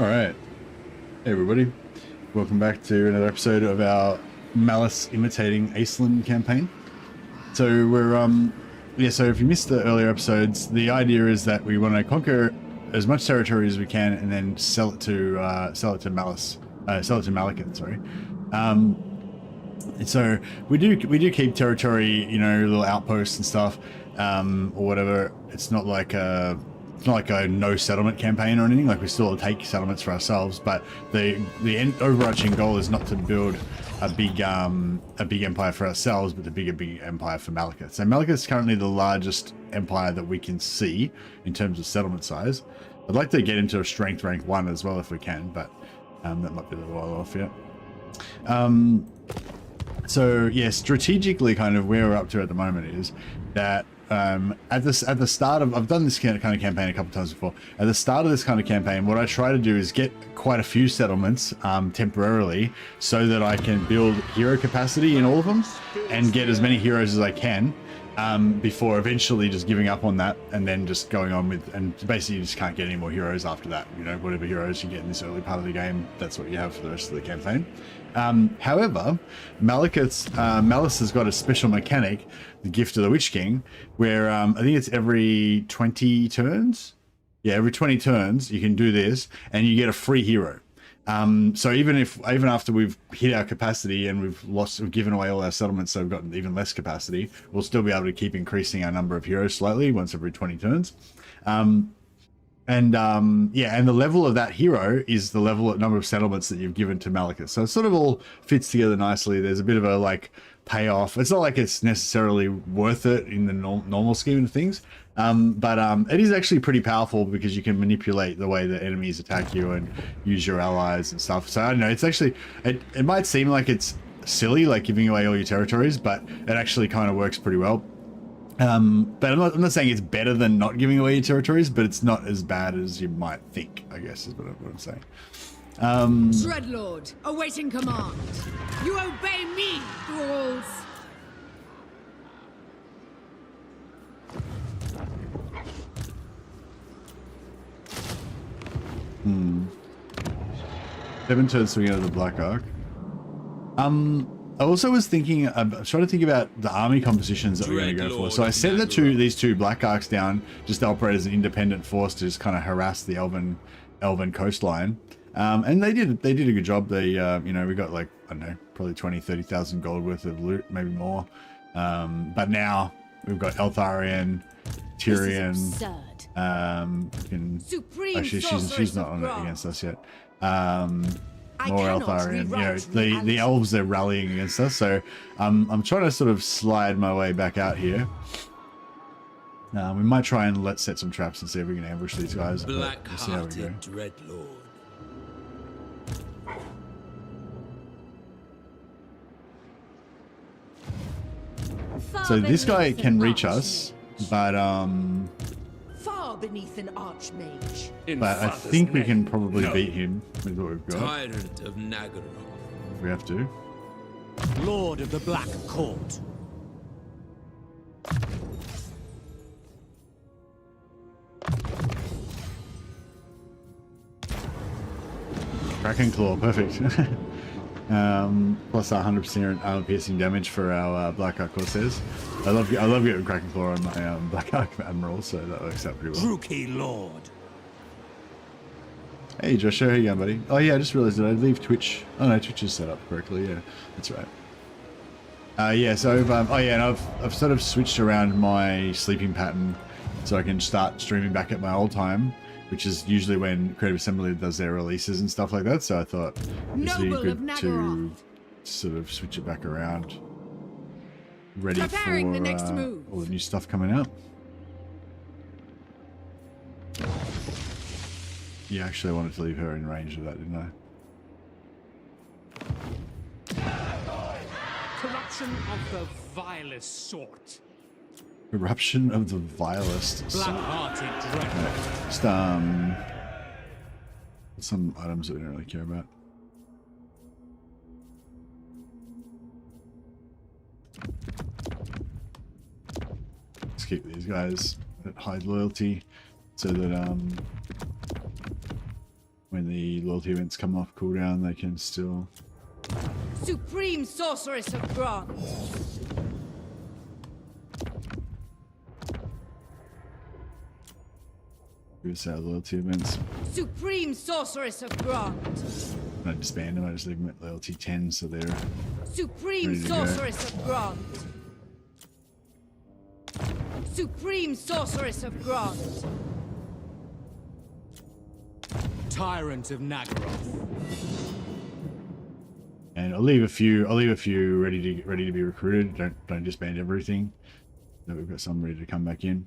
Alright, hey everybody, welcome back to another episode of our Malus Imitating Aislinn campaign. So we're, so if you missed the earlier episodes, the idea is that we want to conquer as much territory as we can and then sell it to Malus, sell it to Malekith, sorry. And so we do keep territory, you know, little outposts and stuff, or whatever. It's not like a no settlement campaign or anything. Like, we still take settlements for ourselves, but the overarching goal is not to build a big empire for ourselves, but the big empire for Malekith. So Malekith is currently the largest empire that we can see in terms of settlement size. I'd like to get into a strength rank 1 as well if we can, but that might be a little while off yet. So yeah, strategically, kind of where we're up to at the moment is that at the start of, I've done this kind of campaign a couple of times before. At the start of this kind of campaign, what I try to do is get quite a few settlements temporarily, so that I can build hero capacity in all of them and get as many heroes as I can, before eventually just giving up on that and then just going on with, and basically you just can't get any more heroes after that. You know, whatever heroes you get in this early part of the game, that's what you have for the rest of the campaign. However, Malus has got a special mechanic, the Gift of the Witch King, where I think it's every 20 turns. Yeah, every 20 turns you can do this, and you get a free hero. So even after we've hit our capacity and we've given away all our settlements, so we've got even less capacity, we'll still be able to keep increasing our number of heroes slightly once every 20 turns. And the level of that hero is the number of settlements that you've given to Malekith. So it sort of all fits together nicely. There's a bit of a like payoff. It's not like it's necessarily worth it in the normal scheme of things, but it is actually pretty powerful because you can manipulate the way that enemies attack you and use your allies and stuff. So I don't know, it's actually, it might seem like it's silly, like giving away all your territories, but it actually kind of works pretty well. But I'm not saying it's better than not giving away your territories, but it's not as bad as you might think, I guess is what I'm saying. Dreadlord, awaiting command. You obey me, thralls. Seven turns swing out of the Black Ark. I also was thinking, I'm trying to think about the army compositions that we're going to go for. So I sent these two Black Arks down just to operate as an independent force to just kind of harass the Elven coastline. And they did a good job. They, you know, we got like, I don't know, probably 30,000 gold worth of loot, maybe more. But now we've got Eltharion, Tyrion. Actually, she's not on it against us yet. More Eltharion, you know, the elves, they're rallying against us, so I'm trying to sort of slide my way back out here. We might try and set some traps and see if we can ambush these guys. We'll see how we go. Dreadlord. So this guy can reach us, but Far beneath an archmage. but I think we can probably beat him with what we've got. Tyrant of Nagaroth. If we have to. Lord of the Black Court. Kraken Claw, perfect. Plus 100% armor piercing damage for our Black Ark Corsairs. I love getting Kraken Claw on my Black Ark Admiral, so that works out pretty well. Rookie Lord. Hey Joshua, how you going, buddy? Oh yeah, I just realized that I leave Twitch. Oh no, Twitch is set up correctly. Yeah, that's right. Yeah, so I've sort of switched around my sleeping pattern so I can start streaming back at my old time, which is usually when Creative Assembly does their releases and stuff like that. So I thought this would be good to sort of switch it back around, ready for the next move. all the new stuff coming out. Yeah, actually I wanted to leave her in range of that, didn't I? Corruption of the vilest sort. Eruption of the vilest. Black-hearted dread. Just some items that we don't really care about. Let's keep these guys at high loyalty so that when the loyalty events come off cooldown, they can still... Supreme Sorceress of Grant. Give us our loyalty events. Supreme Sorceress of Grant. I don't disband them, I just leave them at loyalty 10, so they're... Supreme ready to go. Sorceress of Grant. Supreme Sorceress of Grant. Tyrant of Nagaroth. And I'll leave a few ready to be recruited. Don't disband everything. So we've got some ready to come back in.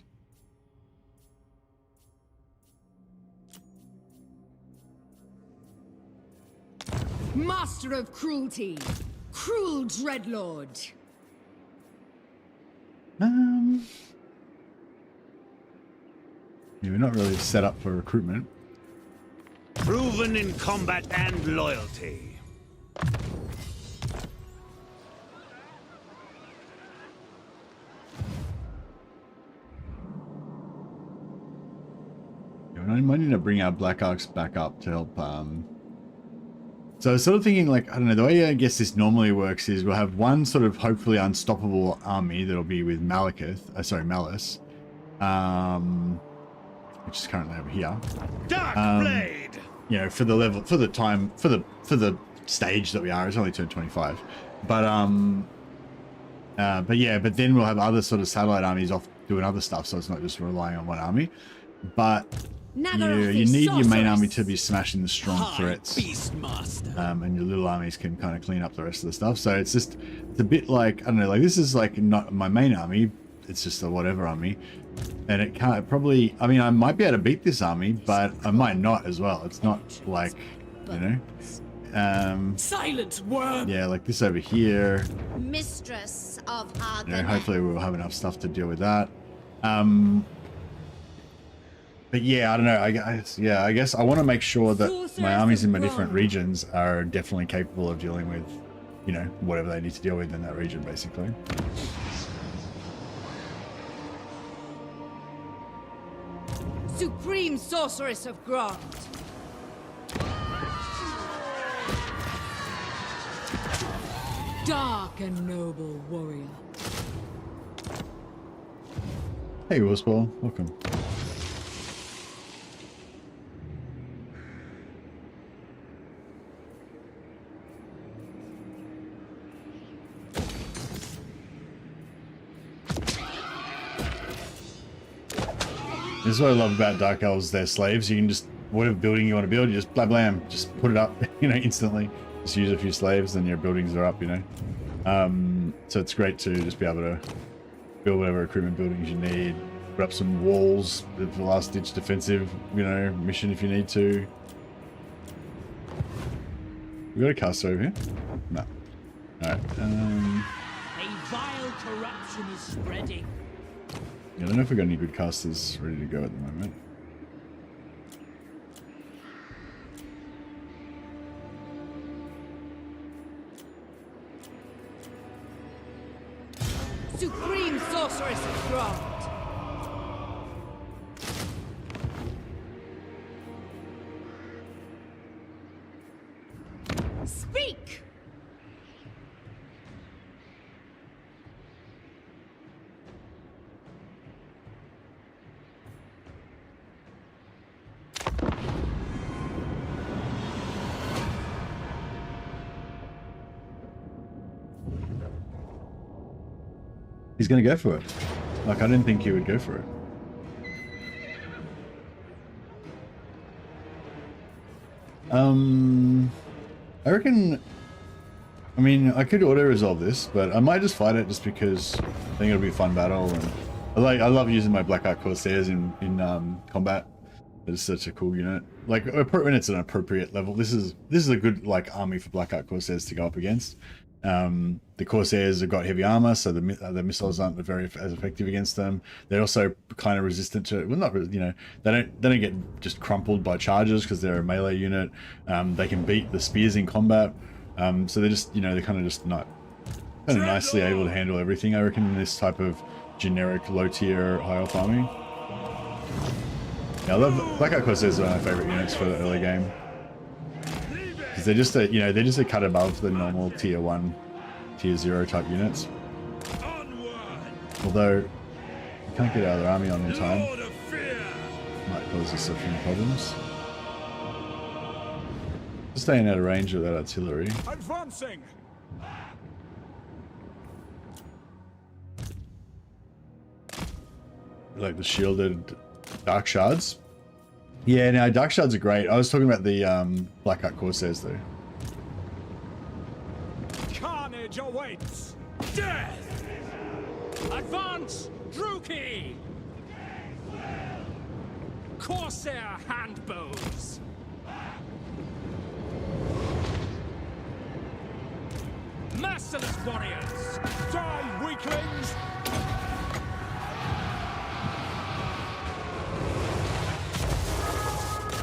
Master of Cruelty. Cruel Dreadlord. Yeah, we're not really set up for recruitment. Proven in combat and loyalty. Yeah, we might need to bring our Black Arcs back up to help. So I was sort of thinking, like, I don't know, the way I guess this normally works is we'll have one sort of hopefully unstoppable army that'll be with Malus, which is currently over here. Dark Blade! You know, for the level, for the time, for the stage that we are, it's only turned 25. But yeah, but then we'll have other sort of satellite armies off doing other stuff, so it's not just relying on one army. But you need your main army to be smashing the strong threats, and your little armies can kind of clean up the rest of the stuff. So it's a bit like, I don't know, like this is like not my main army, it's just a whatever army, and it can't probably, I mean, I might be able to beat this army, but I might not as well. It's not like, you know, Silent worm. yeah, like this over here. Mistress of our You know, hopefully we'll have enough stuff to deal with that. But yeah, I don't know. I guess I want to make sure that my armies in my different regions are definitely capable of dealing with, you know, whatever they need to deal with in that region, basically. Supreme Sorceress of Grant. Dark and noble warrior. Hey, Wolfsball, welcome. This is what I love about Dark Elves, they're slaves. You can just, whatever building you want to build, you just blah blam, just put it up, you know, instantly. Just use a few slaves and your buildings are up, you know. So it's great to just be able to build whatever recruitment buildings you need, put up some walls for the last ditch defensive, you know, mission if you need to. We got a caster over here? No. Alright. A vile corruption is spreading. I don't know if we've got any good casters ready to go at the moment. Supreme Sorceress of Grant. Speak! He's gonna go for it. Like, I didn't think he would go for it. I reckon, I mean, I could auto-resolve this, but I might just fight it just because I think it'll be a fun battle, and I love using my Black Ark Corsairs in combat. It's such a cool unit. Like, when it's an appropriate level, this is a good, like, army for Black Ark Corsairs to go up against. The Corsairs have got heavy armor, so the missiles aren't as effective against them. They're also kind of resistant to, well, not, you know, they don't get just crumpled by charges because they're a melee unit. They can beat the spears in combat. So they're just, you know, they're kind of just not kind of nicely able to handle everything, I reckon, in this type of generic low tier high elf army. Yeah, I love Black Ark Corsairs are my favorite units for the early game. they're just a, you know, they're just a cut above the normal tier 1, tier 0 type units. Although you can't get out of their army on in time, might cause us a few problems. Just staying out of range of that artillery. Advancing. Like the shielded dark shards. Yeah, no, dark shards are great. I was talking about the Black Hut Corsairs though. Carnage awaits. Death. Advance, Druki. Corsair handbows. Merciless warriors. Die, weaklings.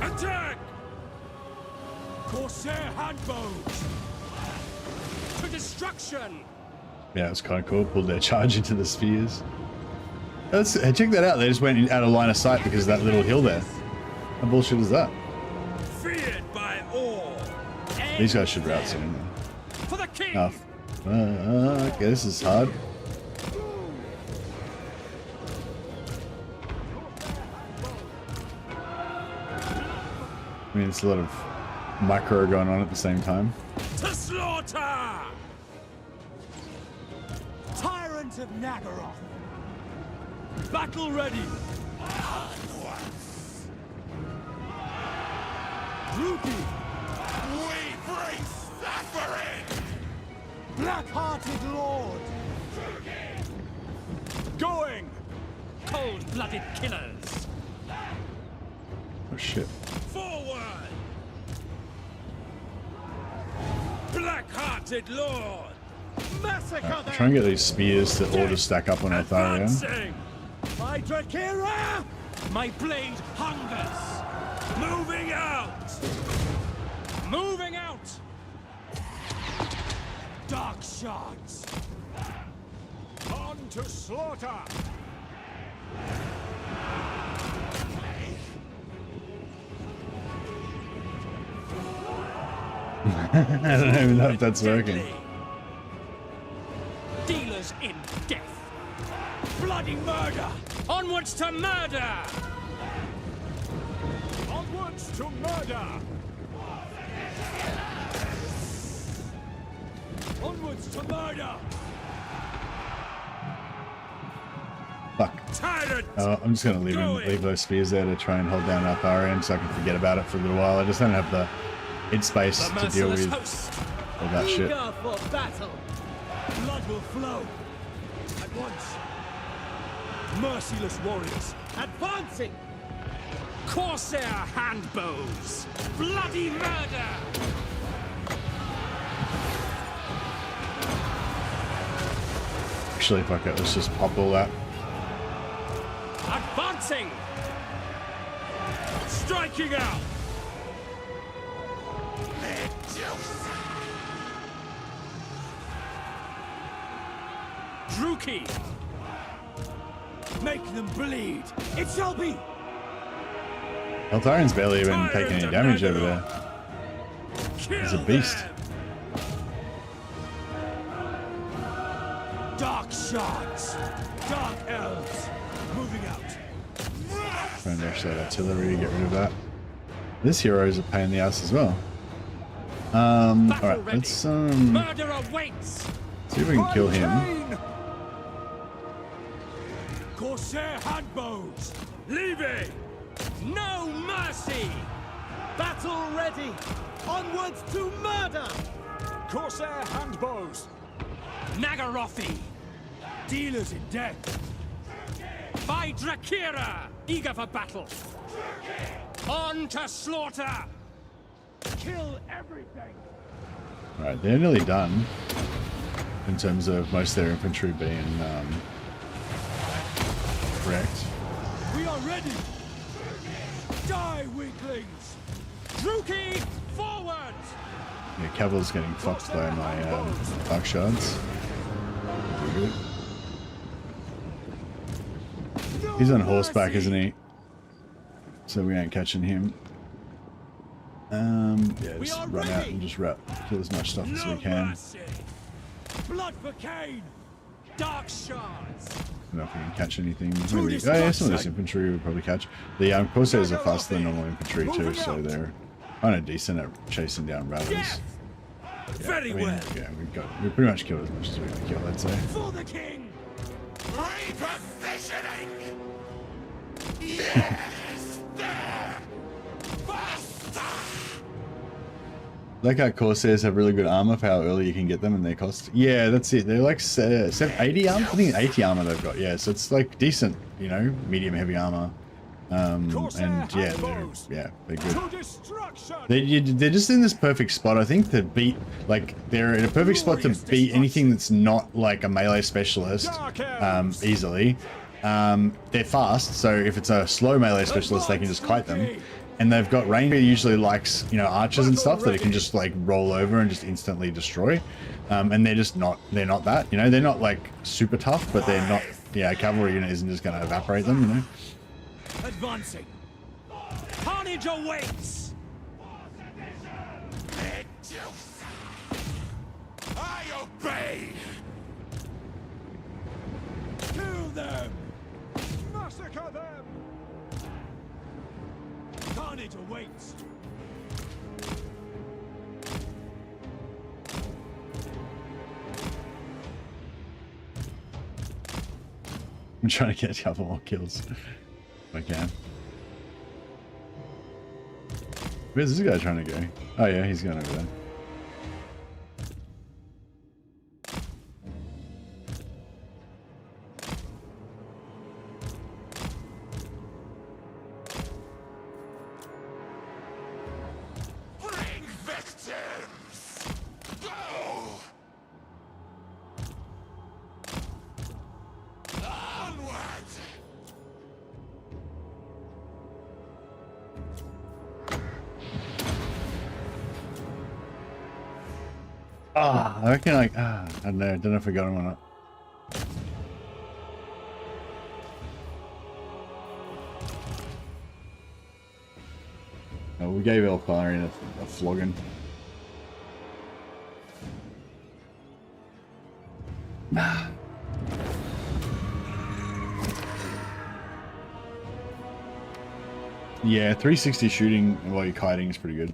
Attack! Corsair handbows! To destruction! Yeah, it was kind of cool. Pulled their charge into the spheres. Check that out. They just went out of line of sight because of that little hill there. How bullshit is that? Feared by all. These guys should route soon. For the king! Okay, this is hard. I mean, it's a lot of micro going on at the same time. To slaughter! Tyrant of Nagaroth! Battle ready! Druki! We bring suffering! Black-hearted lord! Going! Cold-blooded killers! Oh shit. Forward! Black-hearted lord! Massacre Try and get these spears to all just stack up on Eltharion. Advancing! My Drakira! My blade hungers! Moving out! Moving out! Dark shards! On to slaughter! I don't even know if that's working. Dealers in death! Bloody murder! Onwards to murder! Onwards to murder! Onwards to murder! Fuck. Tyrant! I'm just gonna leave those spears there to try and hold down Eltharion so I can forget about it for a little while. I just don't have the space to deal with all that shit. Eager for battle! Blood will flow! At once! Merciless warriors! Advancing! Corsair handbows! Bloody murder! Actually, fuck it. Let's just pop all that. Advancing! Striking out! Druki! Make them bleed! It shall be! Eltharion's barely even taking any damage over there. He's a beast. Dark shards! Dark elves! Moving out! Trying to dash that artillery, get rid of that. This hero is a pain in the ass as well. Alright, let's Murder awaits! see if we can kill him. Corsair handbows! Leaving! No mercy! Battle ready! Onwards to murder! Corsair handbows! Nagarothi! Dealers in death! By Drakira! Eager for battle! On to slaughter! Kill everything! Alright, they're nearly done. In terms of most of their infantry being wrecked. We are ready! Die, weaklings! Druki, forward! Yeah, Caval's getting fucked by my dark shards. Good. He's on horseback, isn't he? So we ain't catching him. Yeah, just run out and just kill as much stuff as we can. Mercy. Blood for Cain. Dark shards. I don't know if we can catch anything. Maybe, oh yeah, some of this infantry we'll probably catch. The Corsairs are faster than normal infantry too, so they're kind of decent at chasing down ravens. Death. Yeah, Very well. Yeah, we pretty much killed as much as we can kill, I'd say. For the king. Repositioning! Yes! There! Faster! Like how Corsairs have really good armor for how early you can get them and their cost. Yeah, that's it. They're like 80 armor? I think 80 armor they've got. Yeah, so it's like decent, you know, medium heavy armor. And yeah, they're good. They're just in this perfect spot, I think, to beat, like, they're in a perfect spot to beat anything that's not like a melee specialist easily. They're fast, so if it's a slow melee specialist, they can just kite them. And they've got range that usually likes, you know, archers and stuff that it can just like roll over and just instantly destroy. And they're just not, they're not that, you know, they're not like super tough, but they're not, yeah, a cavalry unit isn't just going to evaporate them, you know. Advancing. Carnage awaits. I obey! Kill them. Massacre them. Carnage awaits. I'm trying to get a couple more kills if I can. Where's this guy trying to go? Oh yeah, he's going over there. Bring victims! Go! Onward! I reckon like, I don't know if I got him or not. Oh, we gave Elfarian a flogging. Yeah, 360 shooting while you're kiting is pretty good.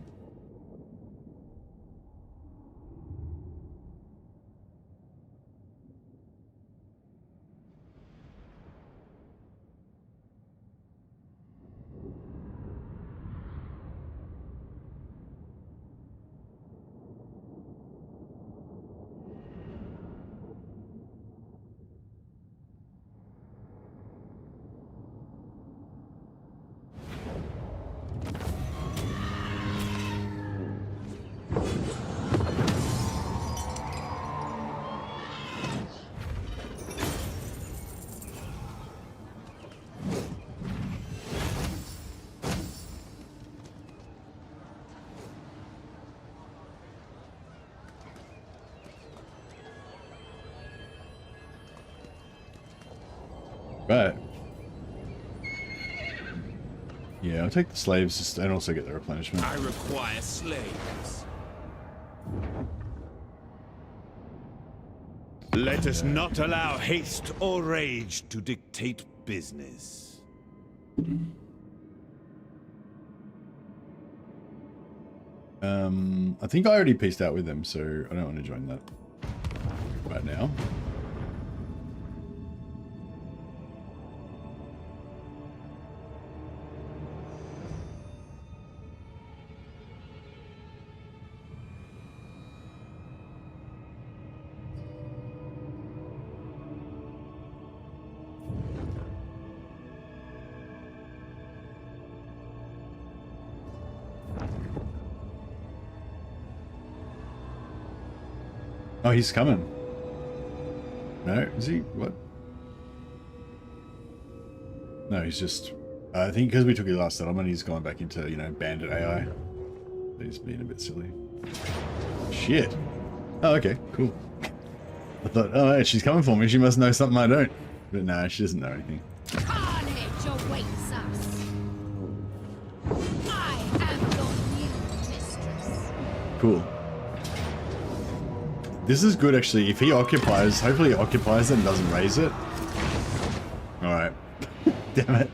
Right. Yeah, I'll take the slaves just, and also get the replenishment. I require slaves. Let us not allow haste or rage to dictate business. I think I already pieced out with them, so I don't want to join that right now. Oh, he's coming. No, is he? What? No, he's just... I think because we took his last settlement, he's gone back into, you know, bandit AI. He's being a bit silly. Shit. Oh, okay, cool. I thought, oh, yeah, she's coming for me. She must know something I don't. But no, she doesn't know anything. Carnage awaits us. I am your new Cool. This is good, actually. If he occupies, hopefully he occupies it and doesn't raise it. Alright. Damn it.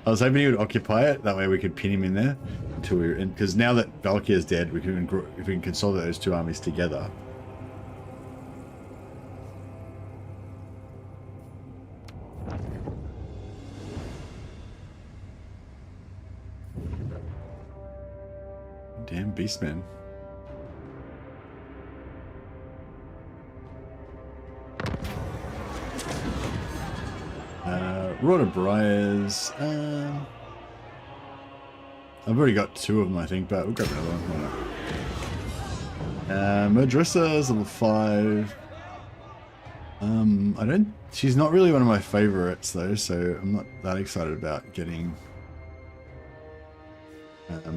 I was hoping he would occupy it. That way we could pin him in there. Until we're in. Because now that Valkyrie is dead, we can, if we can consolidate those two armies together. Damn Beastman. Rod of Briars. I've already got 2 of them, I think, but we'll grab another one. Murdressa's level 5. She's not really one of my favorites though, so I'm not that excited about getting.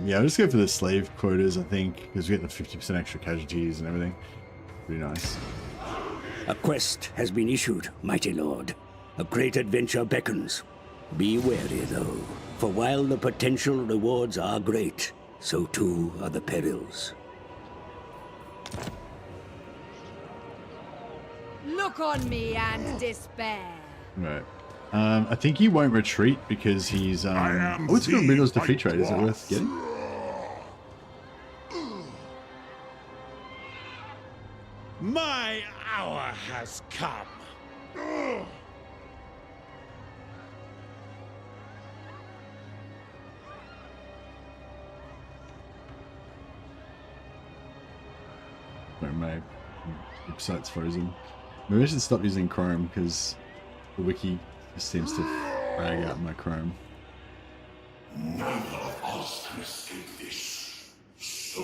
Yeah, I'll just go for the slave quotas, I think, because we get the 50% extra casualties and everything. Pretty nice. A quest has been issued, mighty lord. A great adventure beckons. Be wary, though, for while the potential rewards are great, so too are the perils. Look on me and despair. Right. I think he won't retreat because he's oh, it's got Riddle's defeat rate. Is it worth getting? My hour has come. Sorry, my website's frozen. Maybe I should stop using Chrome because the wiki just seems to drag out my Chrome. None of us can escape this, so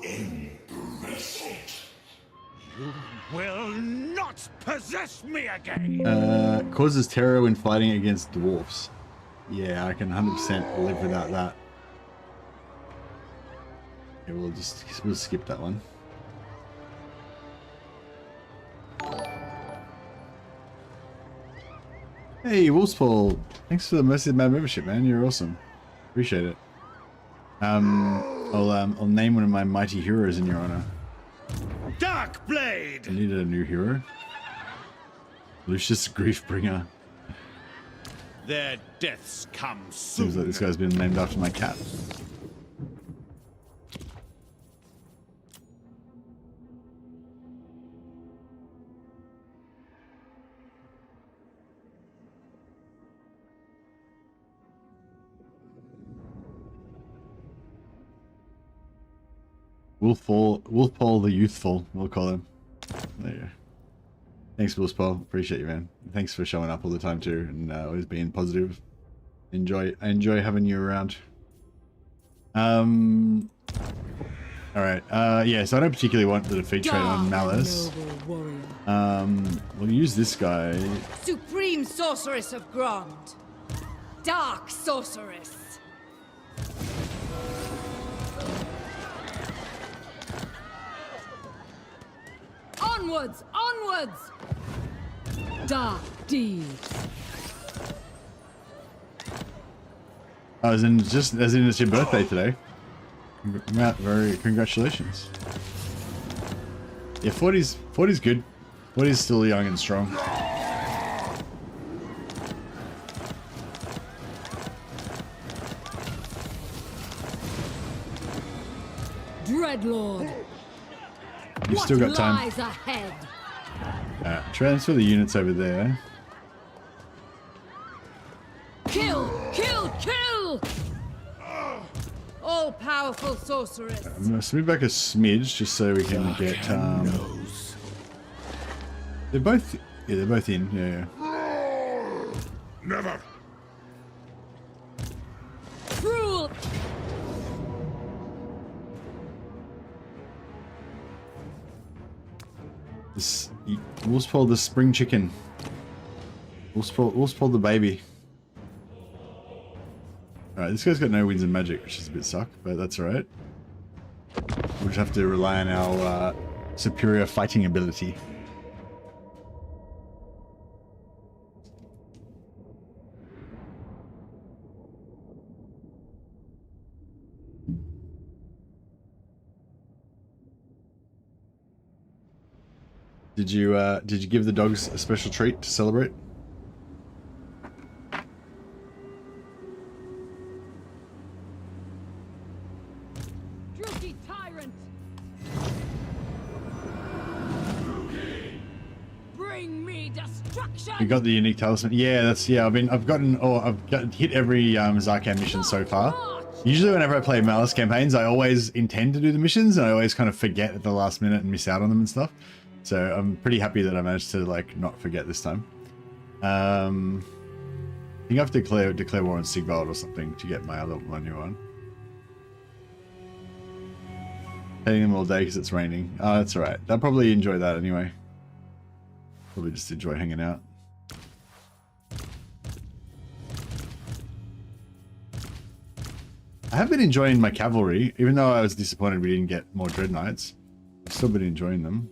embrace it. You will not possess me again. Causes terror when fighting against dwarfs. Yeah, I can 100% live without that. Yeah, we'll skip that one. Hey, Wolfspaul, thanks for the Mercy of Mad membership, man. You're awesome. Appreciate it. I'll name one of my mighty heroes in your honor. Dark Blade. I needed a new hero. Lucius Griefbringer. Their deaths come soon. Seems like this guy's been named after my cat. Wolfpaul the Youthful, we'll call him. There you go. Thanks, Wolfpaul. Appreciate you, man. Thanks for showing up all the time too, and always being positive. I enjoy having you around. Alright, yeah, so I don't particularly want the defeat trade on Malus. We'll use this guy. Supreme Sorceress of Grond. Dark Sorceress. Onwards! Onwards! Dark deeds. Oh, as in it's your birthday today. Congratulations. Yeah, 40's good. 40's still young and strong. Dreadlord. You've still got time. Lies ahead? Transfer the units over there. Kill! Kill! Kill! All-powerful sorceress. I'm gonna smooth back a smidge just so we can get. They're both. Yeah, they're both in. Yeah. Never. Cruel. This Wolfspaul the spring chicken. Wolfspaul the baby. Alright, this guy's got no winds and magic, which is a bit suck, but that's alright. We'll just have to rely on our superior fighting ability. Did you give the dogs a special treat to celebrate? Druky tyrant! Bring me destruction! You got the unique talisman. Yeah, that's I've hit every Zarkan mission so far. Usually whenever I play Malus campaigns, I always intend to do the missions and I always kind of forget at the last minute and miss out on them and stuff. So I'm pretty happy that I managed to like not forget this time. I think I have to declare war on Sigvald or something to get my new one. Hitting them all day because it's raining. Oh, that's alright. They'll probably enjoy that anyway. Probably just enjoy hanging out. I have been enjoying my cavalry, even though I was disappointed we didn't get more Dread Knights. I've still been enjoying them.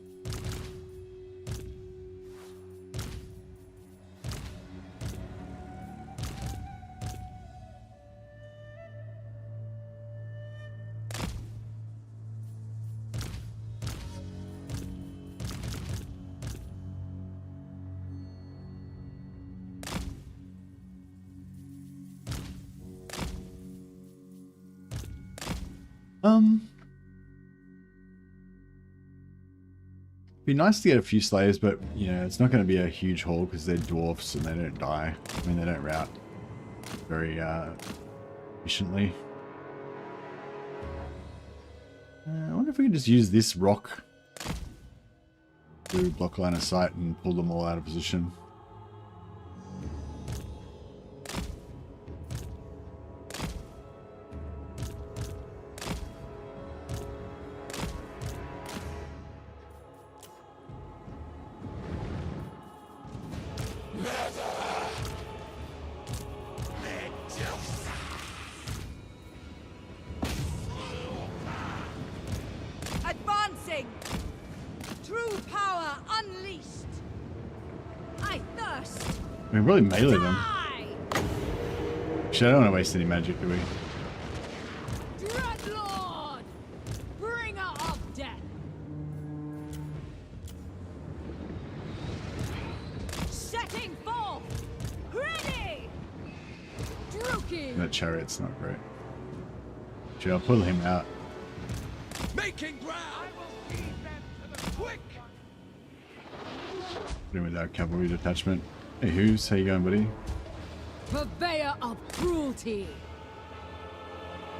Be nice to get a few slaves, but you know, it's not going to be a huge haul because they're dwarfs and they don't die. I mean, they don't rout very efficiently. I wonder if we can just use this rock to block line of sight and pull them all out of position. Advancing! True power unleashed! I thirst! We can really melee them. Die! Actually, I don't want to waste any magic, do we? Dreadlord! Bringer of death! Setting forth! Ready! Druky! That chariot's not great. Actually, I'll pull him out. Making ground! I will feed them to the quick! Put him with our cavalry detachment. Hey, Who's? How you going, buddy? Purveyor of cruelty!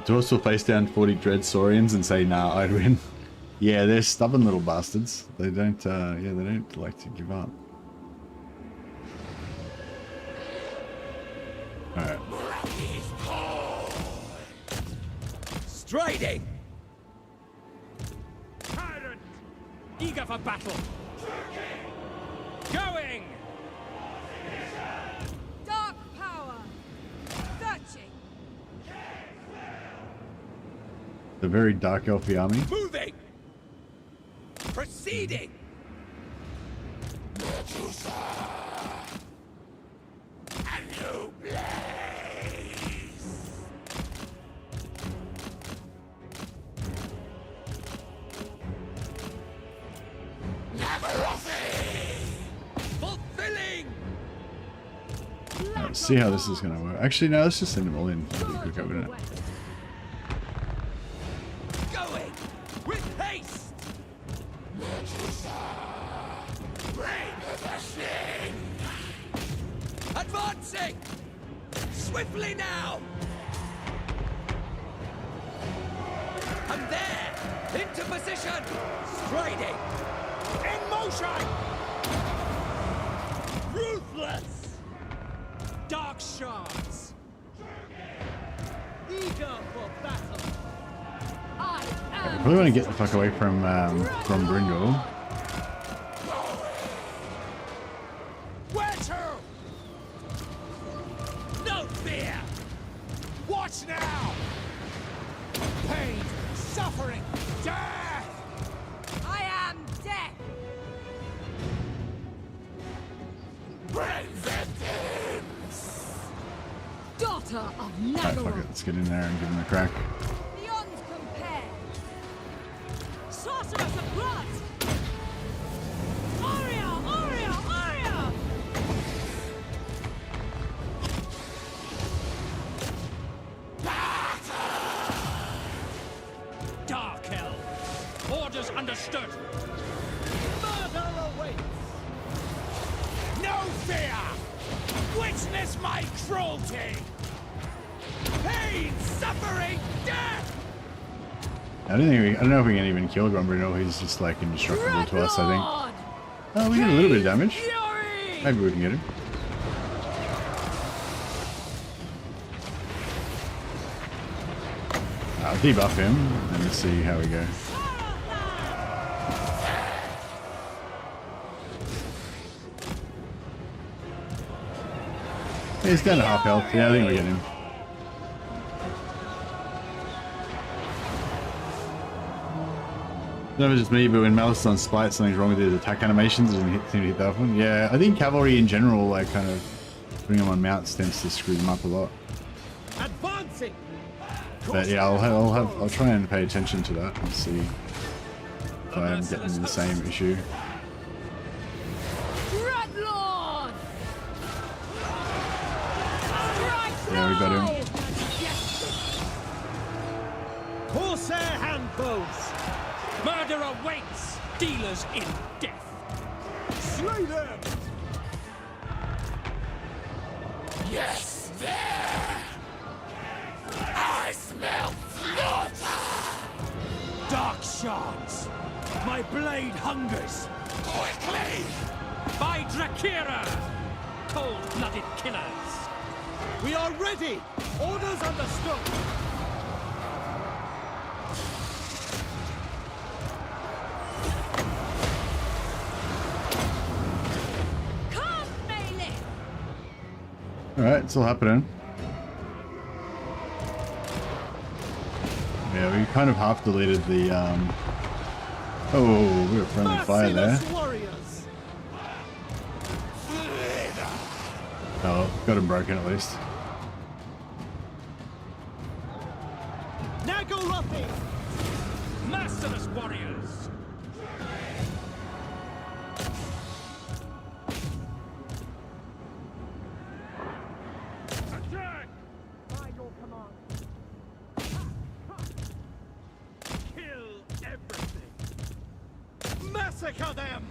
Dwarves will face down 40 Dread Saurians and say, nah, I'd win. Yeah, they're stubborn little bastards. They don't, they don't like to give up. Alright. Striding! Tyrant! Eager for battle! Going! Dark power! Searching! The very dark elfy army. Moving! Proceeding! A new blaze! Fulfilling! Let's see how this is going to work. Actually, no, let's just send them all in. It'll be quick, wouldn't it? Going! With haste! Advancing! Swiftly now! I'm there! Into position! Striding! In motion! Ruthless! Dark shards! Eager for battle! I I am really want to get the fuck away from Brindle. Where to? No fear! Watch now! Pain, suffering, death! I am death! Daughter of Alright, fuck it. Nagaroth! Let's get in there and give him a crack. Beyond compare! Sorceress of blood! bastard! Murder awaits! No fear! Witness my cruelty! Pain, suffering, death! I don't know if we can even kill Grumbrino. He's just like indestructible to us, I think. Oh, we did a little bit of damage. Fury! Maybe we can get him. I'll debuff him and let's see how we go. He's down to half health. Yeah, I think we get him. It's never just me, but when Malus is on spite, something's wrong with his attack animations. It doesn't seem to hit that often. Yeah, I think cavalry in general, like kind of putting them on mounts tends to screw them up a lot. Advancing! But yeah, I'll try and pay attention to that and see if I am getting the same issue. Dreadlord! Yeah, we got him. Corsair handbows! Murder awaits! Dealers in death! Slay them! Yes, there! I smell slaughter! Dark shards! My blade hungers! Quickly! By Drakira! Cold-blooded killers! We are ready! Orders understood! Come, melee! Alright, it's all happening. Yeah, we kind of half deleted the oh, we were friendly fire there. Merciless warriors! Oh, got him broken at least. Nagorothy! Merciless warriors! Attack! By your command. Kill everything! Massacre them!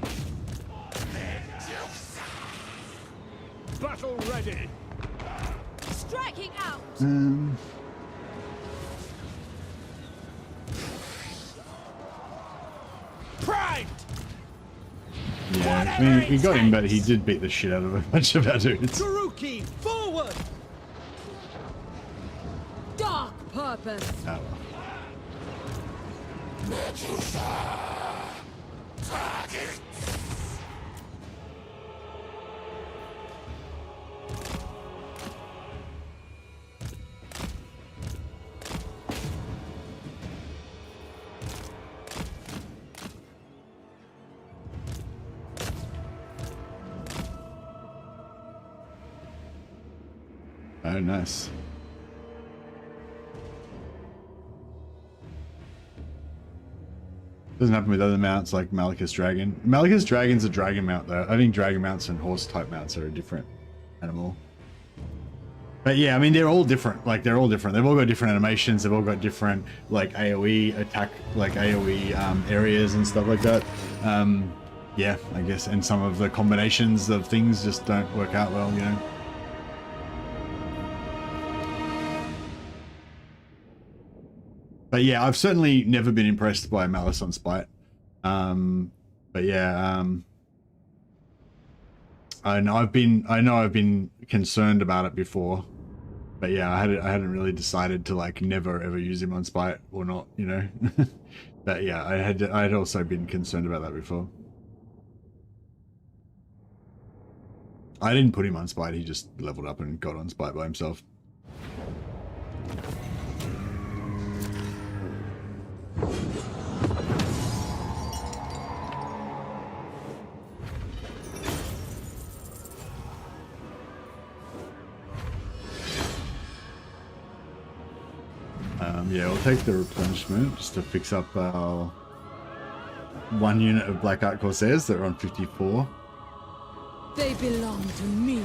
Battle ready! Striking out! Primed! Yeah, I mean, we got him, but he did beat the shit out of a bunch of our dudes. Garuki, forward! Dark purpose! Oh, Target! oh, nice. Doesn't happen with other mounts like Malachus Dragon. Malachus Dragon's a dragon mount though. I think dragon mounts and horse type mounts are a different animal. But yeah, I mean they're all different. Like they're all different. They've all got different animations. They've all got different like AoE attack, like AoE areas and stuff like that. Yeah, I guess. And some of the combinations of things just don't work out well, you know. But yeah, I've certainly never been impressed by Malus on Spite. But yeah, I know I've been concerned about it before. But yeah, I hadn't really decided to like never ever use him on Spite or not, you know. But yeah, I had also been concerned about that before. I didn't put him on Spite, he just leveled up and got on Spite by himself. Yeah, we'll take the replenishment just to fix up our 1 unit of Black Art Corsairs that are on 54. They belong to me.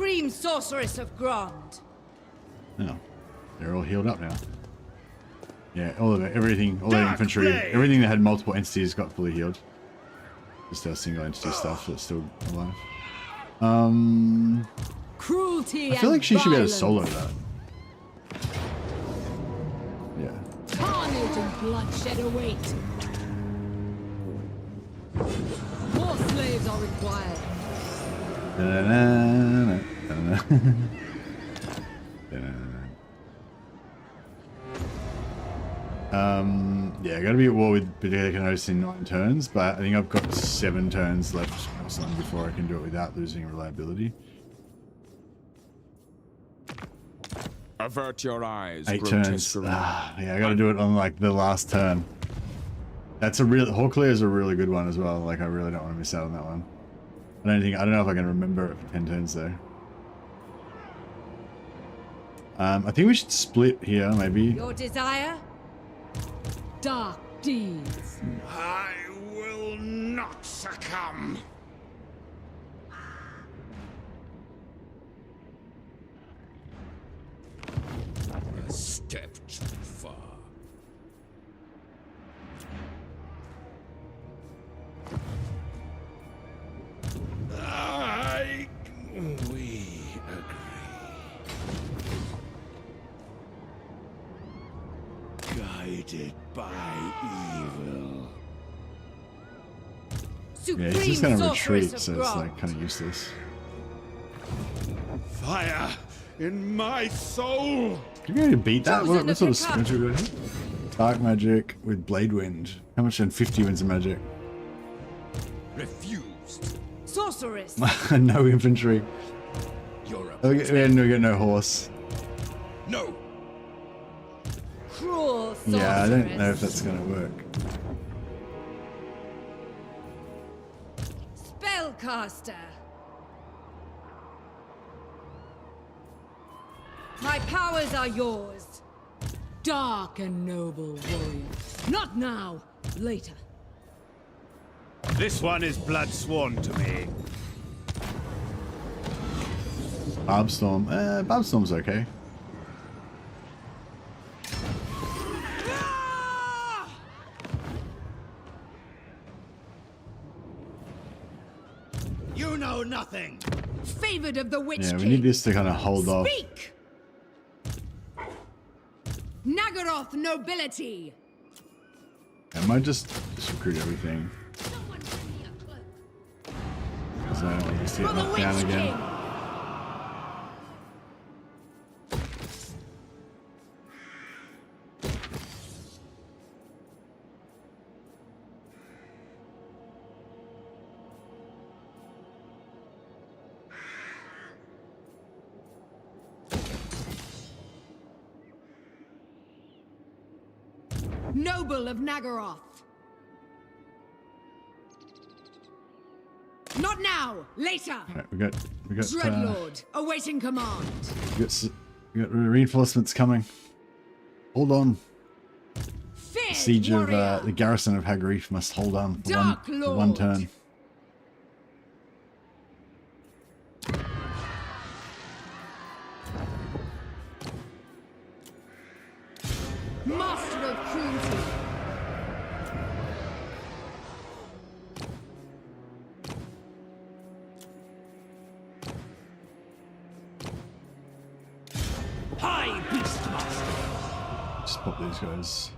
Supreme Sorceress of Grond. Oh, they're all healed up now. Yeah, all of it, everything, all the infantry, everything that had multiple entities got fully healed. Just our single entity stuff that's still alive. Cruelty I feel like she should be able to solo violence. that. Yeah. Carnage and bloodshed await. More slaves are required. Yeah, I gotta be at war with Bedekanosis in 9 turns, but I think I've got 7 turns left or something before I can do it without losing reliability. Avert your eyes. 8 turns. Yeah, I gotta do it on like the last turn. That's a real Hawklear is a really good one as well. Like I really don't want to miss out on that one. I don't know if I can remember it for 10 turns though. I think we should split here maybe. Your desire? Dark deeds. I will not succumb. A step too far. We agree. Guided by evil. Supreme Yeah, he's just gonna Sorceress retreat, of so it's Grond. like kind of useless. Fire in my soul. Can you beat that? Chosen What sort of to pick up. splinter do we have? Dark magic with blade wind. How much? And 50 winds of magic. Refused. Sorceress. No infantry. You're Oh, a we get no horse. no. Cruel sorceress. Yeah, I don't know if that's gonna work. Spellcaster. My powers are yours. Dark and noble warrior. Not now, later. This one is blood sworn to me. Barbstorm. Barbstorm's okay. You know nothing. Favored of the Witch Yeah, we King. need this to kind of hold off. Speak! Nagaroth nobility. I might just recruit everything. Because I don't want this to For get the knocked Witch down again. King. Noble of Nagaroth. Not now, later. Alright, we got Dreadlord, awaiting command. we got reinforcements coming. Hold on. Feared Siege of warrior. the garrison of Hagrif must hold on for Dark one Lord. turn. Master of cruelty. High Beastmaster. Just pop these guys.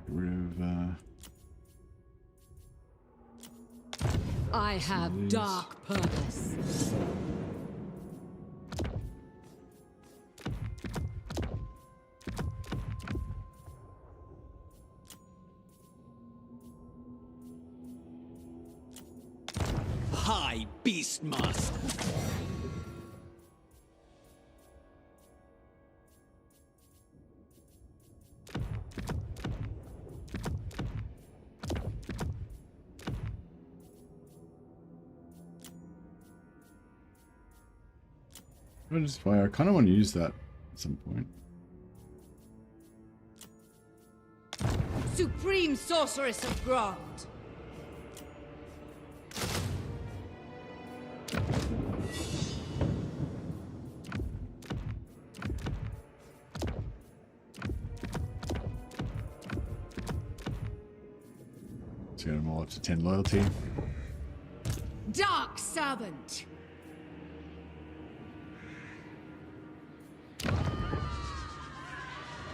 Get rid of I have these. dark purpose. High Beastmaster. fire. I kind of want to use that at some point. supreme sorceress of Grond. Let's get them all up to 10 loyalty. Dark servant.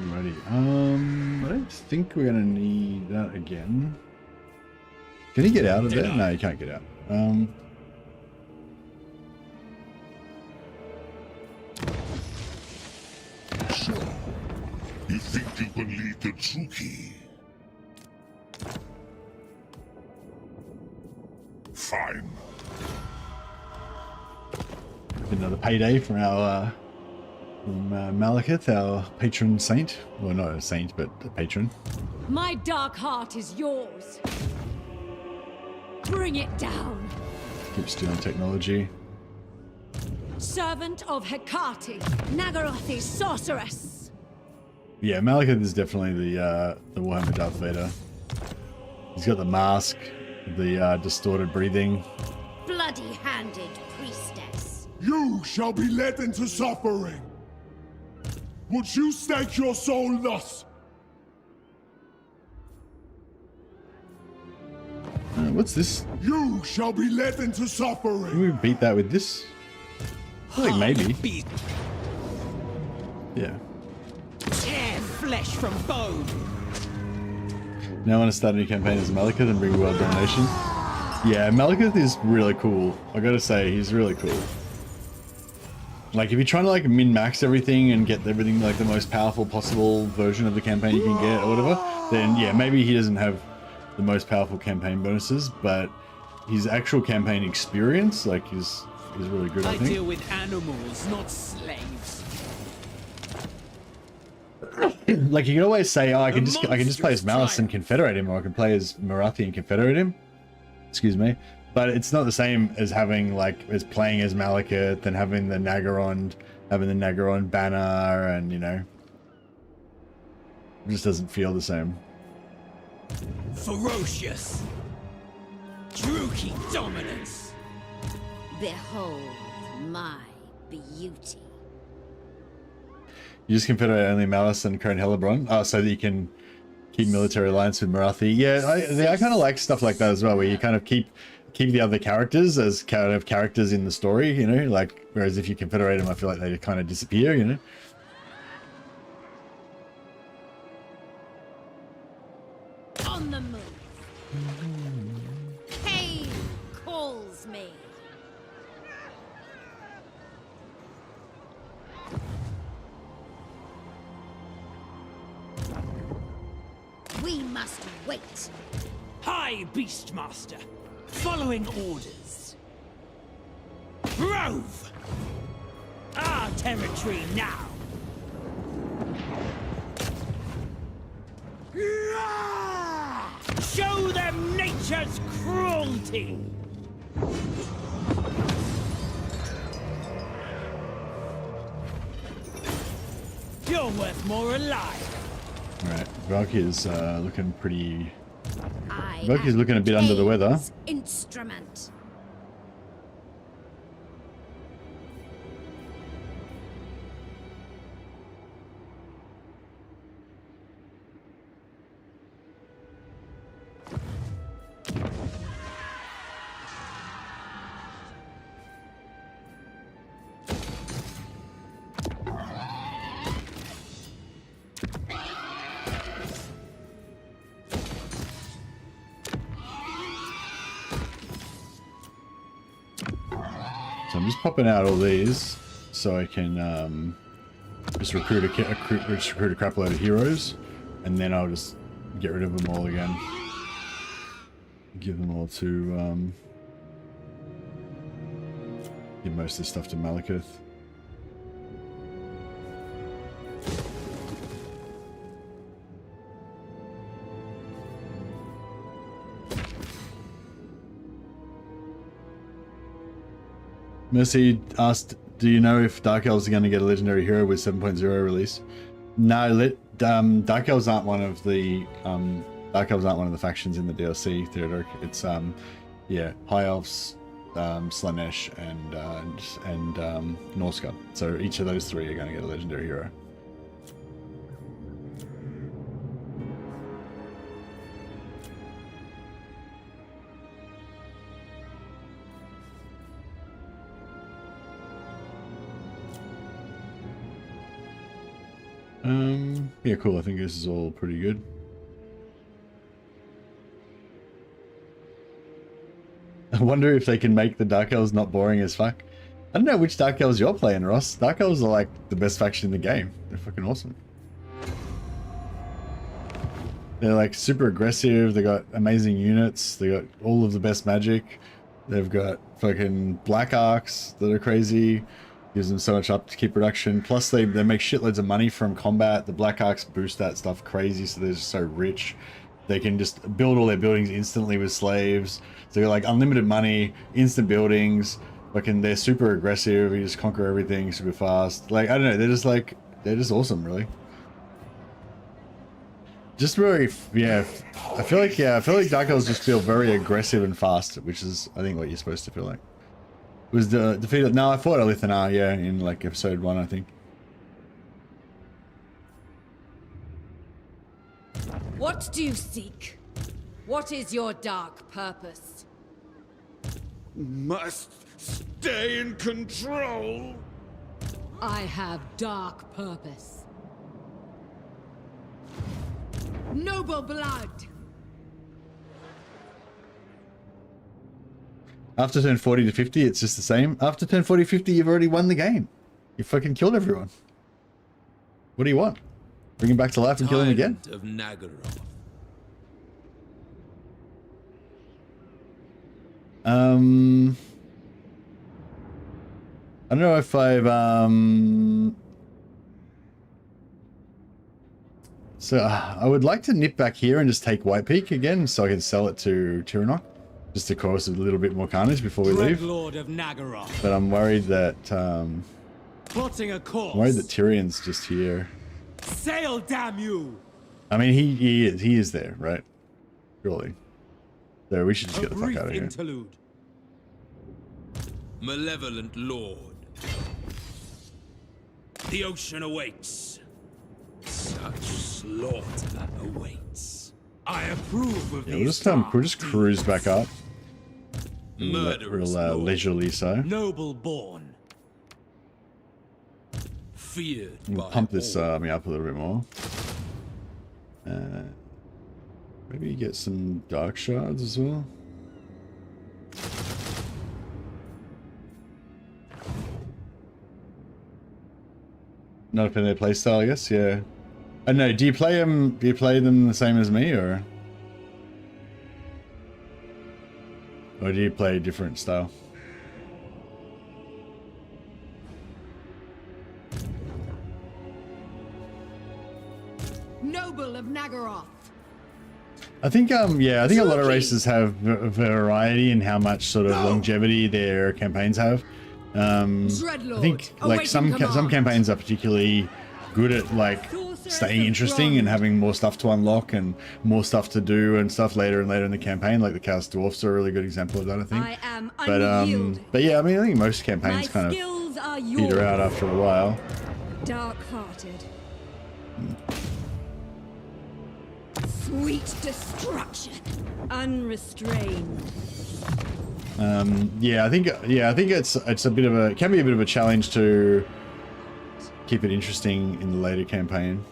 Alrighty. I don't think we're gonna need that again. Can he get out of there? No, he can't get out. So, you think you can lead the Tsuki? Fine. Another payday from our Malekith, our patron saint. Well, not a saint, but a patron. My dark heart is yours. Bring it down. Keep stealing technology. Servant of Hecate, Nagarothi's sorceress. Yeah, Malekith is definitely the Warhammer Darth Vader. He's got the mask, the distorted breathing. Bloody-handed priestess. You shall be led into suffering. Would you stake your soul thus? What's this? You shall be led into suffering. Can we beat that with this? I think maybe. Yeah. Tear flesh from bone. Now I want to start a new campaign as Malekith and bring world domination. Yeah, Malekith is really cool. I gotta say, he's really cool. Like, if you're trying to like min-max everything and get everything like the most powerful possible version of the campaign you can get or whatever, then yeah, maybe he doesn't have the most powerful campaign bonuses, but his actual campaign experience, like, is really good, I think. deal with animals, not slaves. Like, you can always say, oh, I can just play as Malus and confederate him, or I can play as Marathi and confederate him. Excuse me. But it's not the same as having, like, as playing as Malekith and having the Nagaron banner, and, you know, it just doesn't feel the same. Ferocious. Druki dominance. Behold my beauty. You just confederate only Malus and Crone Hellebron, so that you can keep military alliance with Marathi. Yeah, I kind of like stuff like that as well, where you kind of keep the other characters as kind of characters in the story, you know, like, whereas if you confederate them, I feel like they kind of disappear, you know. On the move. Pain calls me. We must wait. High Beastmaster. Following orders. Rove! Our territory now. Show them nature's cruelty. You're worth more alive. Right, Valkyrie's looking pretty... I Valkyrie's am looking a bit under the weather. Cain's instrument. So I'm just popping out all these so I can just recruit a crap load of heroes, and then I'll just get rid of them all again. Give them all to give most of this stuff to Malekith. Mercy asked, do you know if Dark Elves are going to get a legendary hero with 7.0 release? No, Dark Elves aren't one of the Dark Elves aren't one of the factions in the DLC, Theodoric. It's yeah, High Elves, Slanesh, and Norse God. So each of those three are going to get a legendary hero. Yeah, cool. I think this is all pretty good. I wonder if they can make the Dark Elves not boring as fuck. I don't know which Dark Elves you're playing, Ross. Dark Elves are like the best faction in the game. They're fucking awesome. They're like super aggressive. They got amazing units. They got all of the best magic. They've got fucking black arcs that are crazy. Gives them so much upkeep production. Plus they make shitloads of money from combat. The black arcs boost that stuff crazy, so they're just so rich. They can just build all their buildings instantly with slaves. So they're like unlimited money, instant buildings. Fucking they're super aggressive. You just conquer everything super fast. Like I don't know, they're just awesome, really. Just very, yeah. I feel like Dark Elves just feel very aggressive and fast, which is I think what you're supposed to feel like. Was the defeated? No, I fought Aislinn, yeah, in like episode 1, I think. What do you seek? What is your dark purpose? Must stay in control. I have dark purpose. Noble blood. After turn 40 to 50, it's just the same. After turn 40 50, you've already won the game. You fucking killed everyone. What do you want? Bring him back to life and kill him again? Of Nagaroth. I don't know if I've so I would like to nip back here and just take White Peak again so I can sell it to Tyrannok. Just to cause a little bit more carnage before we leave. Lord of Nagaroth. But I'm worried that Plotting a course. I'm worried that Tyrion's just here. Sail, damn you! I mean he is there, right? Surely. So we should just get the fuck out of here. Interlude. Malevolent Lord. The ocean awaits. Such slaughter awaits. I approve of Yeah, these. we'll just cruise back up. Murderous Real Lord. leisurely so. Noble born. Feared We'll by pump this all. army up a little bit more. Maybe get some dark shards as well. Not up in their playstyle, I guess. Yeah. I don't know. Do you play them? Do you play them the same as me, or do you play a different style? Noble of Nagaroth. I think yeah, I think a lot of races have variety in how much sort of longevity their campaigns have. I think like some campaigns are particularly good at like staying interesting and having more stuff to unlock and more stuff to do and stuff later and later in the campaign. Like the Chaos Dwarfs are a really good example of that, I think. I am But yeah, I mean, I think most campaigns kind of skills are peter out after a while. Dark-hearted. Sweet destruction. Unrestrained. Yeah, I think it's a bit of it can be a bit of a challenge to keep it interesting in the later campaign.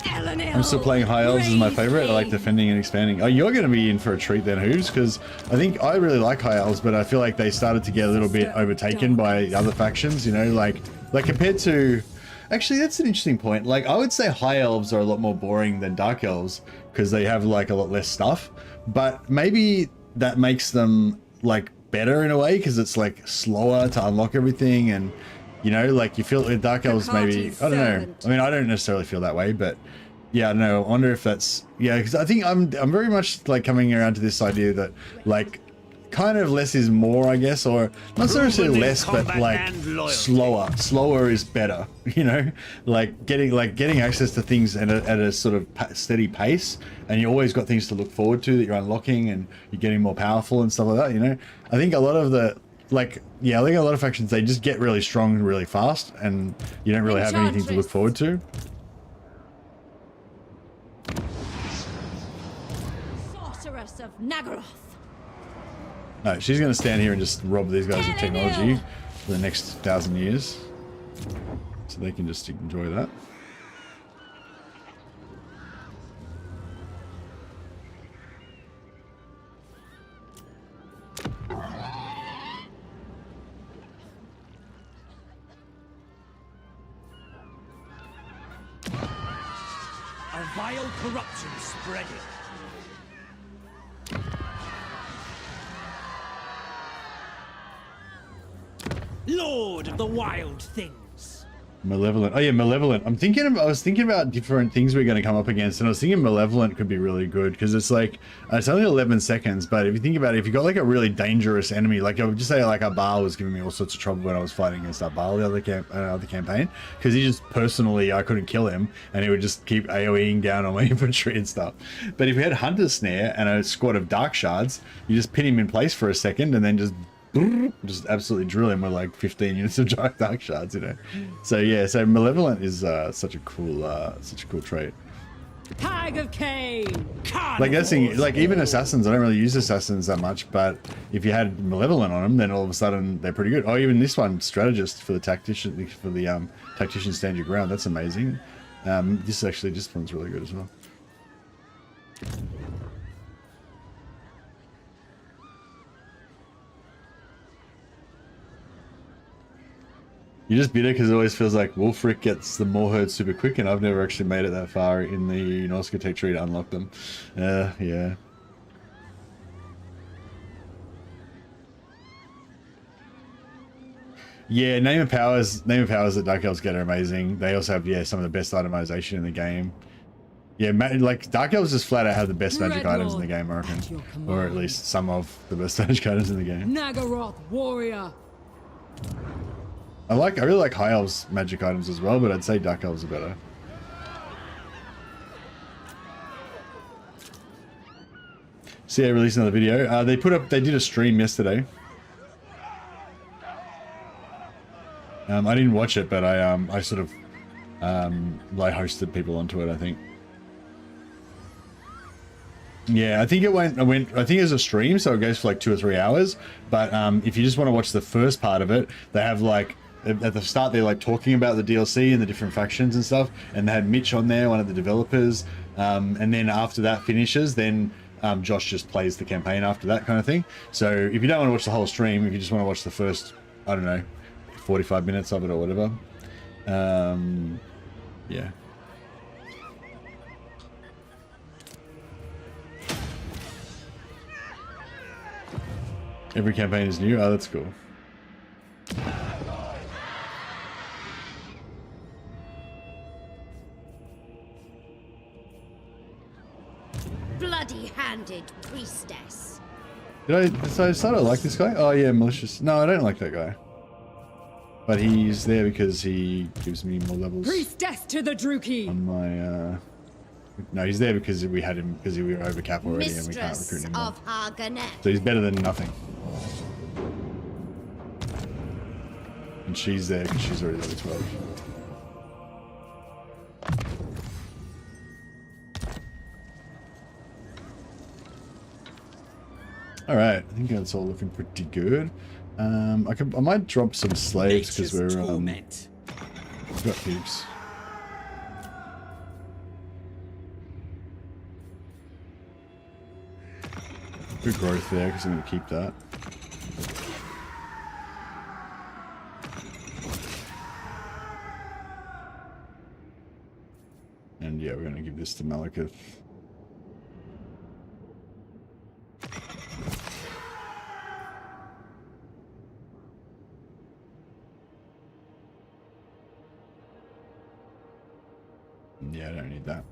I'm still playing High Elves as my favorite. I like defending and expanding. Oh, you're going to be in for a treat then, Hooves, because I think I really like High Elves, but I feel like they started to get a little bit overtaken by other factions, you know, like compared to... Actually, that's an interesting point. Like, I would say High Elves are a lot more boring than Dark Elves because they have like a lot less stuff, but maybe that makes them like better in a way because it's like slower to unlock everything, and you know, like you feel with Dark Elves maybe, I don't know. I mean, I don't necessarily feel that way, but yeah, I don't know. I wonder if that's, yeah, because I think I'm very much like coming around to this idea that like kind of less is more, I guess, or not necessarily less, but like slower. Slower is better, you know, like getting access to things at a sort of steady pace, and you always got things to look forward to that you're unlocking, and you're getting more powerful and stuff like that. You know, I think a lot of the I think a lot of factions, they just get really strong really fast, and you don't really have anything to look forward to. Sorceress of Nagaroth. No, she's going to stand here and just rob these guys of technology for the next 1,000 years, so they can just enjoy that. A vile corruption spreading. Lord of the wild things. Malevolent. Oh yeah, Malevolent. I was thinking about different things we're going to come up against, and I was thinking Malevolent could be really good, because it's like, it's only 11 seconds, but if you think about it, if you got like a really dangerous enemy, like I would just say like Arbal was giving me all sorts of trouble when I was fighting against Arbal the other campaign, because he just personally, I couldn't kill him, and he would just keep AoEing down on my infantry and stuff. But if we had Hunter's Snare and a squad of Dark Shards, you just pin him in place for a second and then just absolutely drill him with like 15 units of Dark Shards, you know. So yeah, so Malevolent is such a cool trait. Hag of Cain. Like that's thing, like even Assassins, I don't really use Assassins that much, but if you had Malevolent on them, then all of a sudden they're pretty good. Oh, even this one, Strategist for the Tactician, Tactician Stand Your Ground, that's amazing. This one's really good as well. You're just bitter because it always feels like Wolfric gets the Moorherd super quick, and I've never actually made it that far in the Norska Tech Tree to unlock them. Yeah. Yeah, Name of Powers that Dark Elves get are amazing. They also have, some of the best itemization in the game. Yeah, like Dark Elves just flat out have the best magic items in the game, I reckon. Or at least some of the best magic items in the game. Nagaroth warrior. I really like High Elves magic items as well, but I'd say Dark Elves are better. So yeah, released another video. They did a stream yesterday. I didn't watch it, but I sort of hosted people onto it, I think. Yeah, I think it went. I think it was a stream, so it goes for like 2 or 3 hours. But if you just want to watch the first part of it, they have like at the start they're like talking about the DLC and the different factions and stuff, and they had Mitch on there, one of the developers, and then after that finishes, then Josh just plays the campaign after that kind of thing. So if you don't want to watch the whole stream, if you just want to watch the first, I don't know, 45 minutes of it or whatever, yeah. Every campaign is new. Oh, that's cool. Bloody-handed priestess. Did I start to like this guy? Oh yeah, malicious. No, I don't like that guy. But he's there because he gives me more levels. Priestess to the Druki. On my no, he's there because we had him because we were over cap already and we can't recruit him more. So he's better than nothing. And she's there because she's already level 12. All right, I think that's all looking pretty good. I might drop some slaves because we've got heaps. Good growth there because I'm going to keep that. And yeah, we're going to give this to Malekith. Yeah, I don't need that.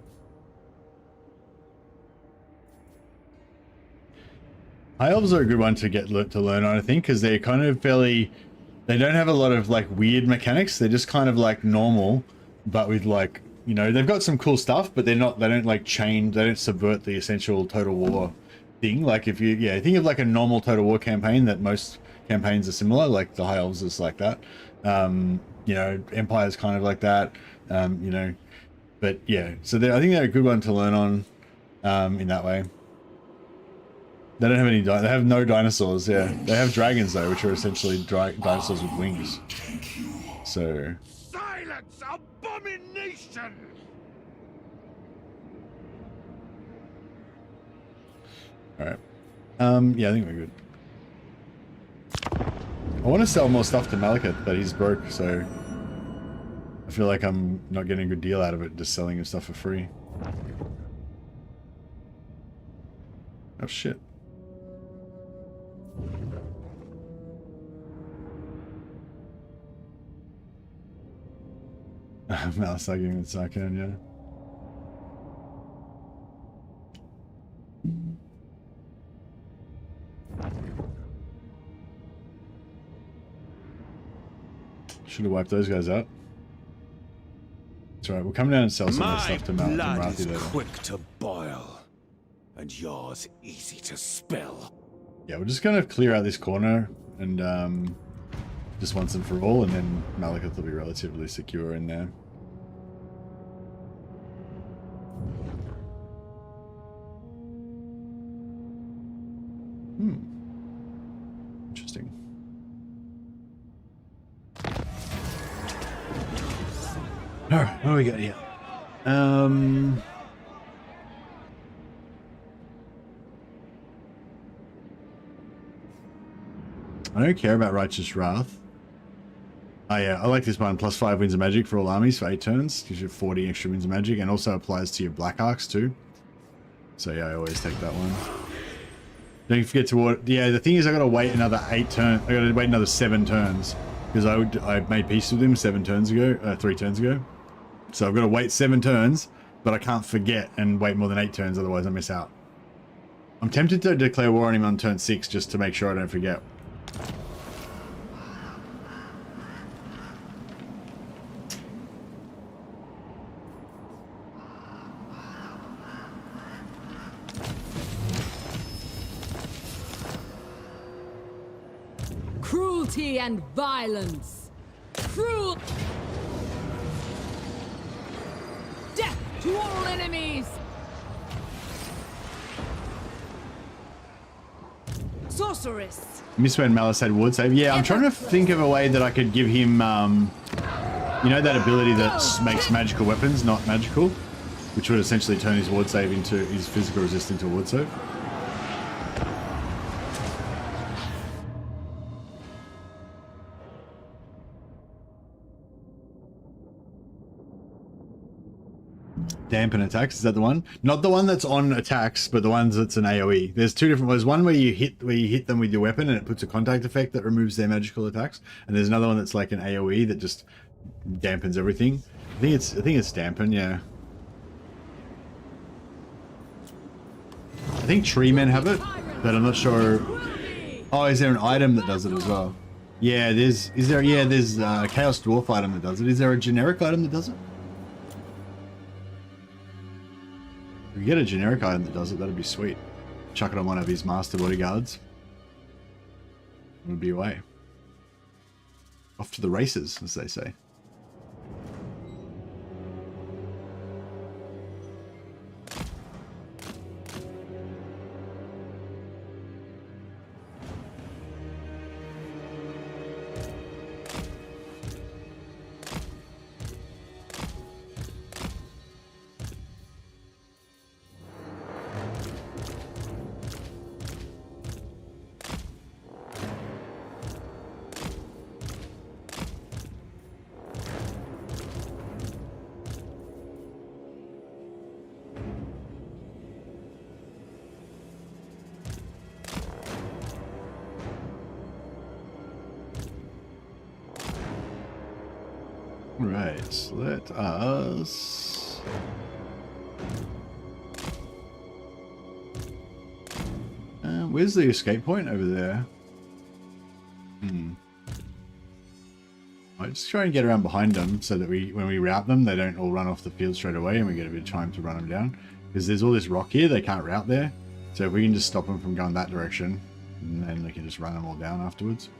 High elves are a good one to to learn on, I think, because they're kind of fairly. They don't have a lot of like weird mechanics. They're just kind of like normal, but with like, you know, they've got some cool stuff, but they're not. They don't like change. They don't subvert the essential Total War thing. Like if you, think of like a normal Total War campaign that most campaigns are similar. Like the High Elves is like that. You know, Empire's kind of like that. You know, but yeah. So I think they're a good one to learn on in that way. They don't have any. They have no dinosaurs. Yeah, they have dragons though, which are essentially dinosaurs with wings. So. Silence, abomination! All right. Yeah, I think we're good. I want to sell more stuff to Malekith, but he's broke, so I feel like I'm not getting a good deal out of it, just selling him stuff for free. Oh shit. Malus arguing with Sarkhan, yeah. Should have wiped those guys out. It's alright, we'll come down and sell some of the stuff to Malus and blood Rathi is later. quick to boil, and yours easy to spill. Yeah, we're just gonna clear out this corner and just once and for all, and then Malekith will be relatively secure in there. Interesting. Alright, what do we got here? I don't care about Righteous Wrath. Oh yeah, I like this one. +5 winds of magic for all armies for 8 turns. Gives you 40 extra winds of magic, and also applies to your Black Arcs too. So yeah, I always take that one. Don't forget to yeah, the thing is I gotta wait another 8 turns. I gotta wait another 7 turns. Because I made peace with him 3 turns ago. So I've got to wait 7 turns, but I can't forget and wait more than 8 turns, otherwise I miss out. I'm tempted to declare war on him on turn 6 just to make sure I don't forget. Cruelty and violence. Cruel. Death to all enemies. Sorceress. Miss when Malus had ward save. Yeah, I'm trying to think of a way that I could give him, you know, that ability that makes magical weapons not magical, which would essentially turn his ward save into his physical resist into a ward save. Dampen attacks, is that the one? Not the one that's on attacks, but the ones that's an AoE. There's 2 different ones. One where you hit them with your weapon and it puts a contact effect that removes their magical attacks, and there's another one that's like an AoE that just dampens everything. I think it's dampen, yeah. I think tree men have it, but I'm not sure. Oh, is there an item that does it as well? Yeah, there's a Chaos Dwarf item that does it. Is there a generic item that does it? If we get a generic item that does it, that'd be sweet. Chuck it on one of his master bodyguards. We'll be away. Off to the races, as they say. Right, let us... Where's the escape point? Over there. I'll just try and get around behind them so that when we route them, they don't all run off the field straight away and we get a bit of time to run them down. Because there's all this rock here, they can't route there. So if we can just stop them from going that direction, and then they can just run them all down afterwards.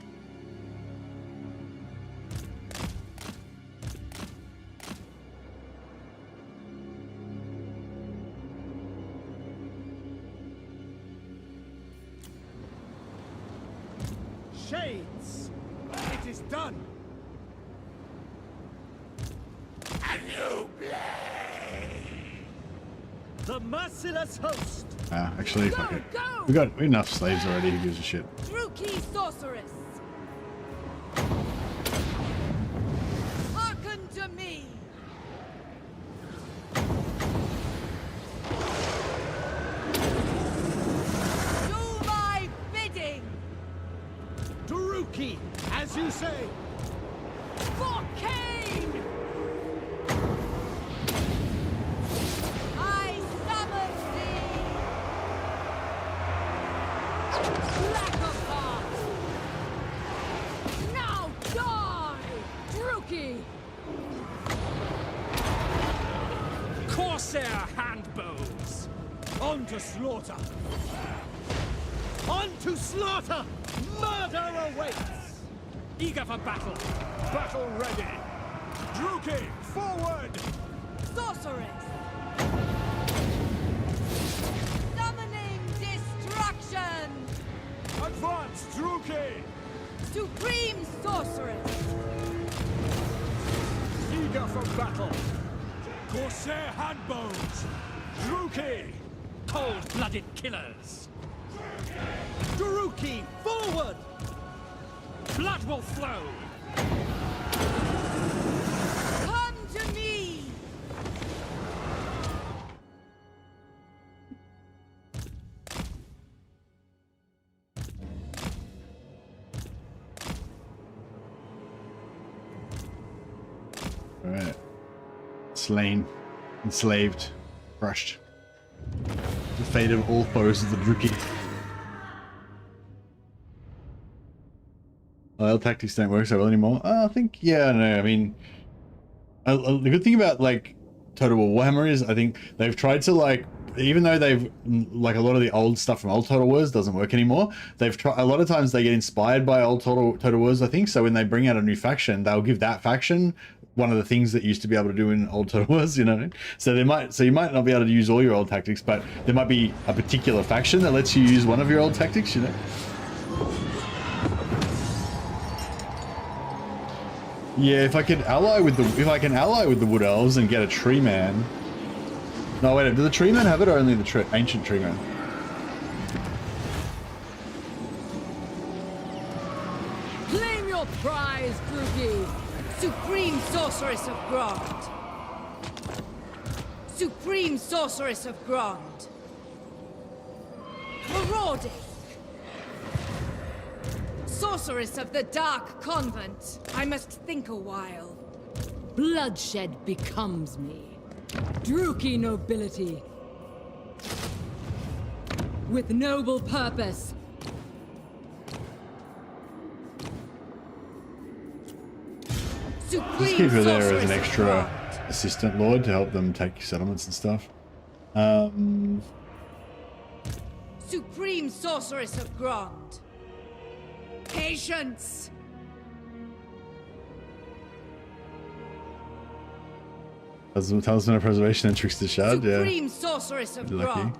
Shades! It is done! The merciless host! Actually, fuck it. We got enough slaves already, who gives a shit? Druki sorceress! Hearken to me! Do my bidding! Druki, as you say! For Cain! I summon thee! Lack of heart! Now die! Druki! Corsair handbows! On to slaughter! On to slaughter! Murder awaits! Eager for battle! Battle ready! Druki, forward! Sorceress! Summoning destruction! Advance, Druki! Supreme sorceress! Eager for battle! Corsair handbows! Druki! Cold-blooded killers! Druki, forward! Blood will flow! Come to me! Alright. Slain. Enslaved. Crushed. The fate of all foes of the Druki. Well, tactics don't work so well anymore. I think, yeah, no, I mean, the good thing about, like, Total War Warhammer is, I think they've tried to, like, even though they've, like, a lot of the old stuff from old Total Wars doesn't work anymore, they've tried, a lot of times they get inspired by old Total Wars, I think, so when they bring out a new faction, they'll give that faction one of the things that used to be able to do in old Total Wars, you know? So they might, so you might not be able to use all your old tactics, but there might be a particular faction that lets you use one of your old tactics, you know? Yeah, if I can ally with the Wood Elves and get a Tree Man. No, wait, do the Tree Men have it or only the ancient Tree Men? Claim your prize, Druki! Supreme Sorceress of Grond! Supreme Sorceress of Grond! Marauding! Sorceress of the Dark Convent! I must think a while. Bloodshed becomes me. Druki nobility. With noble purpose. Just Supreme keep her there as Sorceress an of extra Grond. assistant lord to help them take settlements and stuff. Supreme Sorceress of Grond. Patience! Talisman of Preservation and Trickster Shard, Supreme yeah. Sorceress of Lucky. Grond.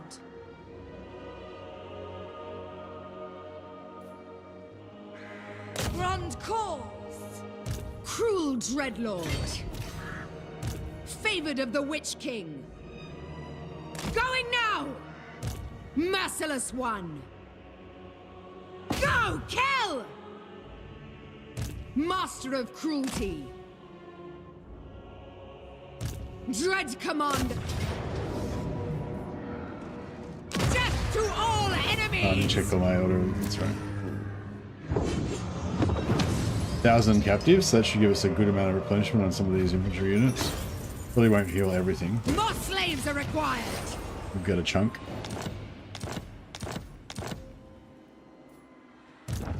Grond calls. Cruel Dreadlord. Favored of the Witch King. Going now! Merciless One. Go, kill! Master of Cruelty. Dread Command. Death to all enemies! I didn't check all my order, that's right. 1,000 captives, that should give us a good amount of replenishment on some of these infantry units. Probably won't heal everything. More slaves are required! We've got a chunk.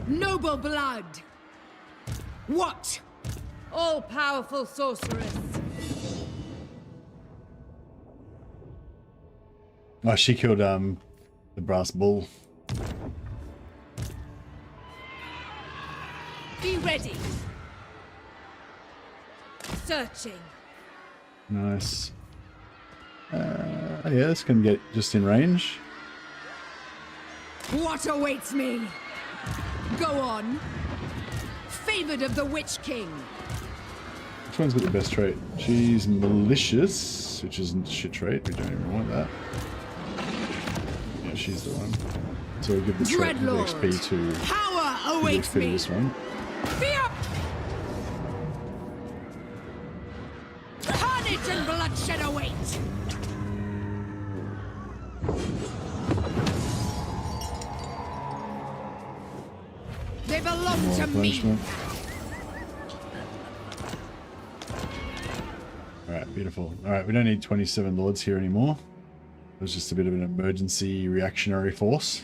Noble blood! What? All-powerful sorceress. Oh, she killed the brass bull. Be ready. Searching. Nice. Yeah, this can get just in range. What awaits me? Go on. Favored of the Witch King. Which one's got the best trait? She's malicious, which isn't a shit trait. We don't even want that. Yeah, she's the one. So we'll give the trait with the XP to Power the awaits XP to me. this one. Be up! Carnage and bloodshed await. They belong More to me. punishment. Alright, beautiful. Alright, we don't need 27 lords here anymore. It was just a bit of an emergency reactionary force.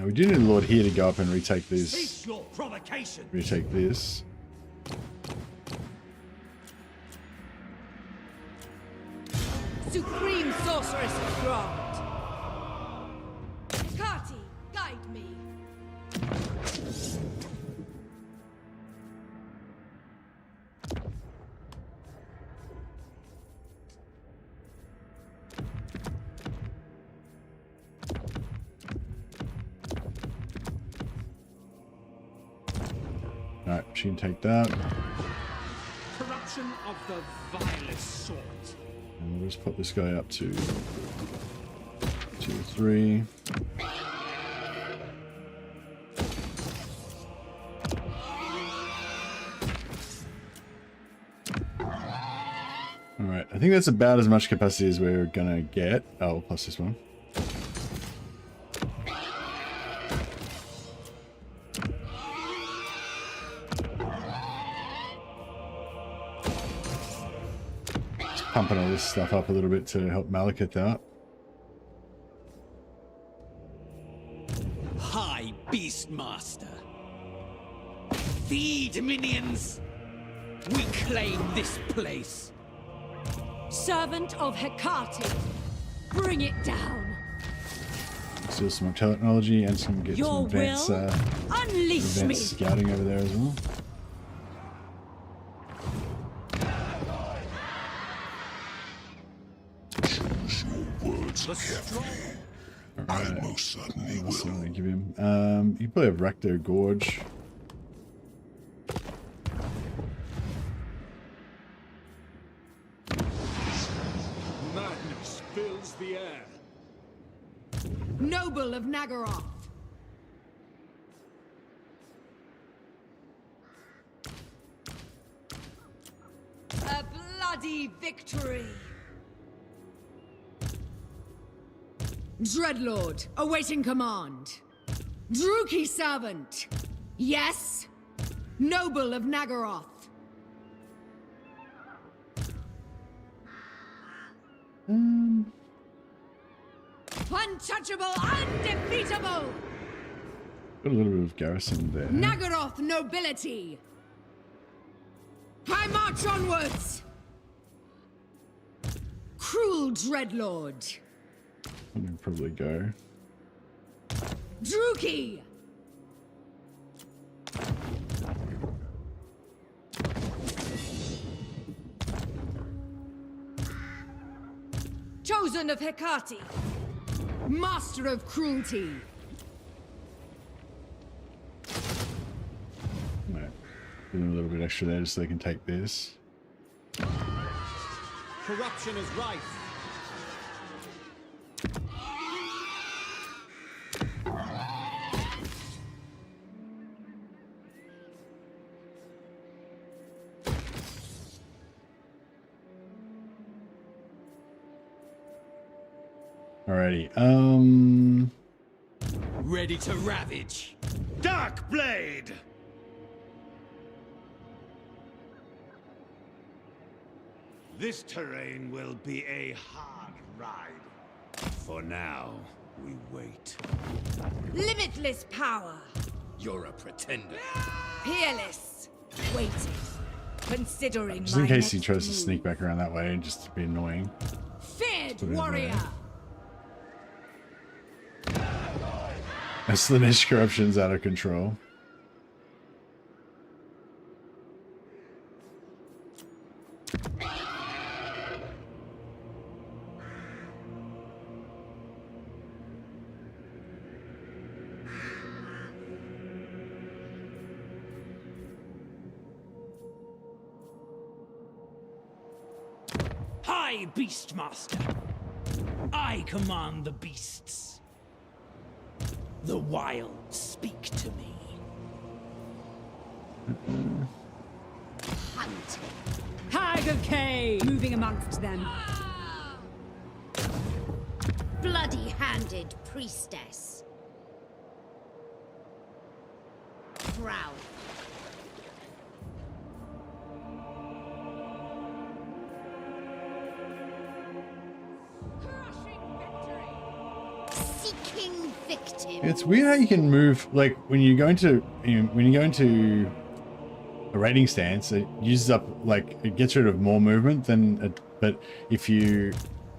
We do need a lord here to go up and retake these. Cease your provocation. Retake this. Supreme sorceress of Grant. Kati, guide me. Alright, she can take that. Corruption of the vilest sort. And we'll just put this guy up to 2, 3. Alright, I think that's about as much capacity as we're gonna get. Oh, plus this one. Pumping all this stuff up a little bit to help Malekith out. High Beastmaster. Feed, minions! We claim this place. Servant of Hecate. Bring it down. Steal some more technology and some get Your some advanced, will? Unleash me. advanced scouting over there as well. Choose your words carefully. I most certainly So I'm will. gonna give him. You probably have Recto Gorge. Madness fills the air. Noble of Nagaroth. A bloody victory. Dreadlord, awaiting command. Druki servant. Yes. Noble of Nagaroth. Untouchable, undefeatable. Got a little bit of garrison there. Nagaroth nobility. I march onwards. Cruel Dreadlord. I'm gonna probably go. Druki. Chosen of Hecate. Master of cruelty. Right. Give them a little bit extra there just so they can take this. Corruption is rife. Alrighty. Ready to ravage. Dark Blade! This terrain will be a hard ride. For now, we wait. Limitless power. You're a pretender. Peerless. Waiting. Considering Just in my case he next tries to move. sneak back around that way, just to be annoying. Feared Put it in warrior. there. Aislinn corruption's out of control. Hi, Beastmaster. I command the beasts. The wild speak to me. Hunting. Hag of K, moving amongst them. Bloody-handed priestess. Proud. Seeking victim. It's weird how you can move, like when you go into a raiding stance, it uses up, like, it gets rid of more movement than it, but if you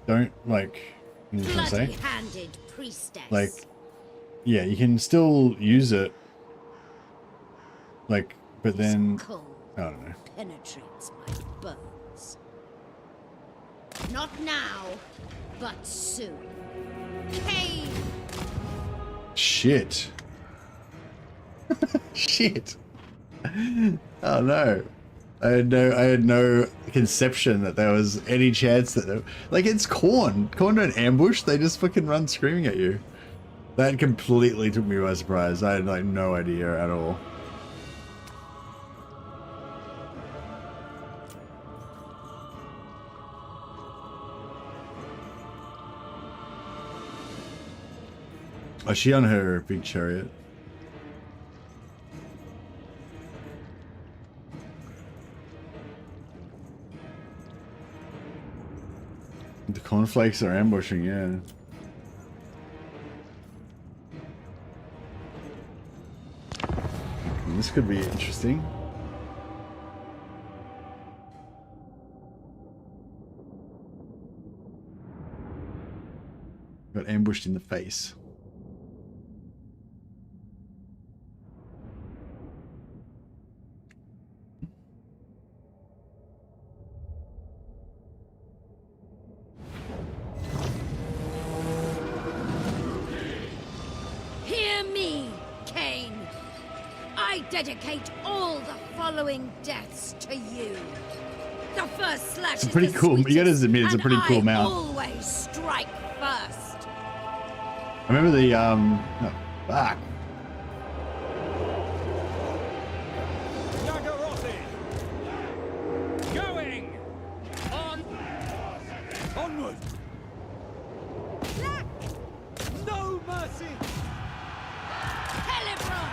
don't, like, you know what I'm saying? Bloody-handed priestess. Like, yeah, you can still use it, like, but then Cold I don't know. penetrates my bones. Not now, but soon. Cave. Shit. Shit. Oh no. I had no conception that there was any chance that like, it's Corn. Corn don't ambush, they just fucking run screaming at you. That completely took me by surprise. I had like no idea at all. Oh, is she on her big chariot? The cornflakes are ambushing, yeah. This could be interesting. Got ambushed in the face. Hear me, Cain. I dedicate all the following deaths to you. The first slash It's pretty cool. You gotta admit, it's a pretty cool mount. Always strike first. I remember the no, fuck. Going! On! Onward! No mercy! Helibron!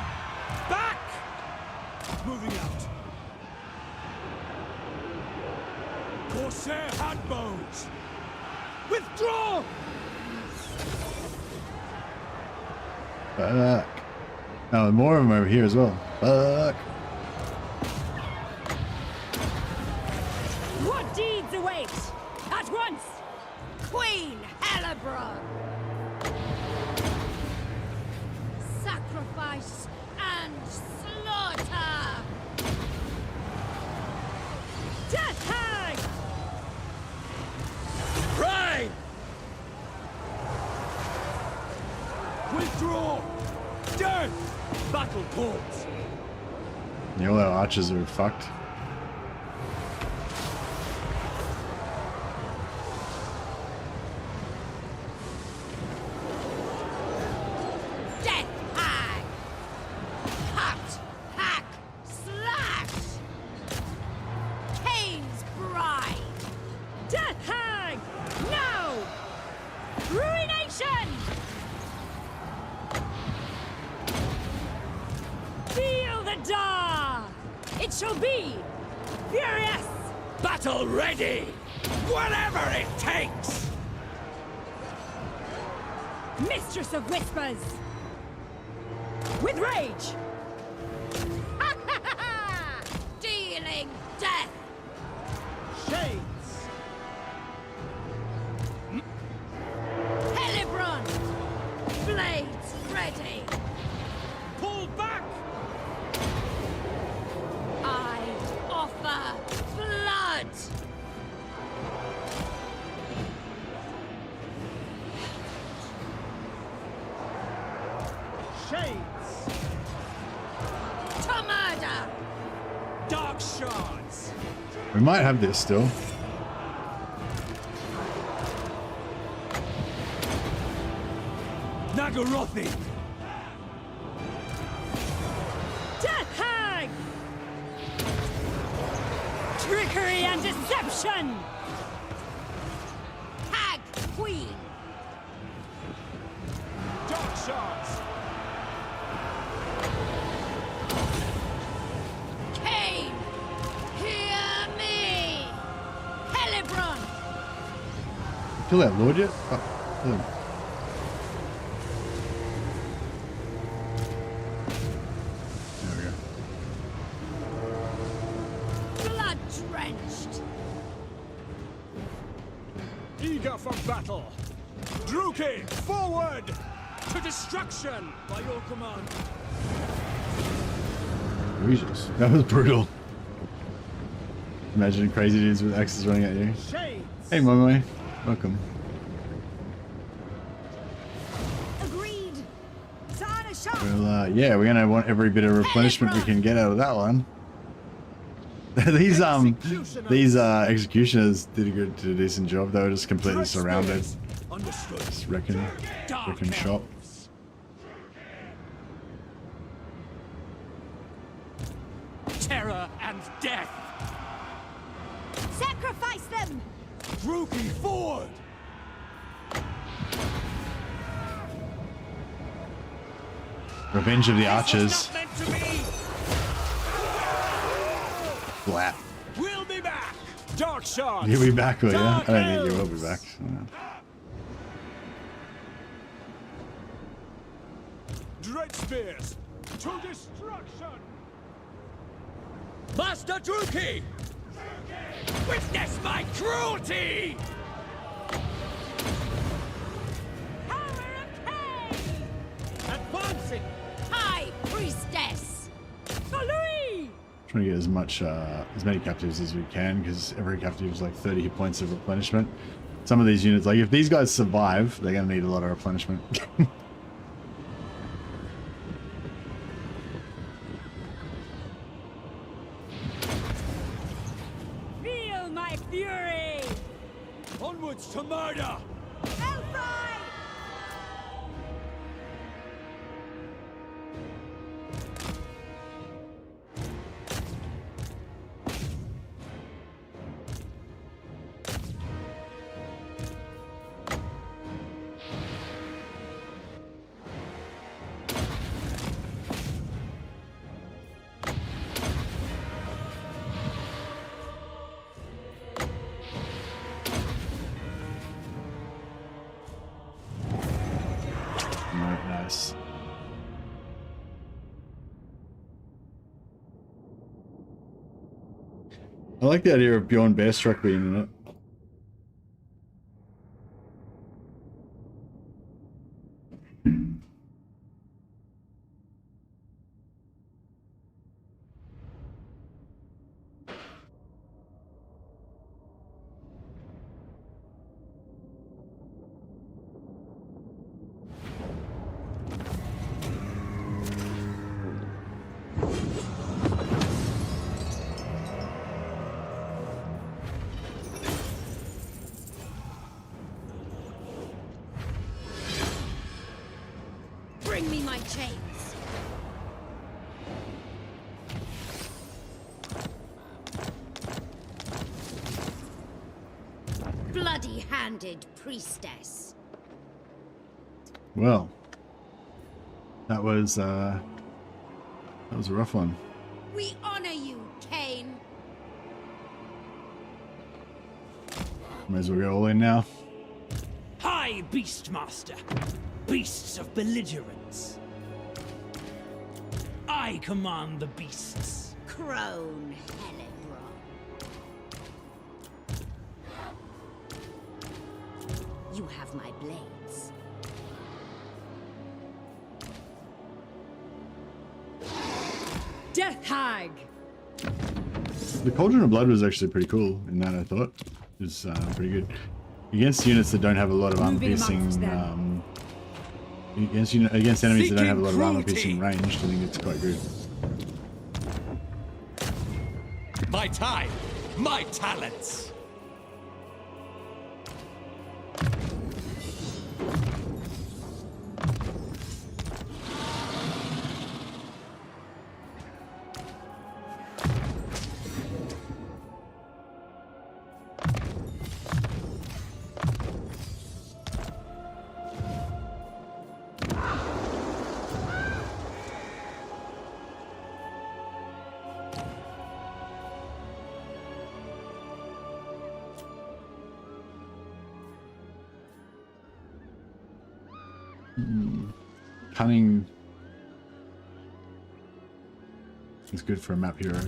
Back! Moving out. Corsair handbows! Withdraw! Fuck. Oh, more of them over here as well. Fuck. What deeds await? At once! Queen Helibron! Sacrifice and slaughter! Death hag! Prime! Withdraw! Death! Battle calls! Yeah, all our archers are fucked. Death hag! Cut! Hack! Slash! Cain's bride! Death hag! No! Ruination! Feel the dark! It shall be! Furious! Battle ready! Whatever it takes! Mistress of Whispers! With rage! sparkling death! Shades! Helibron! Blades ready! Pull back! I offer blood! Shades! To murder! Dark shards! We might have this still. Nagarothi! Death Hag! Trickery and deception! Hag Queen! Dark shards! Cain! Hear me! Helibron! Kill that lord yet? Oh, kill him. There we go. Blood drenched! Eager for battle! Druki, forward! To destruction by your command! Jesus, that was brutal. Imagine crazy dudes with axes running at you. Shades! Hey, Momoy. Welcome. Agreed. Sana shot. Well, yeah, we're gonna want every bit of replenishment we can get out of that one. these executioners did a decent job. They were just completely surrounded. Understood. Just wrecking shop. Terror and death! Sacrifice them. Druki, forward! Revenge of the Archers. Not meant to be! Flat. We'll be back! Dark shards! You'll be back, will you? I Dark don't think you will elves! be back. Dread spears! To destruction! Master Druki! Witness my cruelty! Power of Cain. Advancing! High Priestess! Louis. Trying to get as many captives as we can, because every captive is like 30 hit points of replenishment. Some of these units, like if these guys survive, they're gonna need a lot of replenishment. Feel my fury. Onwards to murder! Hellfire. Nice. I like the idea of Bjorn Bearstruck being in it. Bring me my chains! Bloody-handed priestess! Well, that was a rough one. We honor you, Cain! Might as well go all in now. Hi, Beastmaster. Beasts of belligerence. I command the beasts. Crone Helibron. You have my blades. Death Hag! The Cauldron of Blood was actually pretty cool in that, I thought. It was pretty good. Against units that don't have a lot of armor-piercing... against enemies that don't have a lot of armor-piercing range, I think it's quite good. My time, my talents. Cunning is good for a map hero.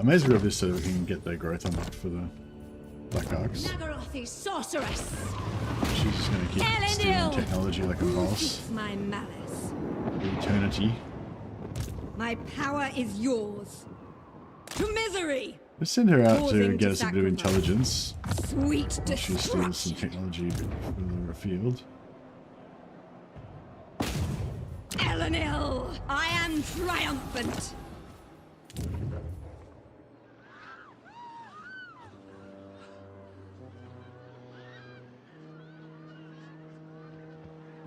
May as well just so we can get the growth unlocked for the Black Arcs. Nagarothi sorceress! She's just going to keep stealing technology like a boss. My malice. For eternity. My power is yours. To misery! Let's send her out to Causing get us a bit of sacrifice. intelligence. Sweet While she steals some destruction! technology a bit further afield. Elenil! I am triumphant!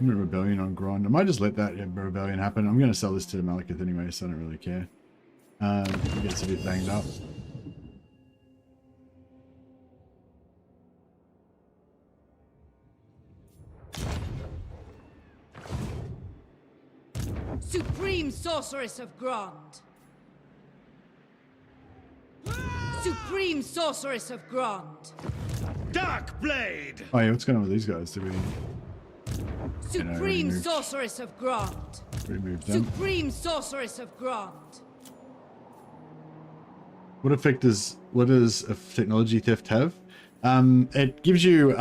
Rebellion on Grond. I might just let that rebellion happen. I'm going to sell this to Malekith anyway, so I don't really care. It gets a bit banged up. Supreme Sorceress of Grond! Supreme Sorceress of Grond! Dark Blade! Oh yeah, what's going on with these guys? Do we Supreme removed. Sorceress of Grond! remove them? Supreme Sorceress of Grond! What does a technology theft have? It gives you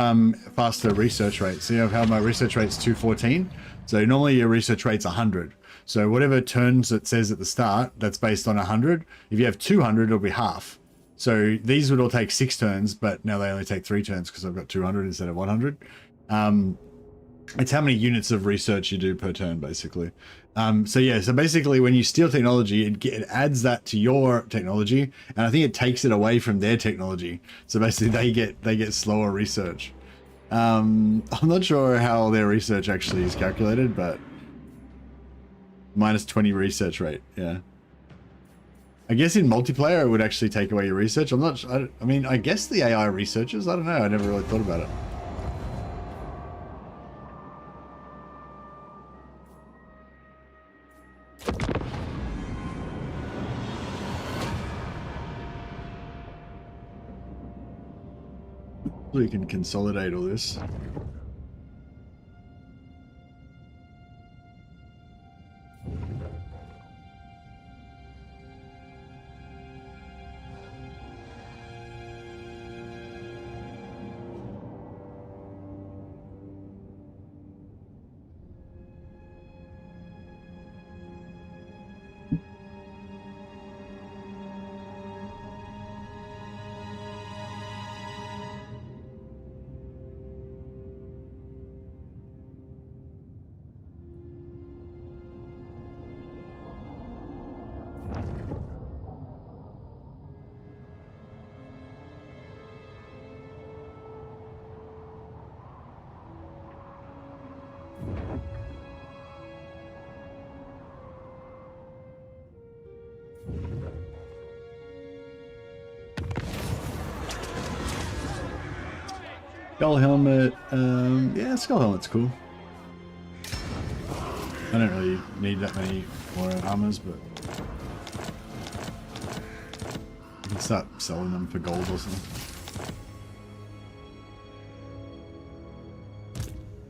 faster research rates. So you have how my research rate's 214. So normally your research rate's 100. So whatever turns it says at the start, that's based on 100. If you have 200, it'll be half. So these would all take 6 turns, but now they only take 3 turns because I've got 200 instead of 100. It's how many units of research you do per turn, basically. So yeah, so basically when you steal technology, it adds that to your technology, and I think it takes it away from their technology. So basically they get slower research. I'm not sure how their research actually is calculated, but minus 20 research rate, yeah. I guess in multiplayer it would actually take away your research. I'm not sure, I mean, I guess the AI researchers, I don't know, I never really thought about it. So you can consolidate all this. Skull helmet, yeah, skull helmet's cool. I don't really need that many more armors, but I can start selling them for gold or something.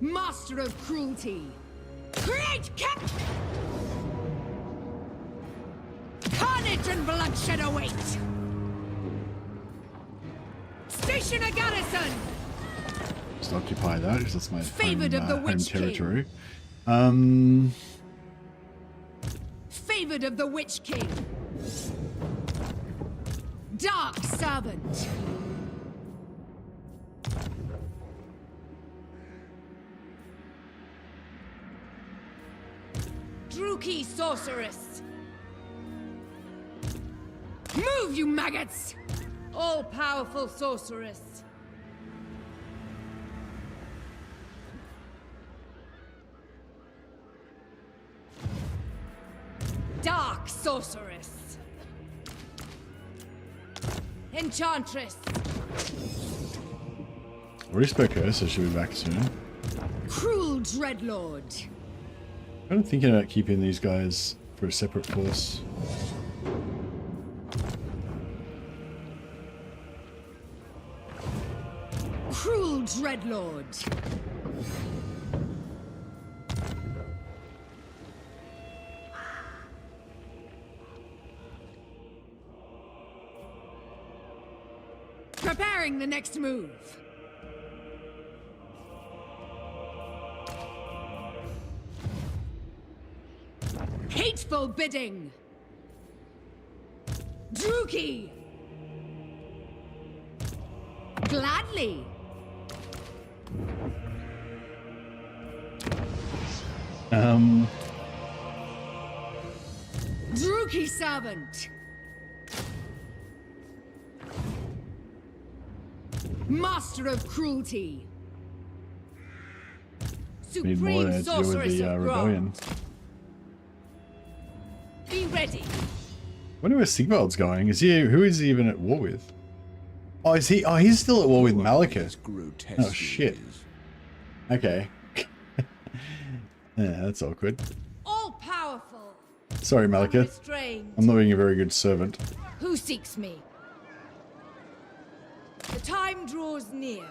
Master of cruelty! Create cap! Carnage and bloodshed await! Station a garrison! Just occupy that because that's my Favored of the home Witch King. territory. Favored of the Witch King. Dark Servant. Druki Sorceress. Move, you maggots! All-powerful sorceress. Dark Sorceress. Enchantress. Already spoke her, so she'll be back soon. Cruel Dreadlord. I'm thinking about keeping these guys for a separate force. Cruel Dreadlord. Preparing the next move. Hateful bidding. Druki. Gladly. Druki Servant. Master of Cruelty. Need more Supreme to do with Sorceress the of rebellion. Grant. Be ready. Wonder where Sigvald's going. Is he? Who is he even at war with? Oh, is he? Oh, he's still at war with Malakith. Oh shit. Okay. Yeah, that's awkward. All powerful. Sorry, Malakith. Unrestrained. I'm not being a very good servant. Who seeks me? The time draws near.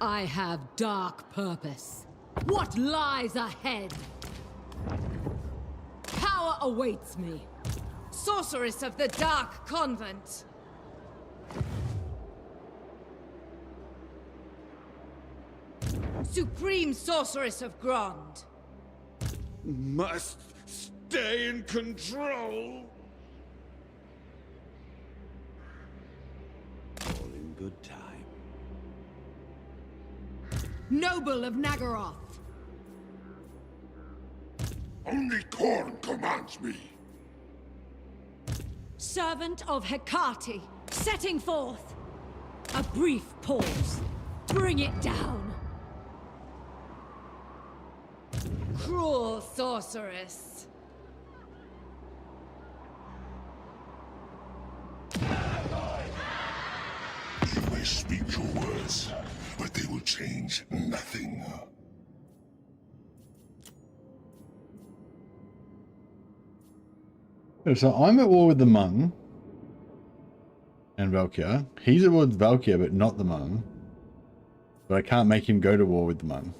I have dark purpose. What lies ahead? Power awaits me. Sorceress of the Dark Convent. Supreme Sorceress of Grond. Must stay in control. All in good time. Noble of Nagaroth. Only Korn commands me. Servant of Hecate, setting forth. A brief pause. Bring it down. Cruel Sorceress. You may speak your words, but they will change nothing. So I'm at war with the Hmong and Valkyr. He's at war with Valkyr, but not the Hmong. But I can't make him go to war with the Hmong.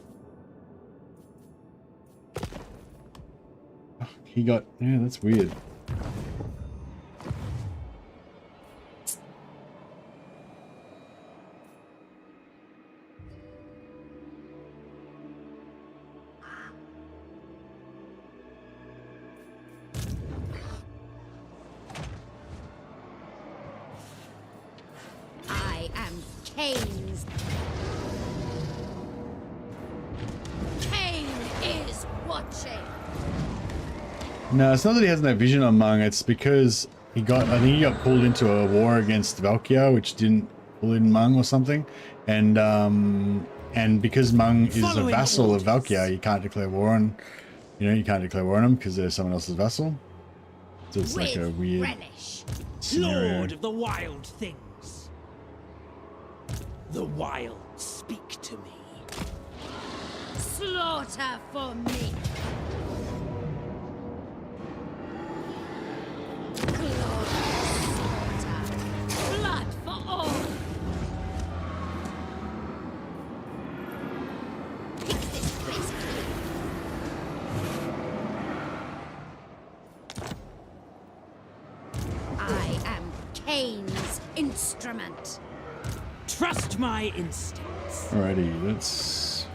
Oh, he got... Yeah, that's weird. I am Kane's. Kane is watching. No, it's not that he has no vision on Hmong. It's because he got... I think he got pulled into a war against Valkyr, which didn't pull in Hmong or something. And because Hmong is a vassal of Valkyr, you can't declare war on... You know, you can't declare war on him because they're someone else's vassal. So it's like a weird relish. scenario. Lord of the wild things. The wild speak to me. Slaughter for me. Glorious slaughter. Blood for all. Pick this place clean. King's instrument. Trust my instincts. Alrighty, let's.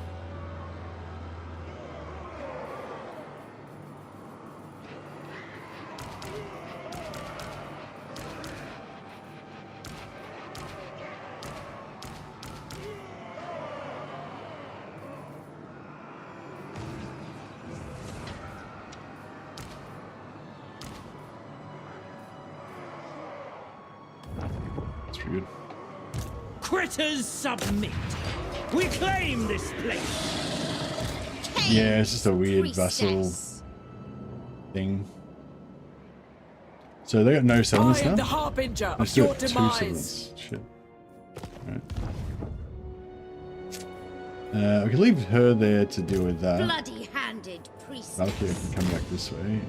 That's pretty good. Critters submit. We claim this place. Yeah, it's just a weird Priestess. vassal thing. So they got no settlements now? the harbinger Let's do it. 2 settlements. Shit. Alright. We can leave her there to deal with that. Bloody-handed priestess. Valkyrie can come back this way.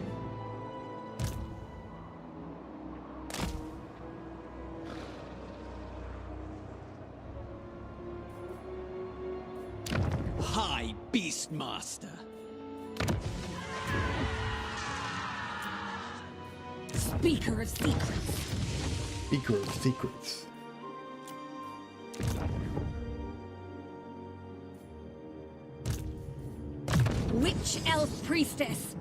High Beastmaster. Speaker of secrets. Speaker of secrets. Witch elf priestess.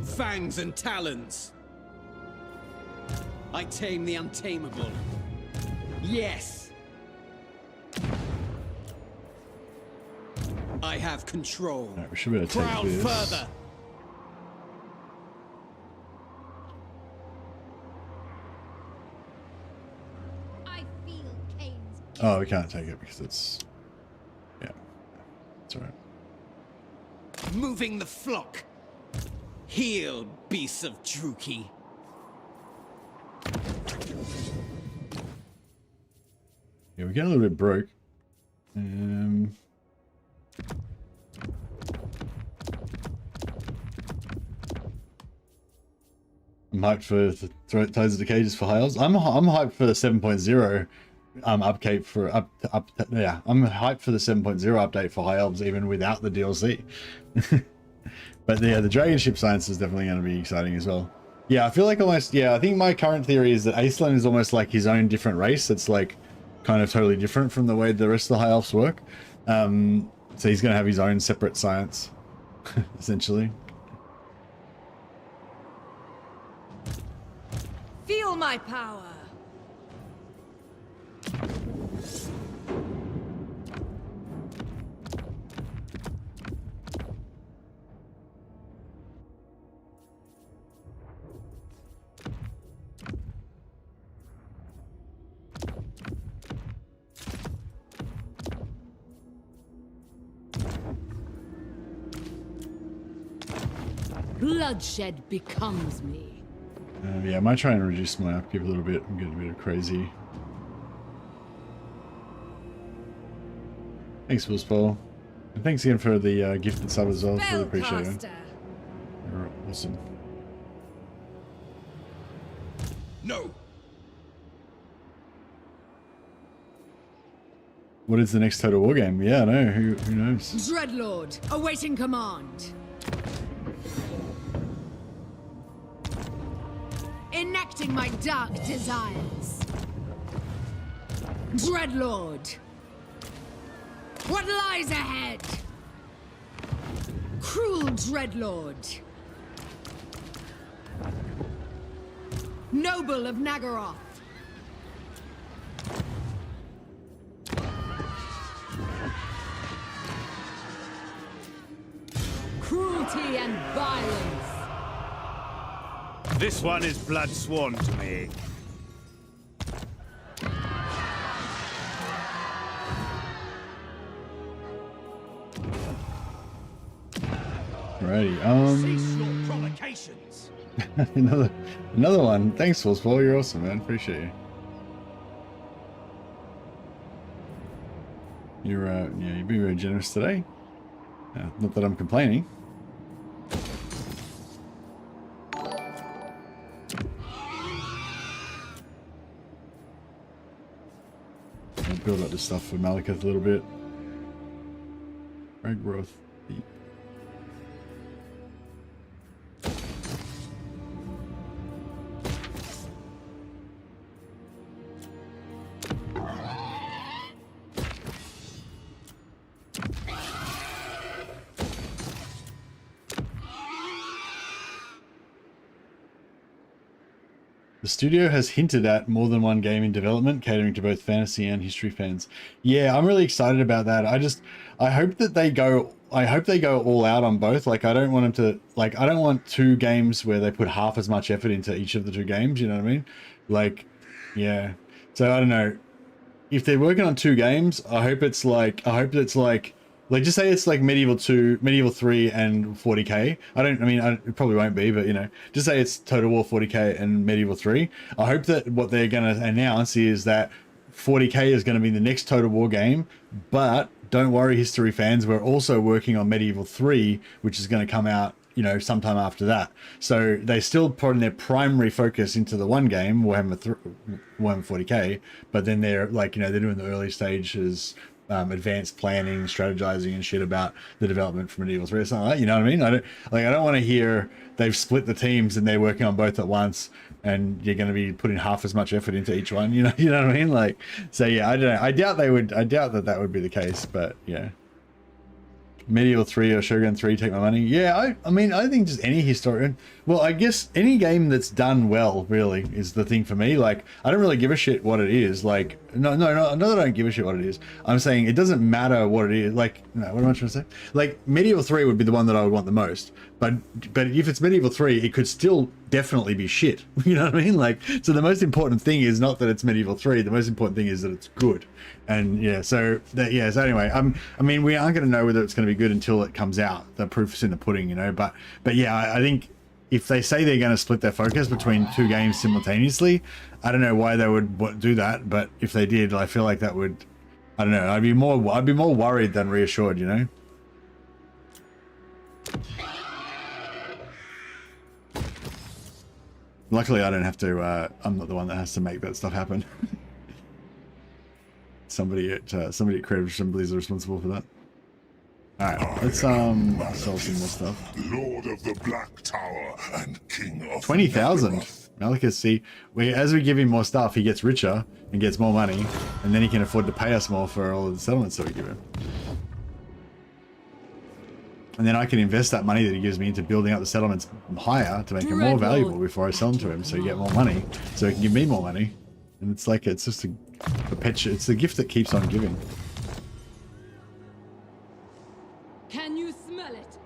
Fangs and talons. I tame the untamable. Yes. I have control. Alright, we should be able to take Prowl this. further. I feel Kane's Oh, we can't take it because it's... Yeah. It's alright. Moving the flock. Heal, beasts of Druki. Yeah, we're getting a little bit broke. I'm hyped for the Toads of the Cages for high elves. I'm hyped for the 7.0 update for yeah. I'm hyped for the 7.0 update for high elves even without the DLC. But yeah, the dragon ship science is definitely going to be exciting as well. Yeah, I feel like almost, yeah, I think my current theory is that Aislinn is almost like his own different race. It's like kind of totally different from the way the rest of the high elves work. So he's going to have his own separate science, essentially. Feel my power. Bloodshed becomes me. Yeah, I might try and reduce my upkeep a little bit. I'm getting a bit crazy. Thanks, Willspole. And thanks again for the gifted sub as well. Really appreciate it. You're awesome. No. What is the next Total War game? Yeah, I know. Who knows? Dreadlord, awaiting command. Enacting my dark desires. Dreadlord. What lies ahead? Cruel Dreadlord. Noble of Nagaroth. Cruelty and violence. This one is blood sworn to me. Alrighty, Cease your provocations. another one. Thanks, Willspole. You're awesome, man. Appreciate you. You're yeah, you've been very generous today. Not that I'm complaining. I'll build up this stuff for Malekith a little bit. Right growth. The studio has hinted at more than one game in development, catering to both fantasy and history fans. Yeah, I'm really excited about that. I hope that they go all out on both. Like, I don't want them to, like, I don't want two games where they put half as much effort into each of the two games, you know what I mean? Like, yeah. So I don't know. If they're working on two games, I hope it's like just say it's like Medieval 2, Medieval 3 and 40k. It probably won't be, but you know, just say it's Total War 40k and Medieval 3. I hope that what they're going to announce is that 40k is going to be the next Total War game, but don't worry, history fans, we're also working on Medieval 3, which is going to come out, you know, sometime after that. So they still put their primary focus into the one game, Warhammer 40k, but then they're like, you know, they're doing the early stages, advanced planning, strategizing and shit about the development for Medieval 3 or something like that, you know what I mean? I don't want to hear they've split the teams and they're working on both at once and you're going to be putting half as much effort into each one, you know what I mean? Like, so yeah, I don't know. I doubt that would be the case, but yeah. Medieval 3 or Shogun 3, take my money. Yeah, I mean, I think just any historian. Well, I guess any game that's done well, really, is the thing for me. Like, I don't really give a shit what it is. Like, no, not that I don't give a shit what it is. I'm saying it doesn't matter what it is. Like, no, what am I trying to say? Like, Medieval 3 would be the one that I would want the most. But if it's Medieval 3, it could still definitely be shit. You know what I mean? Like, so the most important thing is not that it's Medieval 3. The most important thing is that it's good. And yeah, so anyway, I mean, we aren't going to know whether it's going to be good until it comes out. The proof's in the pudding, you know. But yeah, I think if they say they're going to split their focus between two games simultaneously, I don't know why they would do that. But if they did, I feel like that would, I don't know. I'd be more worried than reassured, you know. Luckily, I don't have to. I'm not the one that has to make that stuff happen. Somebody at Creative Blizzard is responsible for that. All right, let's sell some more stuff. Lord of the Black Tower and King of 20,000. Malus, see, as we give him more stuff, he gets richer and gets more money, and then he can afford to pay us more for all of the settlements that we give him. And then I can invest that money that he gives me into building up the settlements higher to make them more valuable before I sell them to him, so you get more money, so he can give me more money. And it's like, it's just a perpetual, it's the gift that keeps on giving. Can you smell it?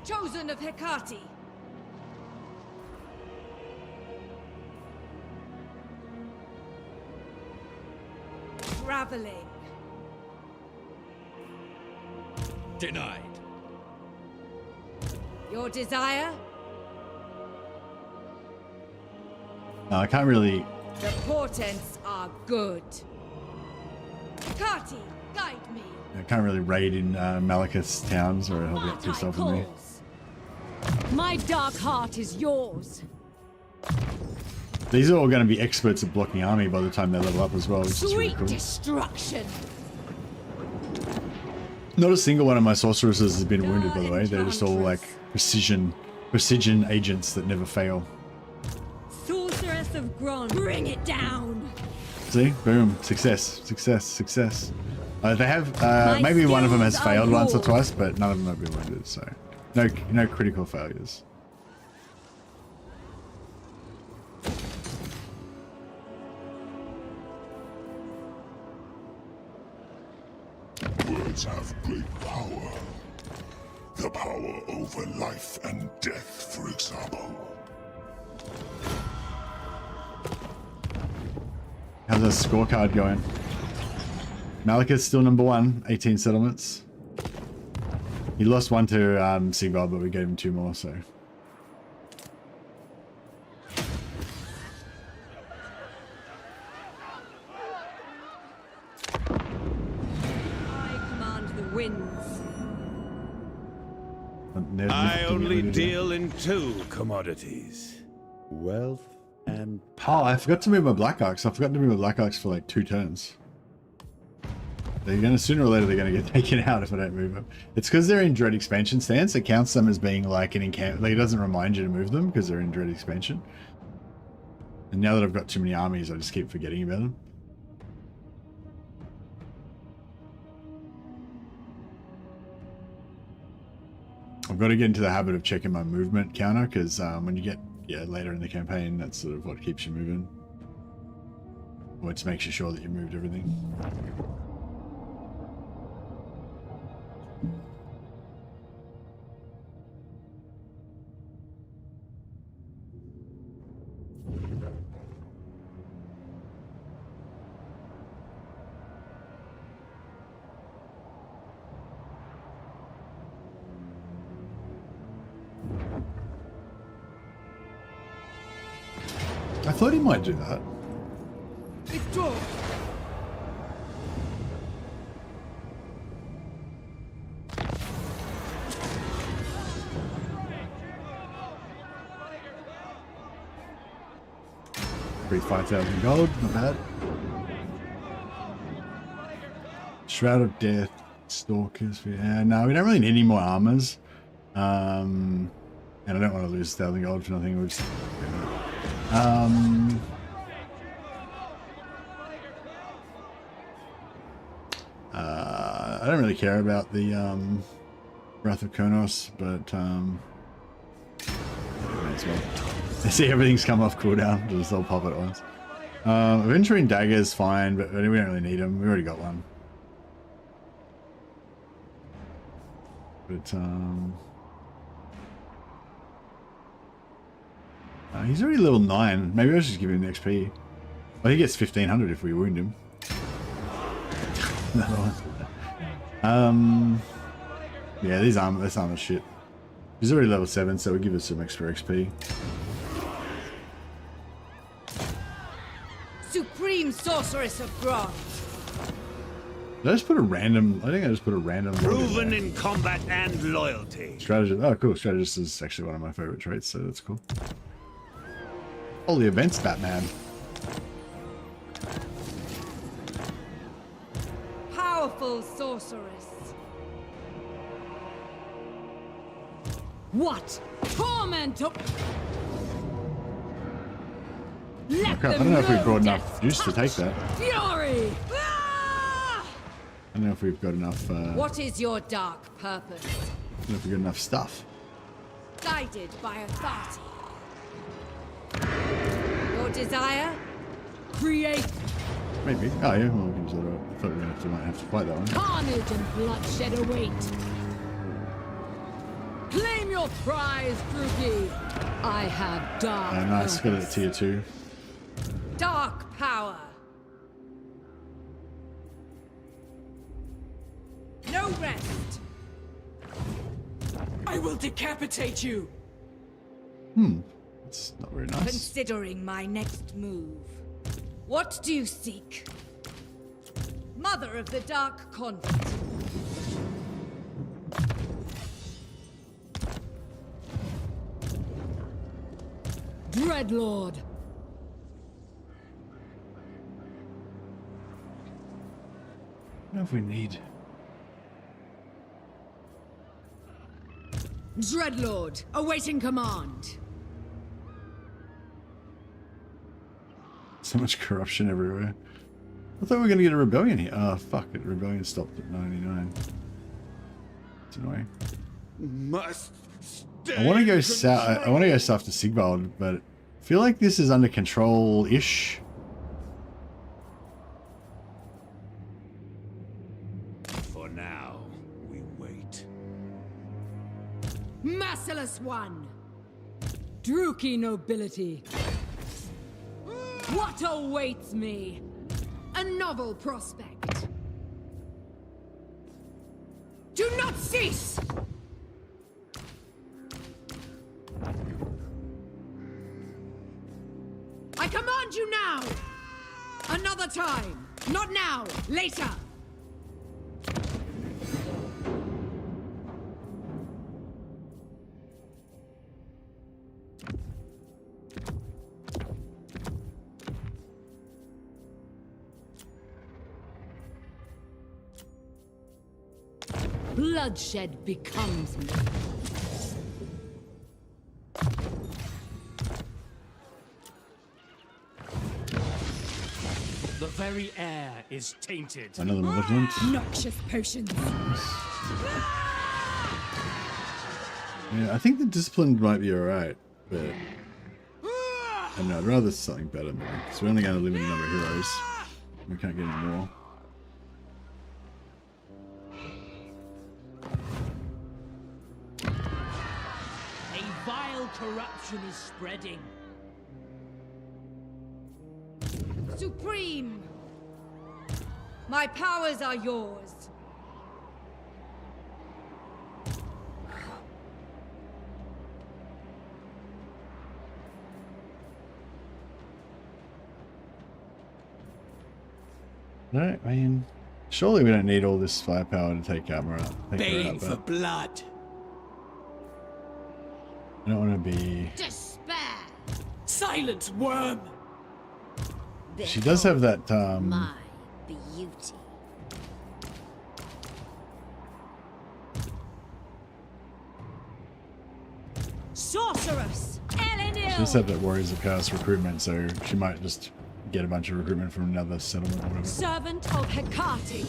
Chosen of Hecate. Traveling. Denied. Your desire? No, I can't really. The portents are good. Hecate, guide me. I can't really raid in Malekith's towns, or he'll get pissed off with me. My dark heart is yours. These are all going to be experts at blocking army by the time they level up as well, which is really Sweet cool. destruction. Not a single one of my sorceresses has been wounded, by the way. They're just all like precision agents that never fail. Sorceress of Gron, bring it down. See, boom, success. They have maybe one of them has failed once or twice, but none of them have been wounded. So no critical failures. Words have great power. The power over life and death, for example. How's that scorecard going? Malekith's still number 1, 18 settlements. He lost one to Sigvald, but we gave him 2 more, so. I command the winds. I only deal in 2 commodities. Wealth and power. Oh, I forgot to move my Black Ox. I forgot to move my Black Ox for like 2 turns. They're gonna, sooner or later, they're gonna get taken out if I don't move them. It's because they're in Dread Expansion stance. It counts them as being like an encamp. Like, it doesn't remind you to move them because they're in Dread Expansion. And now that I've got too many armies, I just keep forgetting about them. I've got to get into the habit of checking my movement counter because when you get yeah, later in the campaign, that's sort of what keeps you moving. Or it makes you sure that you moved everything. I thought he might do that. Withdraw. Free 5,000 gold, not bad. Shroud of Death, Stalkers. Yeah, no, we don't really need any more armors. And I don't want to lose 1,000 gold for nothing. We'll just, I don't really care about the Wrath of Konos, but may as well. I see everything's come off cooldown, just all pop it at once. Aventurine Dagger is fine, but we don't really need them. We already got one. But he's already level 9. Maybe I should just give him the XP. Well, he gets 1,500 if we wound him. Yeah, this armor shit. He's already level 7, so we'll give us some extra XP. Supreme Sorceress of Bronze. Did I just put a random... I think I just put a random... Proven in combat and loyalty. Strategist. Oh, cool. Strategist is actually one of my favorite traits, so that's cool. All the events, Batman. Powerful sorceress. What? Torment! Let Crap, I don't know if we've brought enough juice to take that. Fury! I don't know if we've got enough... What is your dark purpose? I don't know if we've got enough stuff. Guided by authority. Your desire? Create Maybe. Oh, yeah. Well, we can sort of... I thought we might have to fight that one. carnage and bloodshed await. Claim your prize, Druki. I have dark. Oh, nice. Got it at purpose. tier 2. Dark power. No rest. I will decapitate you. It's not very nice. Considering my next move. What do you seek? Mother of the Dark Convent. Dreadlord. I don't know if we need... Dreadlord, awaiting command. So much corruption everywhere. I thought we were going to get a rebellion here. Oh, fuck it. Rebellion stopped at 99. It's annoying. Must stay. I want to go south. I want to go south to Sigvald, but I feel like this is under control-ish. For now, we wait. Merciless one. Druki nobility. What awaits me? A novel prospect. Do not cease! I command you now! Another time! Not now! Later! Bloodshed becomes me. The very air is tainted. Another malignant. Noxious potions. Yeah, I think the disciplined might be alright, but no, I'd rather something better than that, because we're only going to limit the number of heroes. We can't get any more. A vile corruption is spreading. Supreme! My powers are yours. No, I mean, surely we don't need all this firepower to take out Murat. Baying for blood. I don't want to be... Despair! Silent worm! She does have that, My beauty. Sorceress! She does have that Warriors of Chaos recruitment, so she might just get a bunch of recruitment from another settlement or whatever. Servant of Hecate!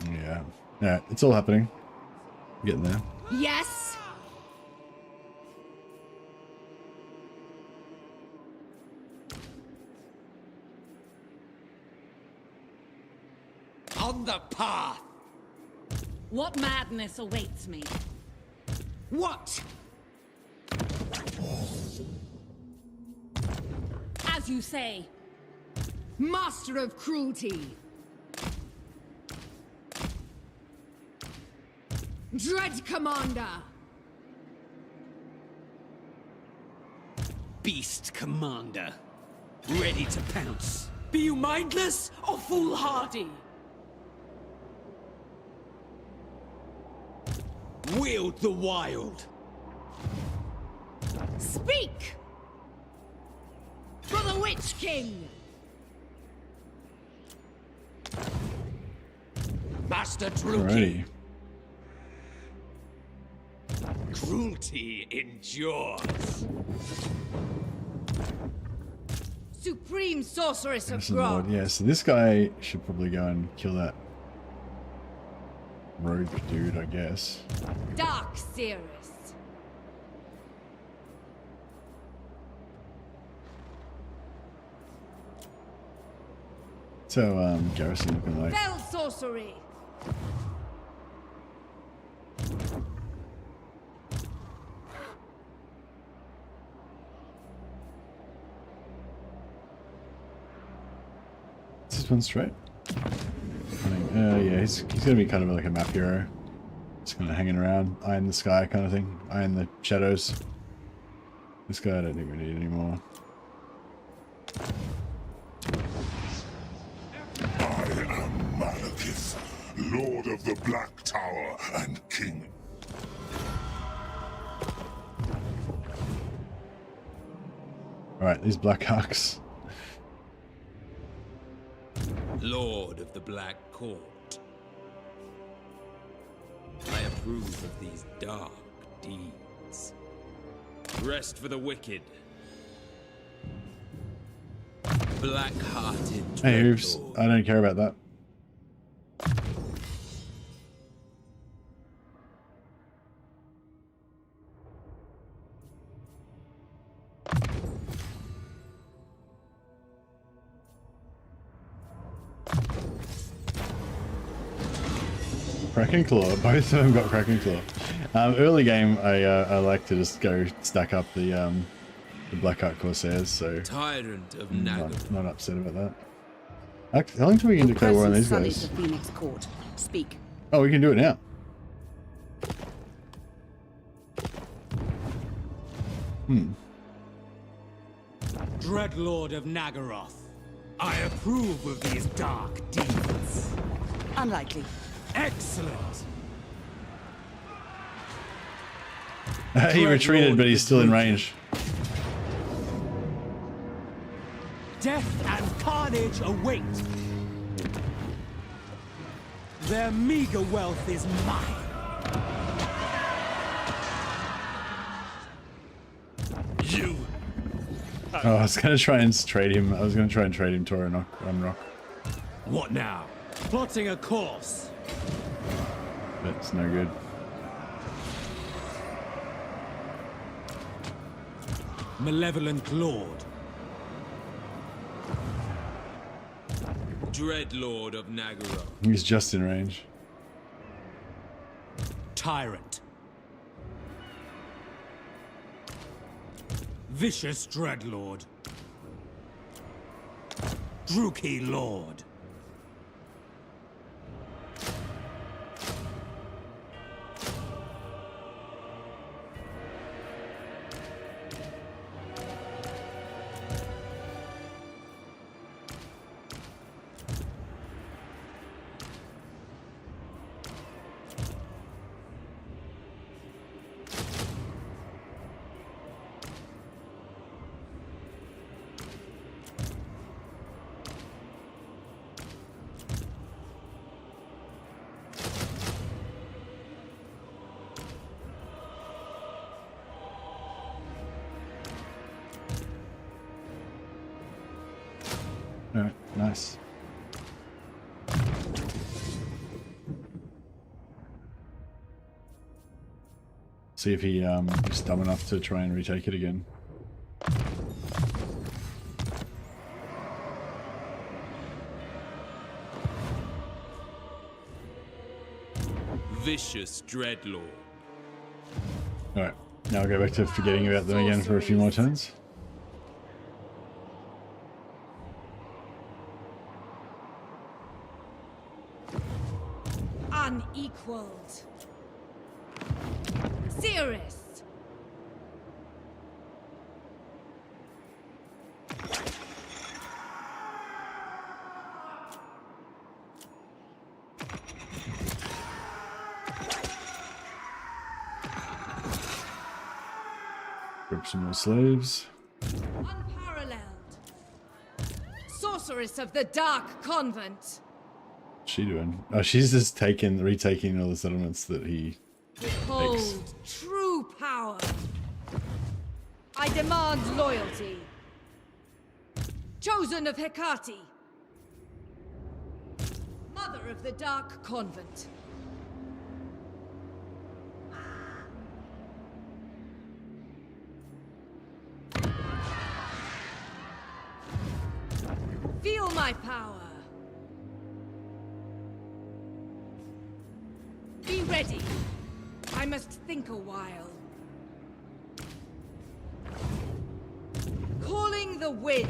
Yeah. Yeah, it's all happening. I'm getting there. Yes? On the path! What madness awaits me? What? As you say. Master of cruelty. Dread Commander. Beast Commander. Ready to pounce. Be you mindless or foolhardy? Wield the wild. Speak! For the Witch King! Master Druki. Alrighty. Cruelty endures. Supreme Sorceress of This is the Lord. Grog. Yeah, so this guy should probably go and kill that rogue dude, I guess. Dark Seeress. So, Garrison looking like. Fell Sorcery. Is this one straight? Yeah, he's gonna be kind of like a map hero. Just kind of hanging around, eye in the sky kind of thing, eye in the shadows. This guy I don't think we need anymore. I am Malekith, Lord of the Black Tower and King. Alright, these Black Hawks. Lord of the Black Court. I approve of these dark deeds. Rest for the wicked. Black-hearted Hey, Hooves, dreadlord. I don't care about that. Kraken Claw, both of them got Kraken Claw. Early game, I like to just go stack up the Blackheart Corsairs, so Tyrant of I'm Naga. not upset about that. How long till we can declare war on these guys? The Phoenix Court. Speak. Oh, we can do it now. Dreadlord of Nagaroth. I approve of these dark deeds. Unlikely. Excellent. He retreated, but he's still in range. Death and carnage await. Their meager wealth is mine. You. Oh, I was gonna try and trade him. I was gonna try and trade him to Unrock. What now? Plotting a course. That's no good. Malevolent Lord. Dreadlord of Nagara. He's just in range. Tyrant. Vicious Dreadlord. Druki Lord. Alright, nice. See if he is dumb enough to try and retake it again. Vicious Dreadlord. Alright, now I'll go back to forgetting about them again for a few more turns. Unequaled. Cirrus. Grab some more slaves. Unparalleled. Sorceress of the Dark Convent. What's she doing? Oh, she's just retaking all the settlements that he Behold takes. true power. I demand loyalty. Chosen of Hecate. Mother of the Dark Convent. Feel my power. Be ready. I must think a while. Calling the wind.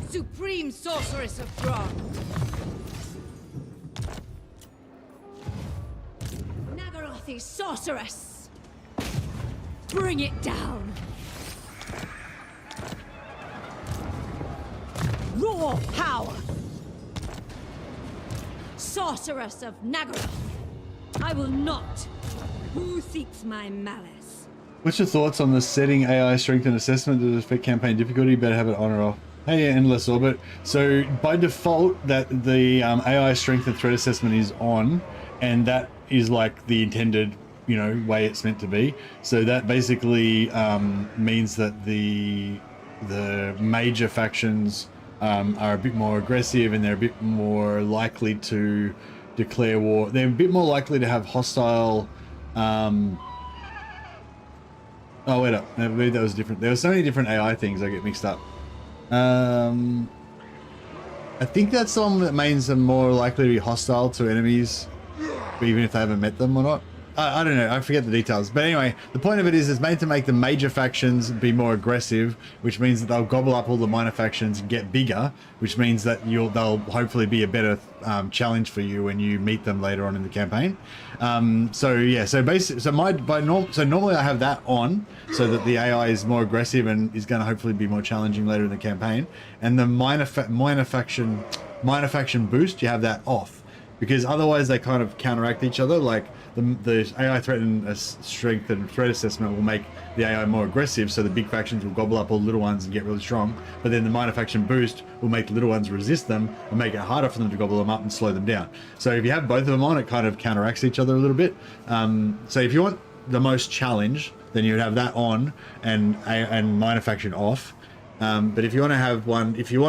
Supreme Sorceress of Grog. Nagarothi sorceress! Bring it down! Raw power! Sorceress of Nagaroth! I will not! Who seeks my malice? What's your thoughts on the setting AI strength and assessment to affect campaign difficulty? Better have it on or off. Hey, Endless Orbit. So by default, that the AI strength and threat assessment is on, and that is like the intended, you know, way it's meant to be. So that basically means that the major factions are a bit more aggressive, and they're a bit more likely to declare war. They're a bit more likely to have hostile. Oh wait up, maybe that was different. There were so many different AI things I get mixed up. I think that's the one that means they're more likely to be hostile to enemies, even if they haven't met them or not. I don't know, I forget the details. But anyway, the point of it is it's made to make the major factions be more aggressive, which means that they'll gobble up all the minor factions and get bigger, which means that they'll hopefully be a better challenge for you when you meet them later on in the campaign. So yeah, so basically, so normally I have that on so that the AI is more aggressive and is going to hopefully be more challenging later in the campaign. And the minor faction boost, you have that off, because otherwise they kind of counteract each other. Like the AI threat and strength and threat assessment will make the AI more aggressive, so the big factions will gobble up all the little ones and get really strong. But then the minor faction boost will make the little ones resist them and make it harder for them to gobble them up and slow them down. So if you have both of them on, it kind of counteracts each other a little bit. So if you want the most challenge, then you would have that on and minor faction off. But if you want to have one, if you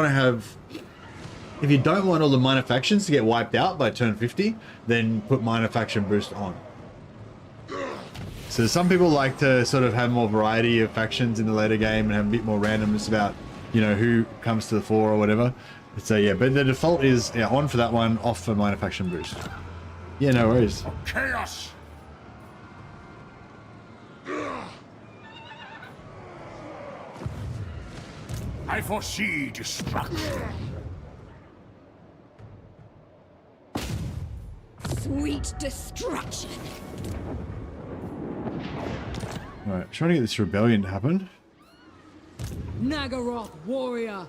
don't want all the minor factions to get wiped out by turn 50, then put minor faction boost on. So some people like to sort of have more variety of factions in the later game and have a bit more randomness about, you know, who comes to the fore or whatever. So yeah, but the default is on for that one, off for minor faction boost. Yeah, no worries. Chaos! I foresee destruction. Sweet destruction. Alright, trying to get this rebellion to happen. Nagaroth warrior.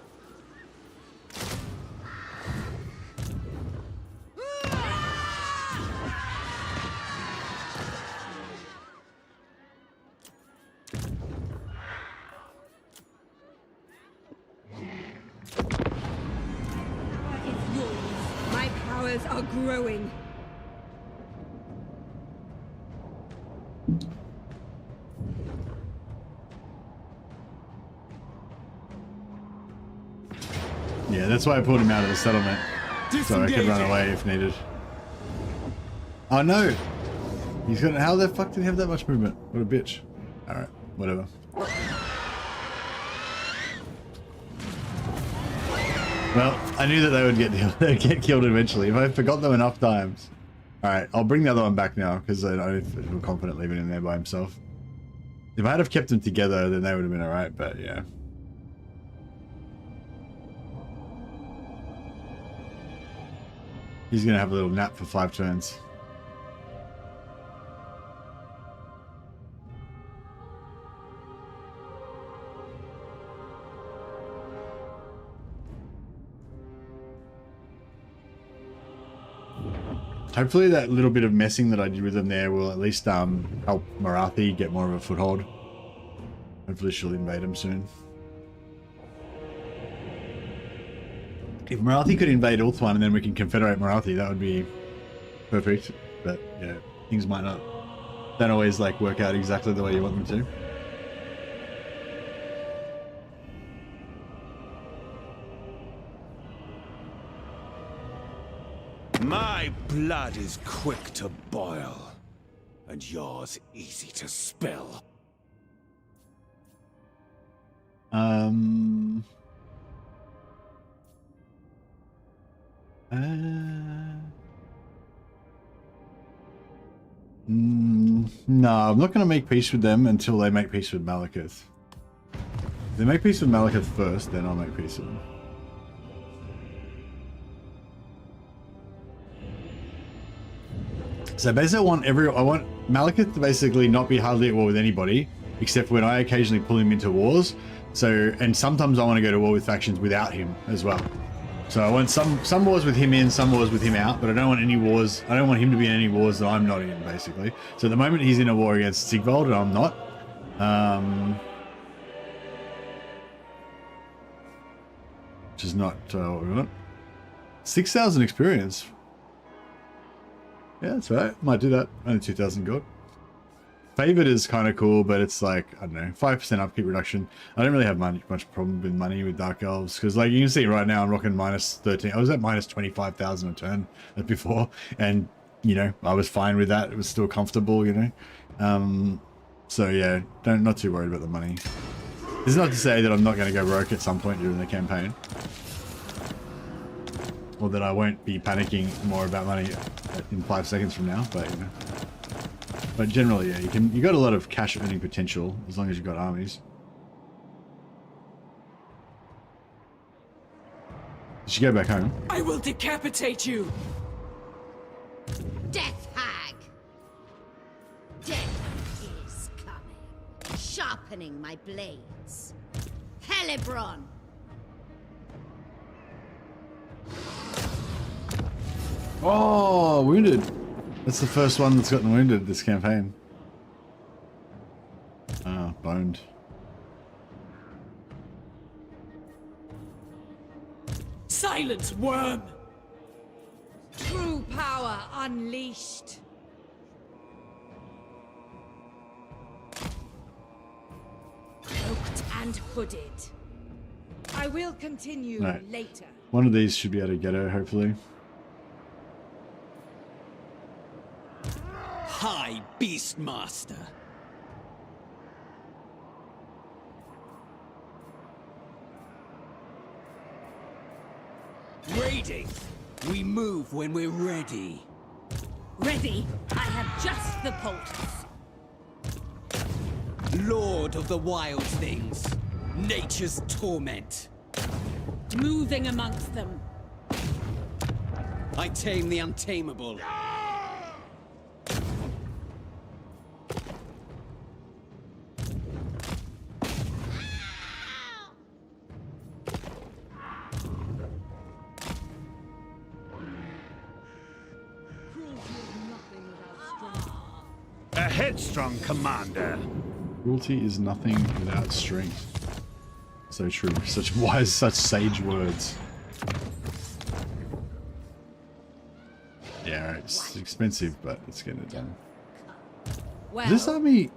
My powers are growing. Yeah, that's why I pulled him out of the settlement. So I could run away if needed. Oh no! He's got. How the fuck did he have that much movement? What a bitch. Alright, whatever. Well, I knew that they would get killed eventually if I forgot them enough times. Alright, I'll bring the other one back now because I don't feel confident leaving him there by himself. If I had have kept them together, then they would have been alright, but yeah. He's gonna have a little nap for 5 turns. Hopefully that little bit of messing that I did with them there will at least help Marathi get more of a foothold. Hopefully she'll invade him soon. If Marathi could invade Ulthuan and then we can confederate Marathi, that would be perfect. But yeah, things might not. Don't always like work out exactly the way you want them to. My blood is quick to boil, and yours easy to spill. No, I'm not going to make peace with them until they make peace with Malekith. If they make peace with Malekith first, then I'll make peace with them. So basically I want Malekith to basically not be hardly at war with anybody, except when I occasionally pull him into wars. So, and sometimes I want to go to war with factions without him as well. So I want some wars with him in, some wars with him out, but I don't want any wars, I don't want him to be in any wars that I'm not in, basically. So at the moment he's in a war against Sigvald and I'm not. Which is not what we want. 6,000 experience. Yeah, that's right. Might do that. Only 2,000 gold. Favored is kind of cool, but it's like, I don't know, 5% upkeep reduction. I don't really have much problem with money with Dark Elves, because like you can see right now I'm rocking minus 13. I was at minus 25,000 a turn before, and you know, I was fine with that. It was still comfortable, you know. So yeah, not too worried about the money. This is not to say that I'm not going to go broke at some point during the campaign, or that I won't be panicking more about money in 5 seconds from now, but you know. But generally, yeah, you got a lot of cash earning potential as long as you've got armies. You should go back home. I will decapitate you! Death hag! Death is coming, sharpening my blades. Helibron! Oh, wounded. That's the first one that's gotten wounded this campaign. Ah, boned. Silence, worm! True power unleashed. Cloaked and hooded. I will continue Right. later. One of these should be able to get her, hopefully. High Beastmaster. Raiding. We move when we're ready. Ready? I have just the poultice. Lord of the wild things. Nature's torment. Moving amongst them. I tame the untamable. A headstrong commander. Cruelty is nothing without strength. So true. Such wise, such sage words. Yeah, it's expensive, but it's getting it done. Well, Does this army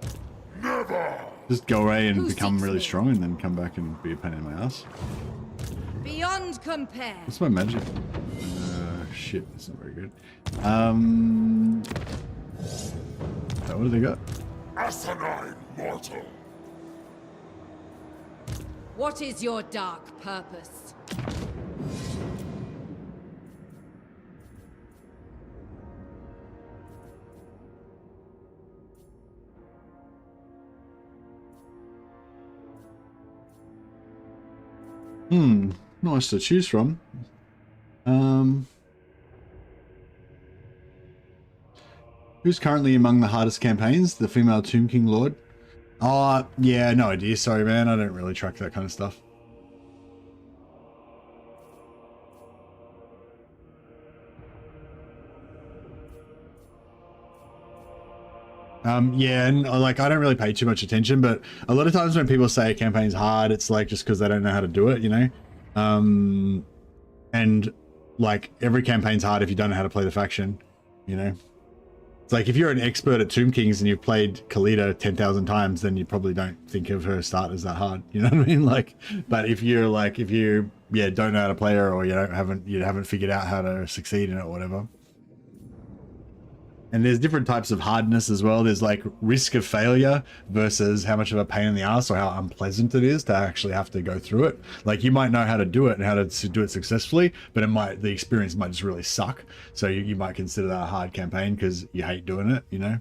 just go away and Who become seeks really me? strong and then come back and be a pain in my ass? beyond compare. What's my magic? Shit, that's not very good. What do they got? Asinine mortal. What is your dark purpose? Nice to choose from. Who's currently among the hardest campaigns? The female Tomb King Lord? Oh, yeah, no idea. Sorry, man. I don't really track that kind of stuff. Yeah, and like I don't really pay too much attention, but a lot of times when people say a campaign's hard, it's like just because they don't know how to do it, you know? And like every campaign's hard if you don't know how to play the faction, you know? It's like if you're an expert at Tomb Kings and you've played Khalida 10,000 times, then you probably don't think of her start as that hard, you know what I mean? Like, but if you're like, if you don't know how to play her, or you haven't figured out how to succeed in it or whatever. And there's different types of hardness as well. There's like risk of failure versus how much of a pain in the ass or how unpleasant it is to actually have to go through it. Like you might know how to do it and how to do it successfully, but the experience might just really suck. So you might consider that a hard campaign because you hate doing it, you know?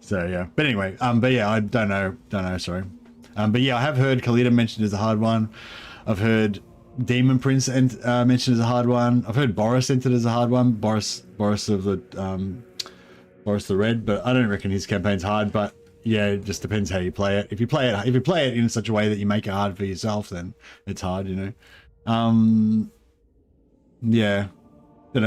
So yeah, but anyway, but yeah, I don't know, sorry. But yeah, I have heard Khalida mentioned as a hard one. I've heard Demon Prince mentioned as a hard one. I've heard Boris entered as a hard one. Boris of the, Boris the Red, but I don't reckon his campaign's hard. But yeah, it just depends how you play it. If you play it in such a way that you make it hard for yourself, then it's hard, you know. Yeah, but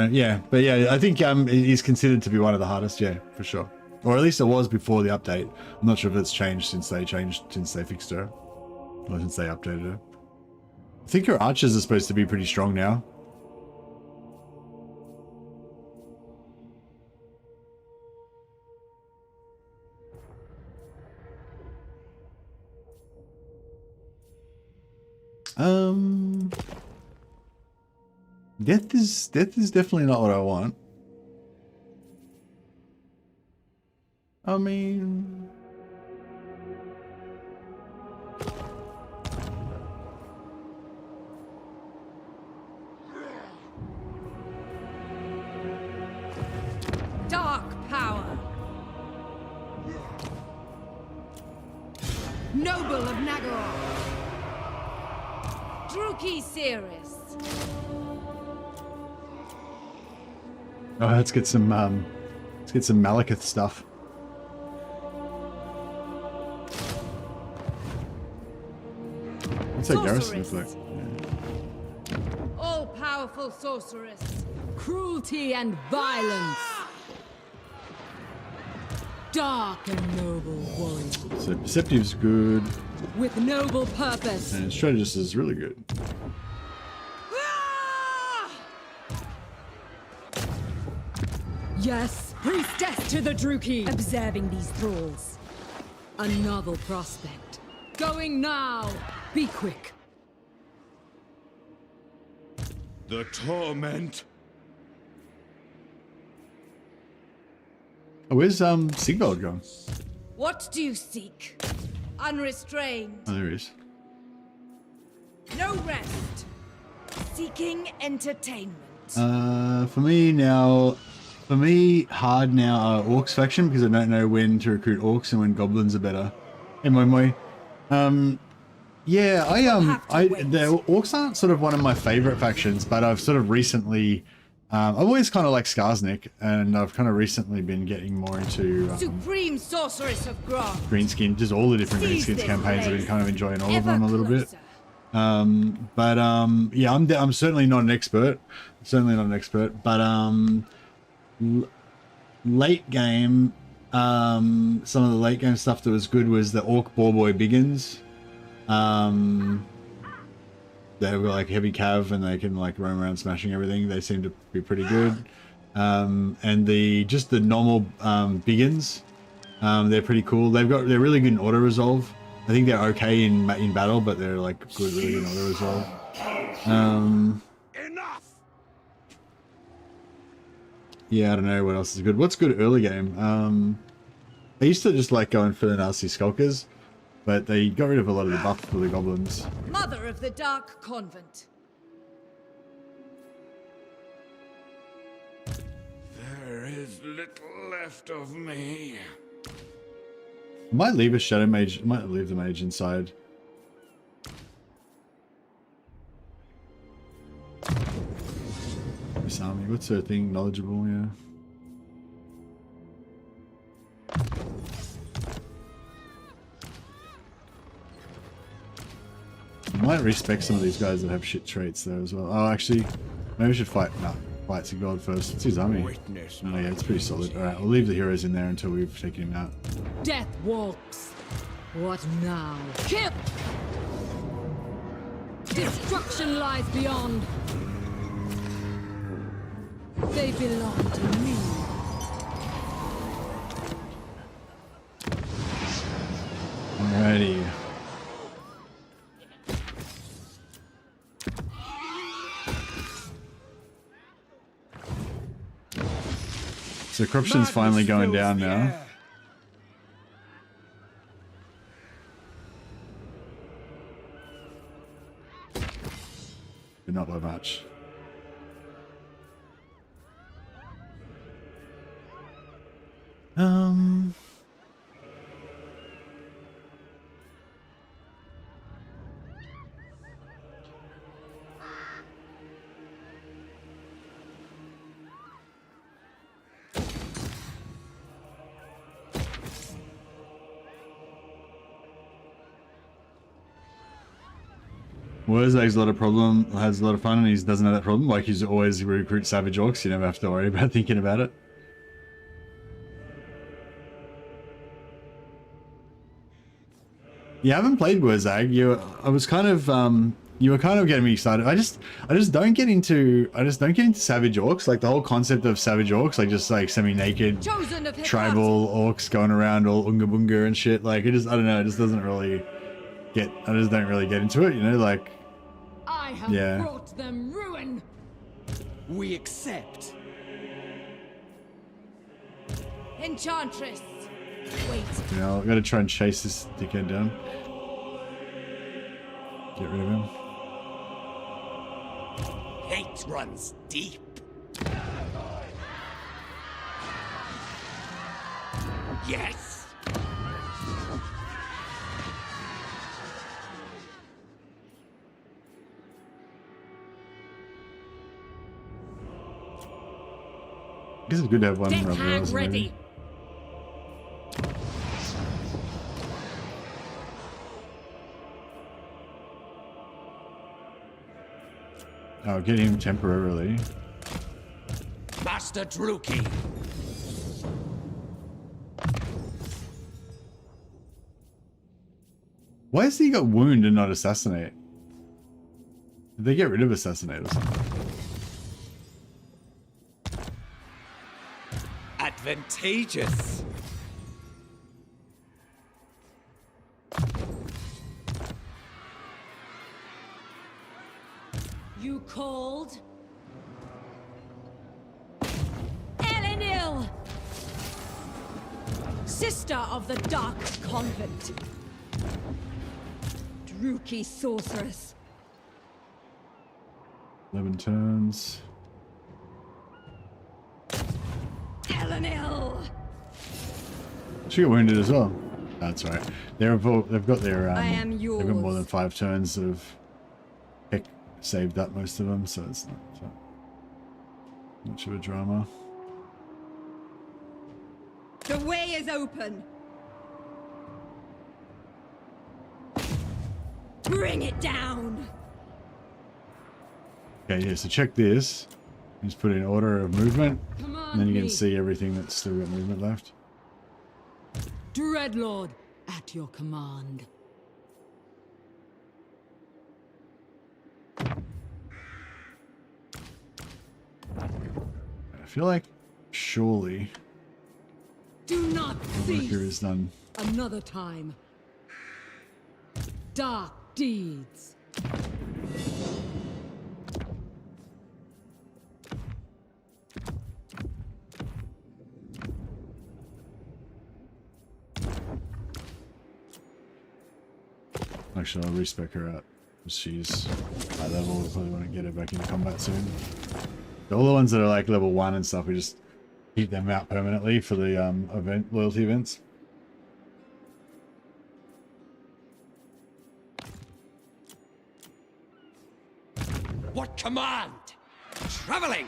yeah, I think he's considered to be one of the hardest, yeah, for sure. Or at least it was before the update. I'm not sure if it's changed since they fixed her, or since they updated her. I think her archers are supposed to be pretty strong now. Death is definitely not what I want. I mean, Dark power. Noble of Nagorod. Druki Cirrus. oh, let's get some Malekith stuff. What's that garrison look like? Yeah. All-powerful sorceress. Cruelty and violence. Dark and noble warrior. So Perceptive's good, With noble purpose. and Strategist is really good. Yes, priestess to the Druki. Observing these thralls. A novel prospect. Going now. Be quick. The torment. Oh, where's Sigvald gone? What do you seek? Unrestrained. Oh, there he is. No rest. Seeking entertainment. For me, hard now are Orcs faction, because I don't know when to recruit Orcs and when Goblins are better. Hey, Moi Moi. Yeah, the Orcs aren't sort of one of my favorite factions, but I've sort of recently, I've always kind of liked Skarsnik, and I've kind of recently been getting more into Supreme Sorceress of Grant. Greenskin, just all the different Greenskins campaigns. I've been kind of enjoying all of them a little bit. Yeah, I'm certainly not an expert. But late game, some of the late game stuff that was good was the Orc Boarboy Biggins. They've got like heavy cav and they can like roam around smashing everything. They seem to be pretty good. And the normal Biggins, they're pretty cool. They're really good in auto resolve. I think they're okay in battle, but they're like good, really good in auto resolve. Enough. Yeah, I don't know what else is good. What's good early game? I used to just like going for the nasty skulkers, but they got rid of a lot of the buff for the goblins. Mother of the Dark Convent. There is little left of me. I might leave a shadow mage. I might leave the mage inside. This army. What's her thing? Knowledgeable, yeah. I might respec some of these guys that have shit traits though as well. Oh, actually, maybe we should fight. No, fight Sigvald first. It's his army. Oh yeah, it's pretty solid. All right, we'll leave the heroes in there until we've taken him out. Death walks. What now? Kill! Destruction lies beyond. They belong to me. Alrighty. So corruption's finally going down now. But not by much. Wurzag's has a lot of fun, and he doesn't have that problem. Like, he's always recruit Savage Orcs, you never have to worry about thinking about it. You haven't played Wurzag. You were kind of getting me excited. I just don't get into Savage Orcs. Like the whole concept of Savage Orcs, like just like semi-naked tribal orcs going around all unga bunga and shit. Like I don't know. It just doesn't really get. I just don't really get into it. You know, like. I have brought them ruin. We accept. Enchantress. Wait. Yeah, I've got to try and chase this dickhead down. Get rid of him. Hate runs deep. Yes. I guess it's good to have one. Death hag ready. Oh, get him temporarily. Master Druki. Why has he got wound and not assassinate? Did they get rid of assassinate or something? Advantageous. You called? Sister of the Dark Convent. Druki sorceress. 11 turns. Elenil. She got wounded as well. That's right. They've got their I am they've got more yours. than 5 turns that have saved up most of them, so it's not much of a drama. The way is open. Bring it down. Okay, yeah, so check this. Just put in order of movement, Command and then you can me. see everything that's still got movement left. Dreadlord, at your command. I feel like surely Do not the worker cease. is done. Another time. Dark deeds. Actually, I'll respec her out. She's high level. We'll probably want to get her back into combat soon. All the ones that are like level 1 and stuff, we just keep them out permanently for the loyalty events. What command? Traveling!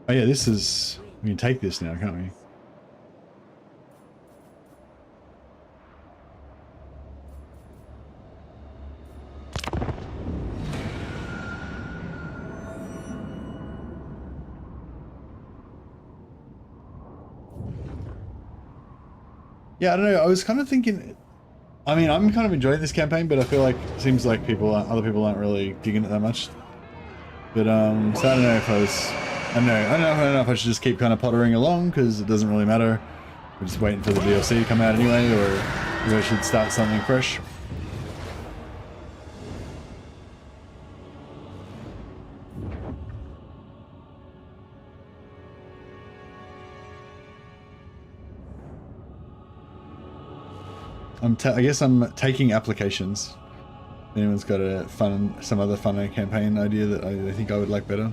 Oh yeah, this is... We can take this now, can't we? Yeah, I don't know. I was kind of thinking... I mean, I'm kind of enjoying this campaign, but I feel like it seems like other people aren't really digging it that much. But so I don't know if I don't know if I should just keep kind of pottering along because it doesn't really matter. We're just waiting for the DLC to come out anyway, or maybe I should start something fresh. I guess I'm taking applications. If anyone's got some other fun campaign idea that I think I would like better.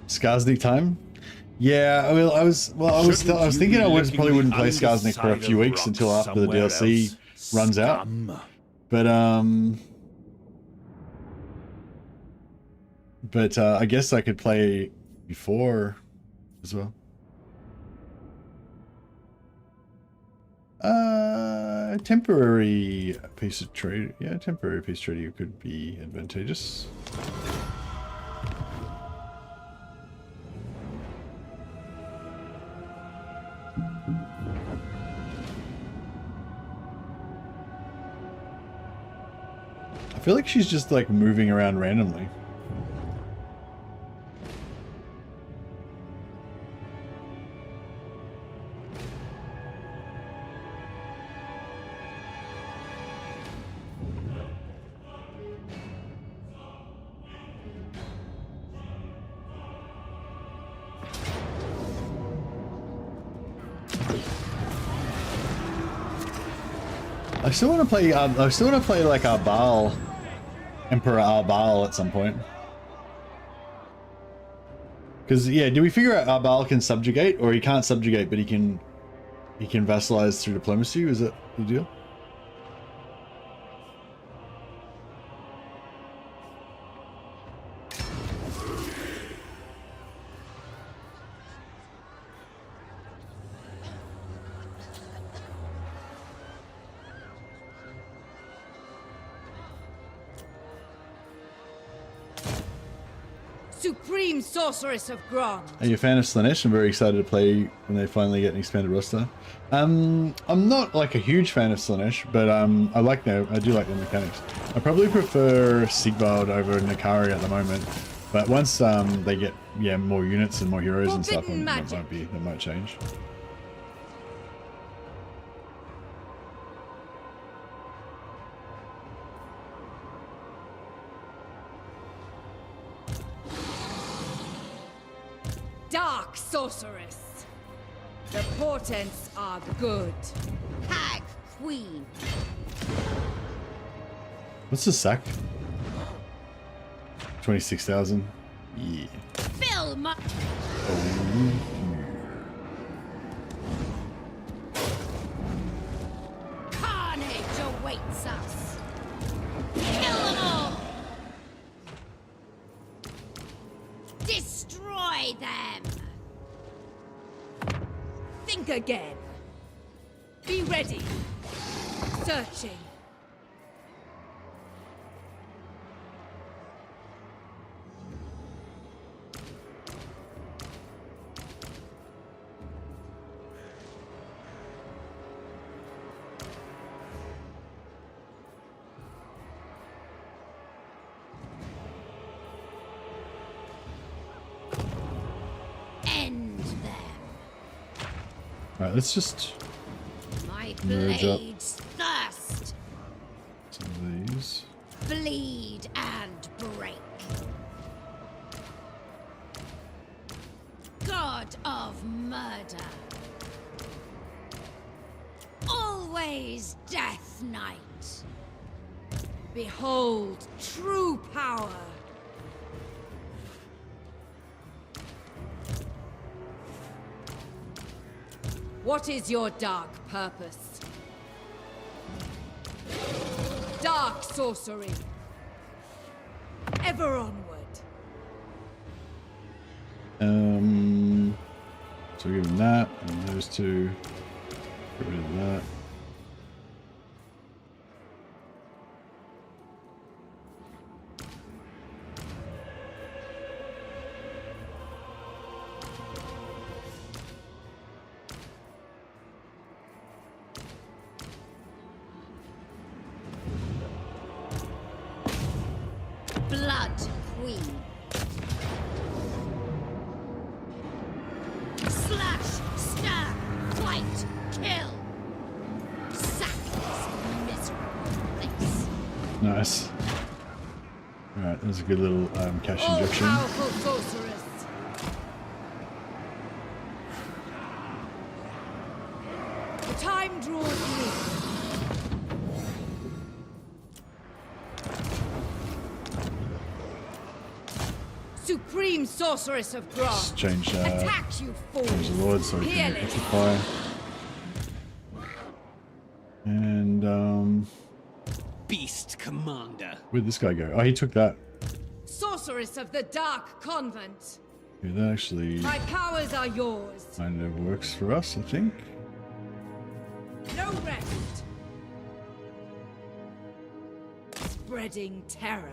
Skarsnik time? Yeah, well, I was thinking I probably wouldn't play Skarsnik for a few weeks until after the DLC runs out. But I guess I could play before as well. Temporary piece of trade. Yeah, temporary piece of trading could be advantageous. I feel like she's just like moving around randomly. I still want to play. I still want to play like Arbal, Emperor Arbal at some point. Because yeah, do we figure out Arbal can subjugate, or he can't subjugate, but he can vassalize through diplomacy? Is that the deal? Supreme Sorceress of Grond. Are you a fan of Slaanesh? I'm very excited to play when they finally get an expanded roster. I'm not like a huge fan of Slaanesh, but I do like the mechanics. I probably prefer Sigvald over Nakari at the moment, But once they get more units and more heroes and stuff, Forbidden that might change. Dark sorceress. The portents are good. Hag Queen. What's the sack? 26,000. Yeah. Fill my... Carnage awaits us. Kill them all. Destroy them. Think again. Be ready. Searching. End them. Alright, let's just My merge up blades thirst. some of these. Bleed and break. God of murder. Always Death Knight. Behold true power. What is your dark purpose? Dark sorcery. Ever onward. So give him that, and those two. Get rid of that. Blood Queen. Slash, stab, fight, kill. Sack this miserable place. Nice. Alright, that was a good little cash All injection. powerful sorceress. The time draws near. Supreme sorceress of Let's grass. change Attack you fools. change the Lord so we can Peerless. equipify. And Beast Commander. where'd this guy go? Oh, he took that. Sorceress of the Dark Convent. Yeah, that actually My powers are yours. kind of works for us, I think. No rest. Spreading terror.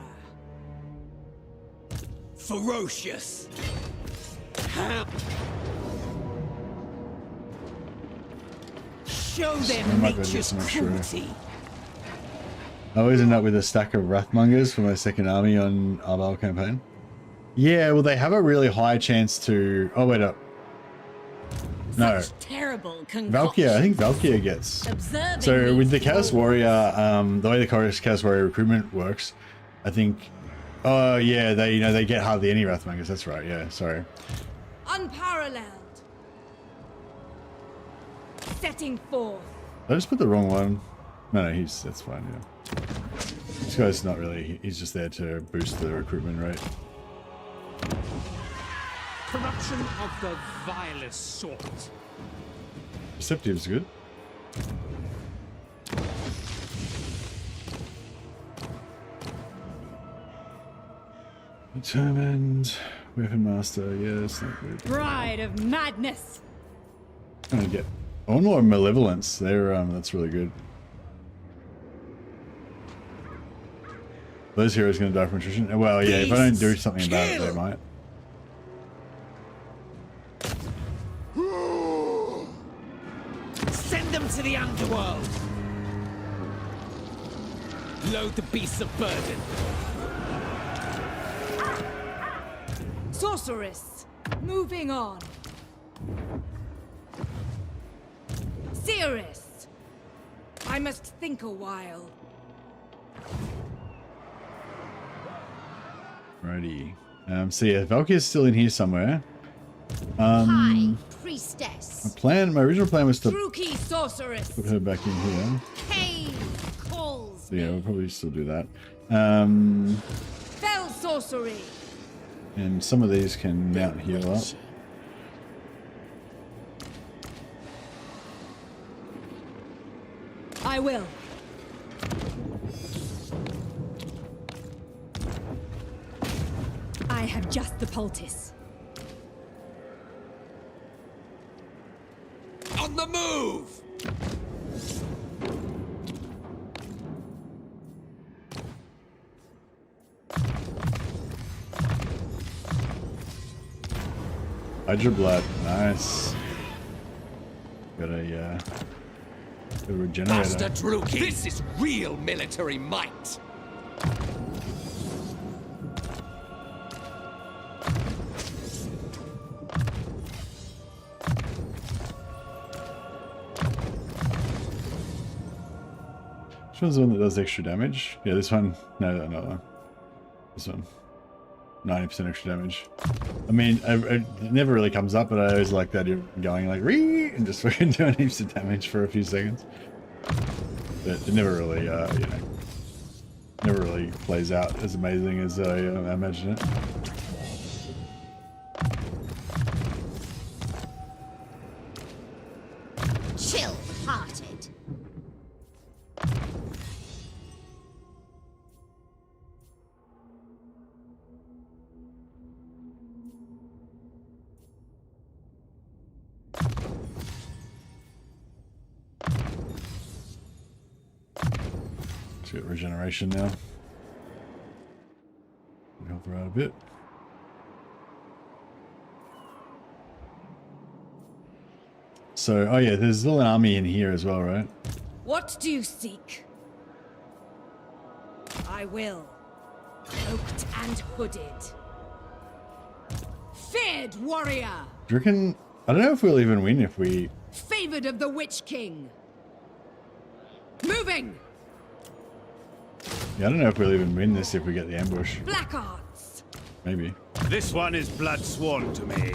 Ferocious. Ham. Show them I might go do nature's some extra. cruelty. I always end up with a stack of Wrathmongers for my second army on Arbal campaign. Yeah, well, they have a really high chance to... Oh, wait up. No. Such terrible Valkyria, I think Valkyria gets... Observing So with the these Chaos Warrior, the way the Chaos Warrior recruitment works, I think... Oh, yeah, they get hardly any Wrathmongers. That's right, yeah, sorry. Unparalleled. Setting forth. I just put the wrong one. No, that's fine, yeah. This guy's not really... He's just there to boost the recruitment rate. Corruption of the vilest sort. Perceptive's good. Determined. Weapon Master, yes, not good. Bride of madness. I'm gonna get one more Malevolence. That's really good. Those heroes gonna die from attrition. Well, yeah, if I don't do something about it, they might. Send them to the underworld. Load the beasts of burden. Sorceress. Moving on. Seeress. I must think a while. Righty. So yeah, Valkyr's still in here somewhere. High Priestess. My original plan was to Druki Sorceress. put her back in here. Cain calls So yeah, me. we'll probably still do that. Fell Sorcery. And some of these can mount heal up. I will. I have just the poultice. On the move! Hydra blood, nice. Got a regenerator. Master Druki, this is real military might. Which one's the one that does extra damage? Yeah, this one. No, another one. This one. 90% extra damage. I mean, it never really comes up, but I always like that you're going like "Ree!" and just fucking doing heaps of damage for a few seconds. But it never really, you know, never really plays out as amazing as I imagine it. Chill-hearted. Let's get regeneration now. Help her out a bit. So, oh yeah, there's still an army in here as well, right? What do you seek? I will. Cloaked and hooded. Feared warrior! Do you reckon... I don't know if we'll even win if we... Favored of the Witch King. Moving! Yeah, I don't know if we'll even win this if we get the ambush. Black arts. Maybe. This one is blood sworn to me.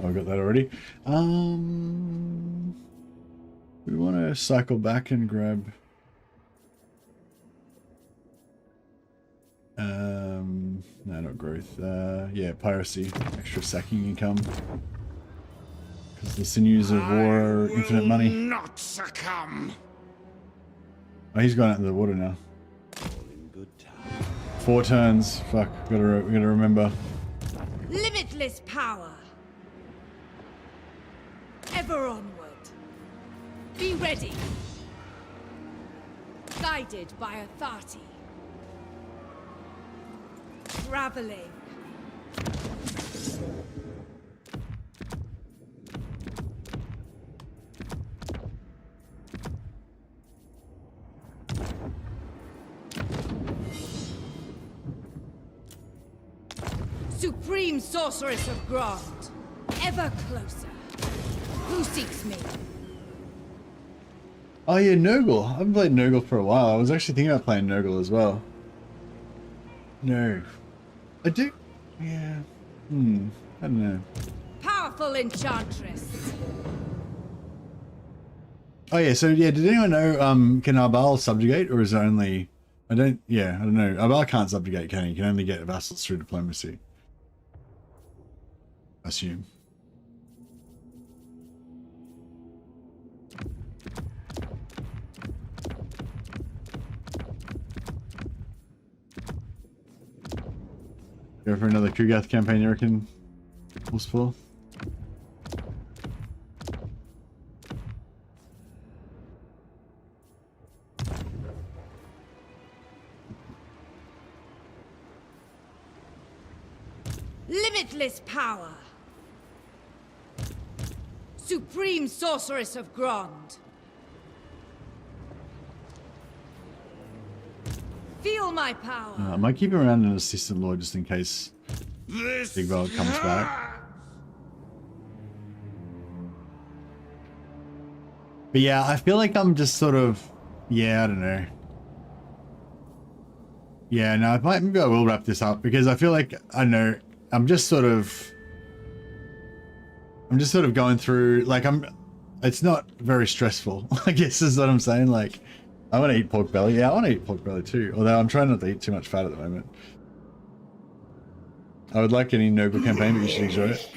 Oh, I got that already. We want to cycle back and grab... no, not growth. Yeah, piracy. Extra sacking income. Because the sinews of war are infinite money. Not succumb. Oh, he's gone out into the water now. 4 turns. Fuck, we gotta remember. Limitless power. Ever onward. Be ready. Guided by authority. Traveling. Supreme Sorceress of Grond. Ever closer. Who seeks me? Oh yeah, Nurgle. I haven't played Nurgle for a while. I was actually thinking about playing Nurgle as well. No. I do... Yeah. I don't know. Powerful enchantress. Oh yeah, so yeah, did anyone know, can Arbal subjugate, or is it only... I don't know. Arbal can't subjugate, can he? You can only get vassals through diplomacy. I assume. Go for another Kugath campaign, you reckon? Full. Limitless power. Supreme Sorceress of Grond. Feel my power. I might keep him around an assistant lord just in case Big Bell comes back. But yeah, I feel like I'm just sort of, yeah, I don't know. Yeah, no, maybe I will wrap this up because I feel like, I don't know, I'm just sort of going through, like it's not very stressful, I guess is what I'm saying. Like, I want to eat pork belly. Yeah, I want to eat pork belly too, although I'm trying not to eat too much fat at the moment. I would like any noble campaign, but you should enjoy it.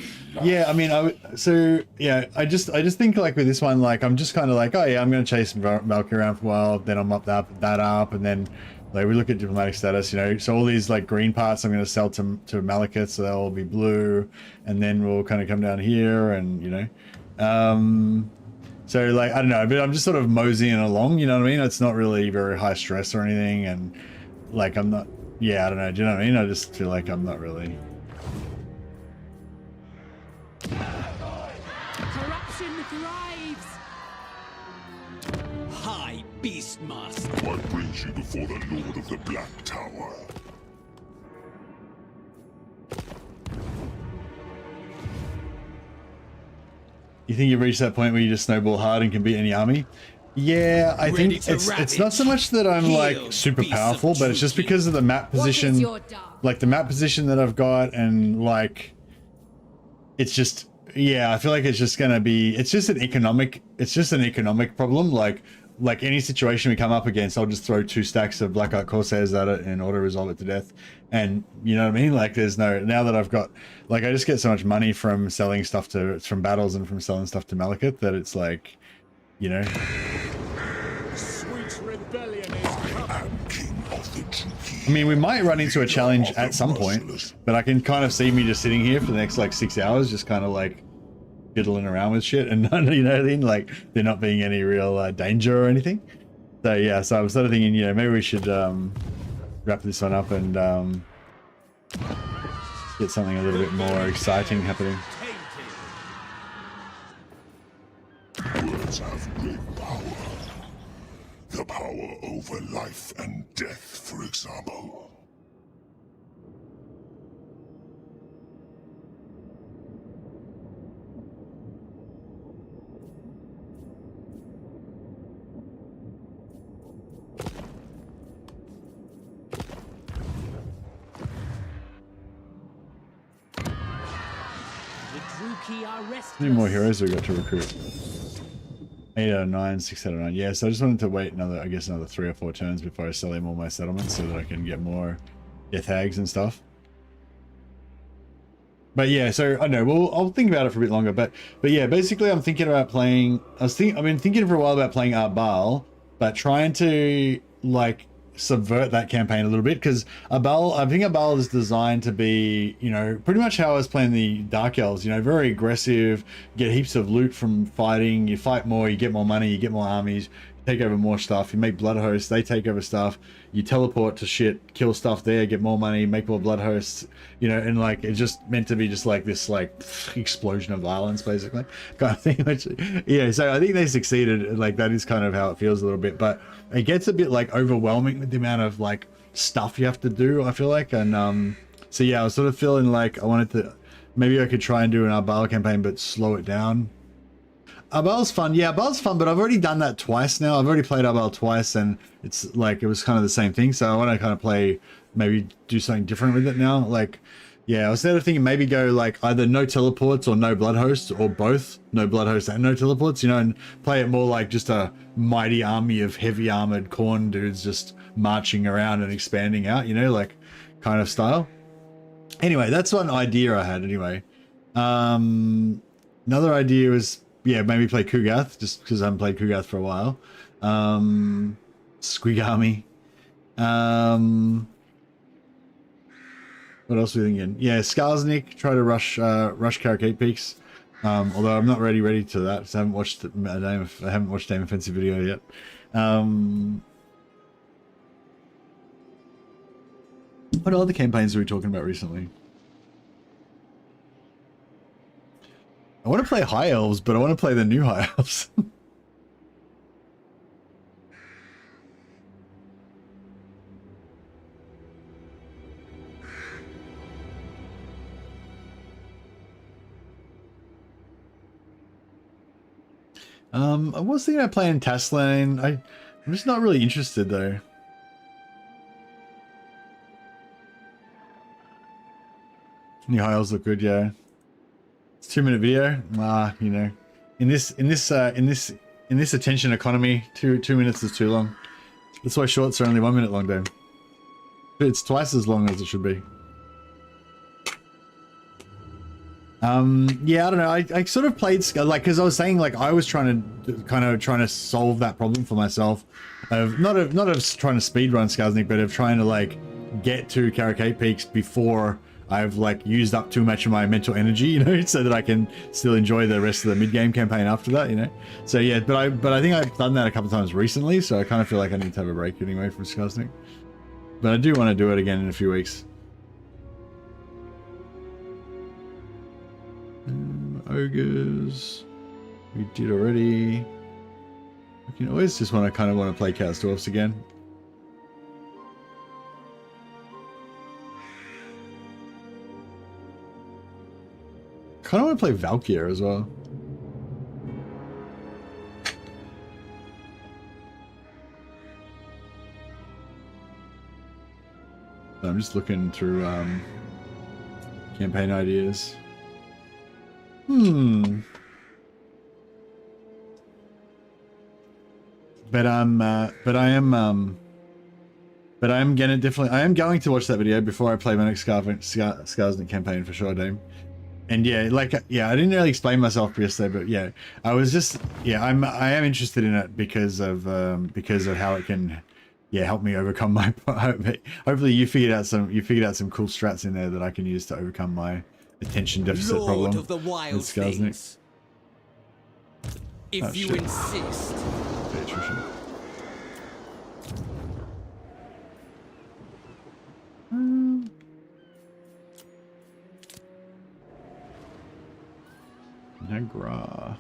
Yeah, I mean, so yeah, I just think like with this one, like I'm just kind of like, oh yeah, I'm going to chase Valkyrie around for a while, then I'm up that up, and then like we look at diplomatic status, you know, so all these like green parts I'm going to sell to Malekith, so they'll all be blue, and then we'll kind of come down here, and you know, so like I don't know, but I'm just sort of moseying along, you know what I mean? It's not really very high stress or anything, and like I'm not, yeah, I don't know, do you know what I mean? I just feel like I'm not really. Corruption thrives. High Beastmaster. What brings you before the Lord of the Black Tower? You think you've reached that point where you just snowball hard and can beat any army? Yeah, I think it's not so much that I'm like super powerful, but it's just because of the map position, like the map position that I've got, and like it's just, yeah, I feel like it's just gonna be, it's just an economic problem. Like any situation we come up against, I'll just throw 2 stacks of Black Art Corsairs at it and auto resolve it to death. And you know what I mean? Like there's no, now that I've got, like I just get so much money from selling stuff from battles and from selling stuff to Malekith that it's like, you know. Sweet rebellion is coming. I mean, we might run into a challenge at some point, but I can kind of see me just sitting here for the next like 6 hours, just kind of like fiddling around with shit, and you know what I mean? Like there not being any real danger or anything. So yeah, so I'm sort of thinking, you know, maybe we should wrap this one up and get something a little bit more exciting happening. Words have great power. The power over life and death, for example. How many more heroes we got to recruit? 8 out of 9, 6 out of 9. Yeah, so I just wanted to wait another, I guess another 3 or 4 turns before I sell him all my settlements so that I can get more death hags and stuff. But yeah, so I don't know, well, I'll think about it for a bit longer, but yeah, basically I'm thinking about playing, I've been thinking for a while about playing Arbal, but trying to like subvert that campaign a little bit, because Arbal, I think Arbal is designed to be, you know, pretty much how I was playing the Dark Elves, you know, very aggressive, get heaps of loot from fighting, you fight more, you get more money, you get more armies, you take over more stuff, you make blood hosts, they take over stuff, you teleport to shit, kill stuff there, get more money, make more blood hosts, you know, and like it's just meant to be just like this like explosion of violence basically kind of thing, which, yeah, so I think they succeeded. Like that is kind of how it feels a little bit, but it gets a bit like overwhelming with the amount of like stuff you have to do, I feel like. And so yeah, I was sort of feeling like I wanted to, maybe I could try and do an Arbal campaign but slow it down. Arbal's fun, yeah, Arbal's fun, but I've already done that twice now. I've already played Arbal twice, and it's like it was kind of the same thing, so I want to kind of play, maybe do something different with it now. Like, yeah, I was sort of thinking maybe go like either no teleports or no blood hosts, or both, no blood hosts and no teleports, you know, and play it more like just a mighty army of heavy armored corn dudes just marching around and expanding out, you know, like kind of style. Anyway, that's one idea I had anyway. Another idea was, yeah, maybe play Kugath, just because I haven't played Kugath for a while. Squigami. What else are we thinking? Yeah, Skarsnik, try to rush Karakate Peaks. Although I'm not ready to that, so I haven't watched Dame Offensive video yet. What other campaigns are we talking about recently? I want to play High Elves, but I want to play the new High Elves. I was thinking about playing Aislinn. I'm just not really interested though. New High Elves look good, yeah. It's a 2-minute video. You know, in this attention economy, two minutes is too long. That's why shorts are only 1 minute long, Dave. It's twice as long as it should be. Yeah, I don't know. I sort of played like, because I was saying like I was trying to solve that problem for myself of not of trying to speedrun Skaznik, but of trying to like get to Karakate Peaks before I've like used up too much of my mental energy, you know, so that I can still enjoy the rest of the mid-game campaign after that, you know. So yeah, but I think I've done that a couple of times recently, so I kind of feel like I need to have a break anyway from Skaznik. But I do want to do it again in a few weeks. Ogres, we did already. I can always just kind of want to play Chaos Dwarfs again. Kind of want to play Valkyr as well. So I'm just looking through campaign ideas. But I am going to watch that video before I play my next Skaznik campaign for sure, Dame. And yeah, like, yeah, I didn't really explain myself yesterday, but yeah, I was just, yeah, I am interested in it because of how it can, yeah, help me overcome my, hopefully you figured out some cool strats in there that I can use to overcome my attention deficit problem of the wild with Skaznik. things. If you insist. Patricia. Nagra.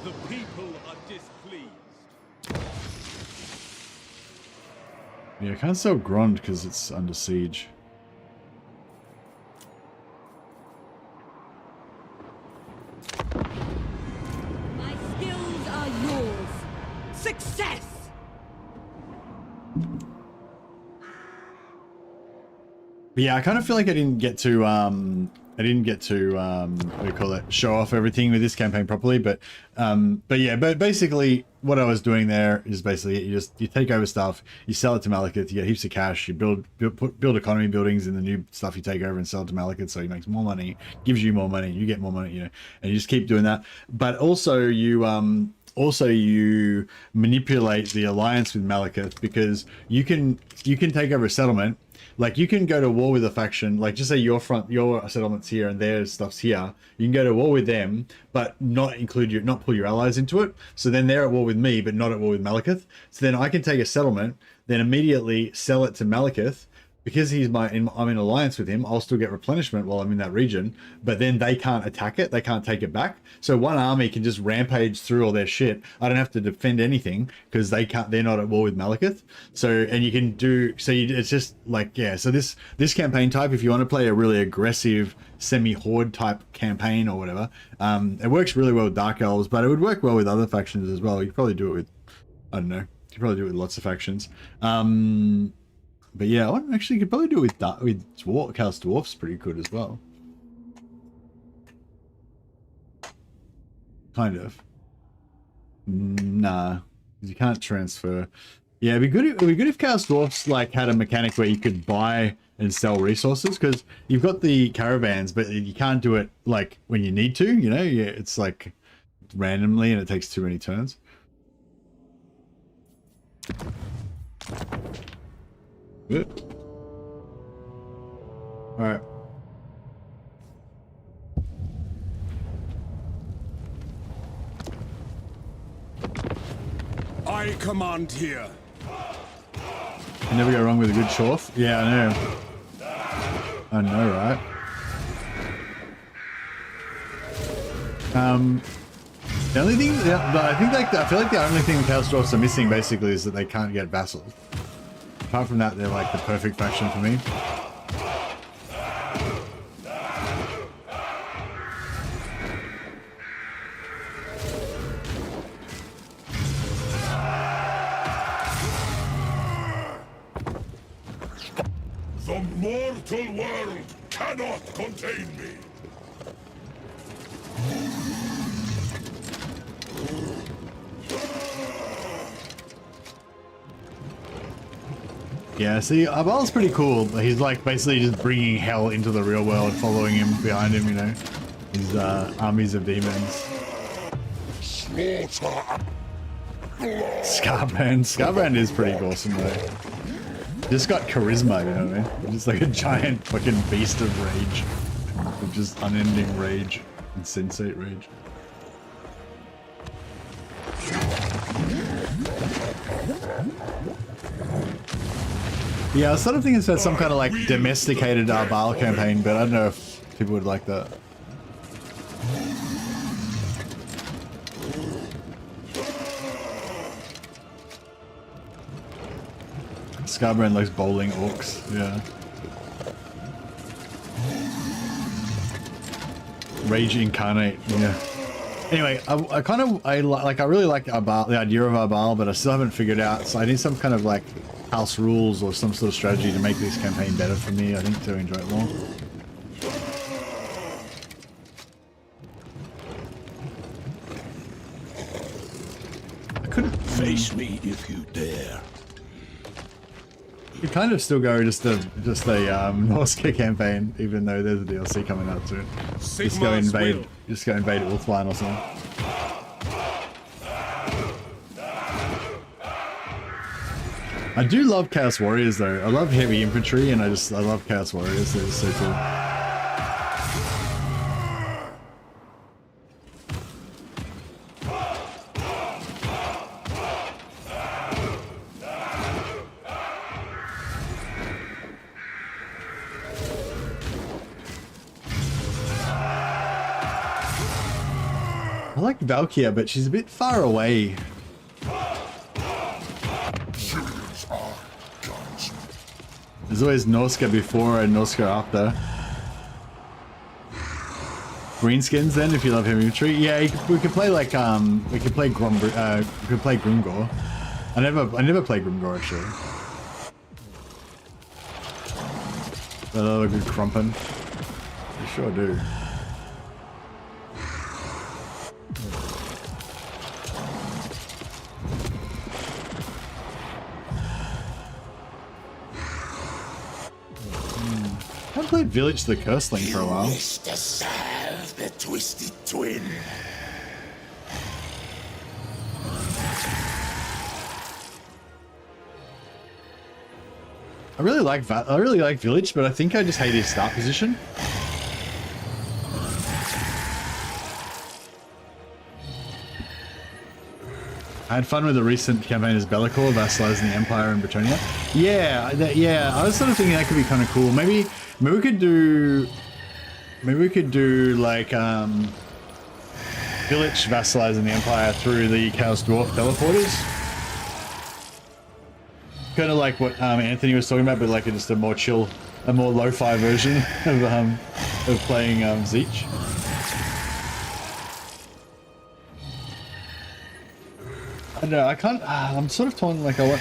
The people are displeased. Yeah, I can't sell Grond because it's under siege. My skills are yours. Success! But yeah, I kind of feel like I didn't get to what do you call it, show off everything with this campaign properly, but yeah, but basically what I was doing there is basically you take over stuff, you sell it to Malekith, you get heaps of cash, you build economy buildings in the new stuff you take over and sell it to Malekith, so he makes more money, gives you more money, you get more money, you know, and you just keep doing that. But also you manipulate the alliance with Malekith, because you can take over a settlement. Like, you can go to war with a faction, like, just say your settlement's here and their stuff's here. You can go to war with them, but not pull your allies into it. So then they're at war with me, but not at war with Malekith. So then I can take a settlement, then immediately sell it to Malekith. Because I'm in alliance with him, I'll still get replenishment while I'm in that region, but then they can't attack it, they can't take it back. So one army can just rampage through all their shit. I don't have to defend anything because they're not at war with Malekith. So, and you can do, it's just like, yeah, so this campaign type, if you want to play a really aggressive semi-horde type campaign or whatever, it works really well with Dark Elves, but it would work well with other factions as well. You could probably do it with, I don't know, you could probably do it with lots of factions. But yeah, you could probably do it with Chaos Dwarfs pretty good as well. Kind of. Nah, you can't transfer. Yeah, it'd be good if Chaos Dwarfs like had a mechanic where you could buy and sell resources, because you've got the caravans, but you can't do it like when you need to. You know, yeah, it's like randomly, and it takes too many turns. Good. All right. I command here. You never go wrong with a good chorf. Yeah, I know. I know, right? The only thing, I feel like the only thing the Chaos Dwarfs are missing basically is that they can't get vassals. Apart from that, they're like the perfect faction for me. The mortal world cannot contain me. Yeah, see, Abal's pretty cool. He's like basically just bringing hell into the real world, following him behind him, you know. His armies of demons. Slaughter. Scarbrand is pretty awesome though. Just got charisma, you know what I mean? Just like a giant fucking beast of rage. Of just unending rage. Insensate rage. Yeah, I was sort of thinking about some kind of like domesticated Arbal campaign, but I don't know if people would like that. Scarbrand likes bowling orcs, yeah. Rage incarnate, yeah. Anyway, I really like Arbal, the idea of Arbal, but I still haven't figured out, so I need some kind of like house rules or some sort of strategy to make this campaign better for me, I think, to enjoy it more. I couldn't face me if you dare. You kind of still go just a Norska campaign, even though there's a DLC coming out soon. Just go invade Ulthuan or something. I do love Chaos Warriors though. I love heavy infantry, and I love Chaos Warriors. They're so cool. I like Valkyria, but she's a bit far away. There's always Norska before and Norska after. Greenskins then, if you love heavy infantry. Yeah, we could play like we could play Grumgor. I never played Grumgor actually. I love a good Krumpen. I sure do. I haven't played Village the Curseling for a while. Wish to serve the Twisted Twin. I really like Village, but I think I just hate his start position. I had fun with the recent campaign as Be'lakor, vassalizing the Empire in Bretonnia. Yeah, I was sort of thinking that could be kind of cool. Maybe we could do like Village vassalizing the Empire through the Chaos Dwarf teleporters. Kind of like what Anthony was talking about, but like just a more chill, a more lo-fi version of playing Zeech. I don't know, I can't, I'm sort of torn, like I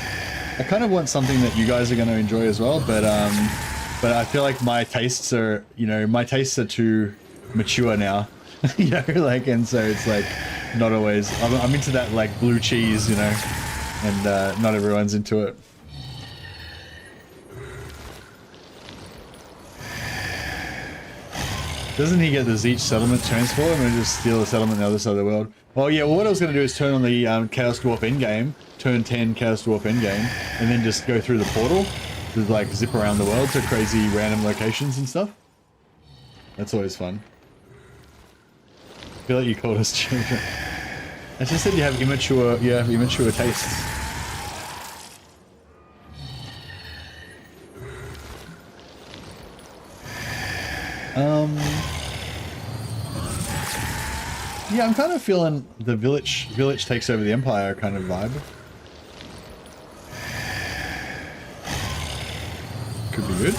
kind of want something that you guys are going to enjoy as well, but I feel like my tastes are, too mature now, you know, like, and so it's like, not always, I'm into that like blue cheese, you know, and not everyone's into it. Doesn't he get the Zeech settlement transform and just steal the settlement on the other side of the world? Oh yeah, well what I was going to do is turn on the Chaos Dwarf endgame, turn 10 Chaos Dwarf endgame, and then just go through the portal to like zip around the world to crazy random locations and stuff. That's always fun. I feel like you called us children. I just said you have immature tastes. Yeah, I'm kind of feeling the village takes over the empire kind of vibe. Could be good.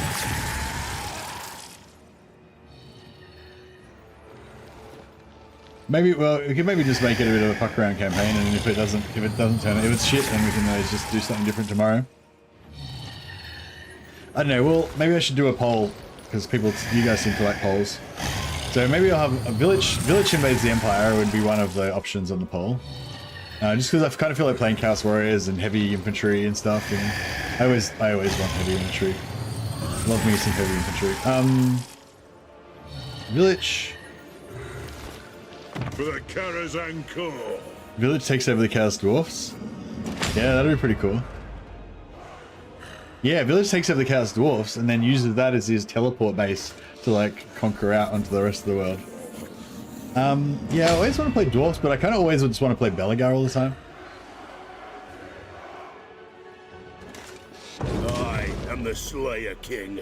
Maybe, well, we can maybe just make it a bit of a fuck around campaign, and if it doesn't turn out, if it's shit, then we can always just do something different tomorrow. I don't know. Well, maybe I should do a poll because you guys seem to like polls. So maybe I'll have a village invades the empire would be one of the options on the poll. Just because I kind of feel like playing Chaos Warriors and heavy infantry and stuff. And I always want heavy infantry. Love me some heavy infantry. Village. For the Karazhan Corps. Village takes over the Chaos Dwarfs. Yeah, that'd be pretty cool. Yeah, Village takes over the Chaos Dwarfs and then uses that as his teleport base to like conquer out onto the rest of the world. Yeah, I always want to play Dwarfs, but I kind of always just want to play Belegar all the time. I am the Slayer King.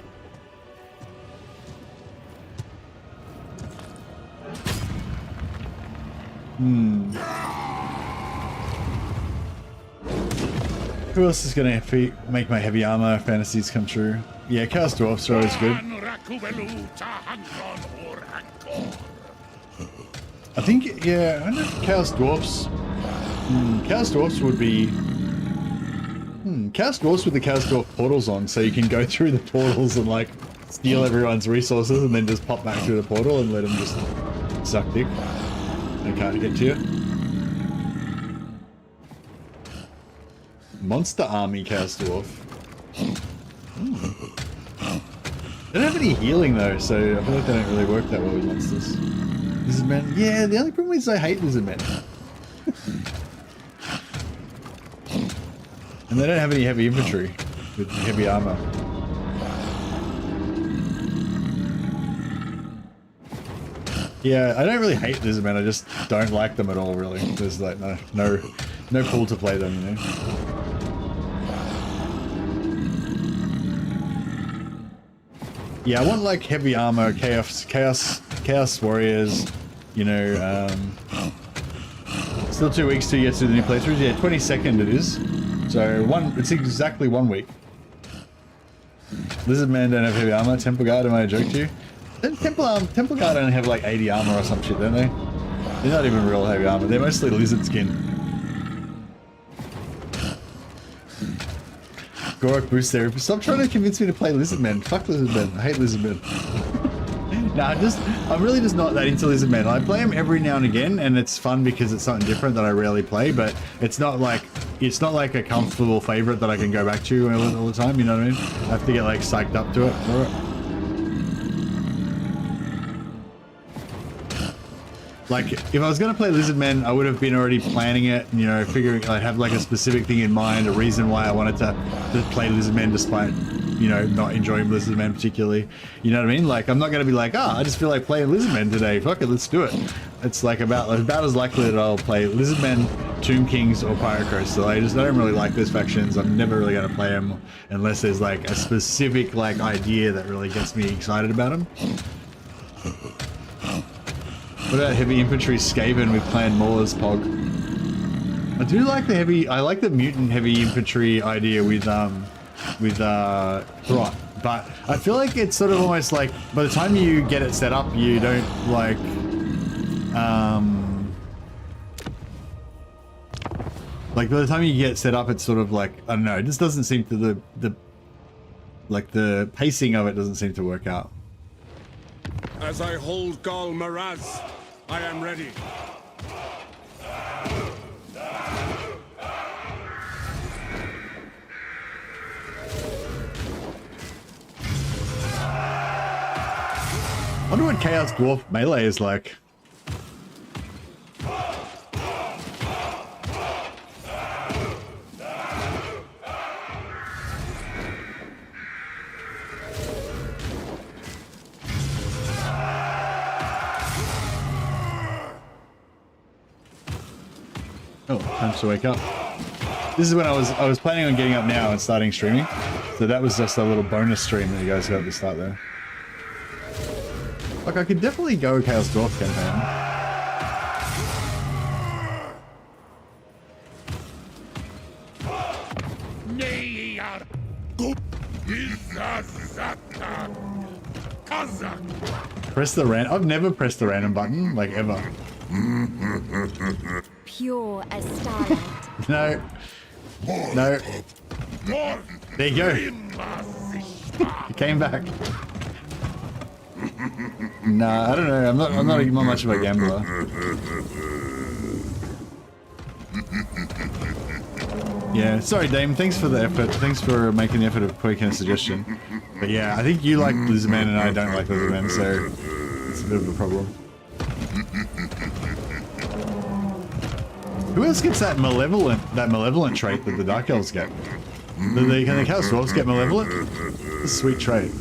Who else is going to make my heavy armor fantasies come true? Yeah, Chaos Dwarfs are always good. I think, yeah, I wonder if Chaos Dwarfs... Chaos Dwarfs would be... Chaos Dwarfs with the Chaos Dwarf portals on, so you can go through the portals and, like, steal everyone's resources and then just pop back through the portal and let them just suck dick. They can't get to you. Monster Army Chaos Dwarf. They don't have any healing though, so I feel like they don't really work that well with monsters. Lizard Men? Yeah, the only problem is I hate Lizard Men. And they don't have any heavy infantry with heavy armor. Yeah, I don't really hate Lizard Men, I just don't like them at all really. There's like no pull to play them, you know. Yeah, I want like heavy armor, chaos warriors, you know, still 2 weeks to get to the new playthroughs. Yeah, 22nd it is. So it's exactly 1 week. Lizard Men don't have heavy armor. Temple Guard, am I a joke to you? Temple Guard only have like 80 armor or some shit, don't they? They're not even real heavy armor. They're mostly lizard skin. Gorak boost therapy. Stop trying to convince me to play Lizard Men. Fuck Lizard Men. I hate Lizard Men. Nah, I'm really just not that into Lizard Men. I play them every now and again, and it's fun because it's something different that I rarely play. But it's not like a comfortable favorite that I can go back to all the time. You know what I mean? I have to get like psyched up to it for it. Like, if I was going to play Lizard Men, I would have been already planning it, you know, figuring I'd have like a specific thing in mind, a reason why I wanted to play Lizard Men despite, you know, not enjoying Lizard Men particularly. You know what I mean? Like, I'm not going to be like, I just feel like playing Lizard Men today. Fuck it, let's do it. It's like about as likely that I'll play Lizard Men, Tomb Kings, or Pyrocross. So I don't really like those factions. I'm never really going to play them unless there's like a specific like idea that really gets me excited about them. What about heavy infantry Skaven with Clan Maulers Pog? I do like I like the mutant heavy infantry idea with Throt, but I feel like it's sort of almost like by the time you get it set up, you don't like by the time you get it set up, it's sort of like, I don't know, it just doesn't seem to the pacing of it doesn't seem to work out. As I hold Gal Maraz, I am ready. I wonder what Chaos Dwarf melee is like. Oh, time to wake up. This is when I was planning on getting up now and starting streaming. So that was just a little bonus stream that you guys got at the start there. Like, I could definitely go Chaos Dwarf campaign. Press the I've never pressed the random button, like ever. Pure as starlight. No. No. There you go. He came back. Nah, I don't know. I'm not much of a gambler. Yeah, sorry Dame, thanks for the effort. Thanks for making the effort of putting a suggestion. But yeah, I think you like Lizardman and I don't like Lizardman, so it's a bit of a problem. Who else gets that malevolent trait that the Dark Elves get? Can the Chaos Dwarves get malevolent? It's a sweet trait.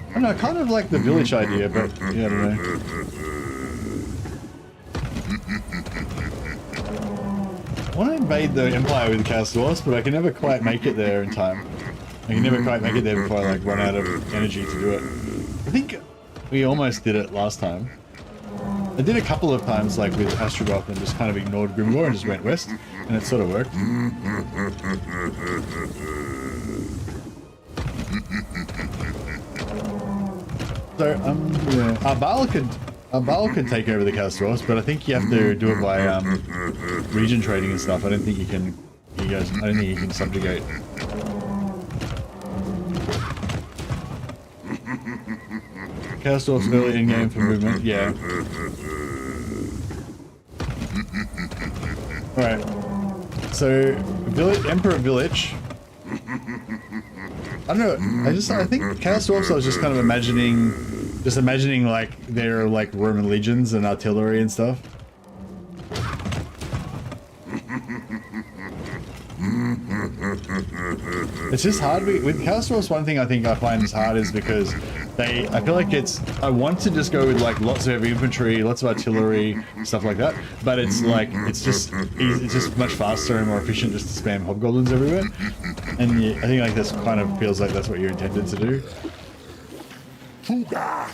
I don't know, I kind of like the village idea, but yeah, I don't know. I want to invade the Empire with the Chaos Dwarves, but I can never quite make it there in time. I can never quite make it there before I like run out of energy to do it. I think we almost did it last time. I did a couple of times like with Astrogoth and just kind of ignored Grimgor and just went west, and it sort of worked. So yeah, our Baal could take over the Chaos Dwarves, but I think you have to do it by region trading and stuff. I don't think you can. I don't think you can subjugate. Chaos Dwarfs early in game for movement, yeah. Alright. So Emperor Village. I don't know, I think Chaos Dwarfs I was just kind of imagining like their like Roman legions and artillery and stuff. It's just hard with Chaos Dwarfs. One thing I think I find is hard is because I feel like I want to just go with like lots of heavy infantry, lots of artillery, stuff like that, but it's like it's just much faster and more efficient just to spam hobgoblins everywhere. And yeah, I think like this kind of feels like that's what you're intended to do. Kuga.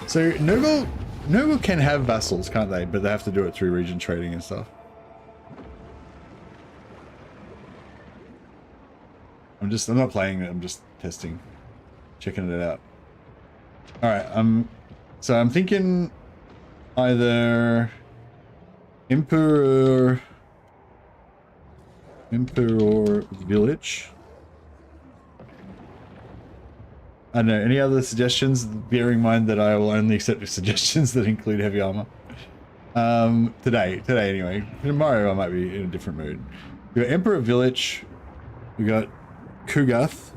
So Nurgle can have vassals, can't they? But they have to do it through region trading and stuff. I'm not playing it, I'm just testing. Checking it out. Alright, so I'm thinking either Emperor Village. I don't know, any other suggestions, bearing in mind that I will only accept suggestions that include heavy armor. Today anyway. Tomorrow I might be in a different mood. We got Emperor Village, we got Kugath.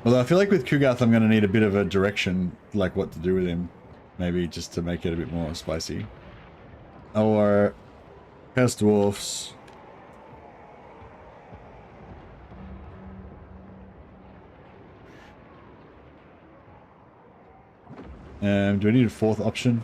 Although I feel like with Kugath I'm going to need a bit of a direction, like what to do with him. Maybe just to make it a bit more spicy. Or Chaos Dwarfs. Do I need a fourth option?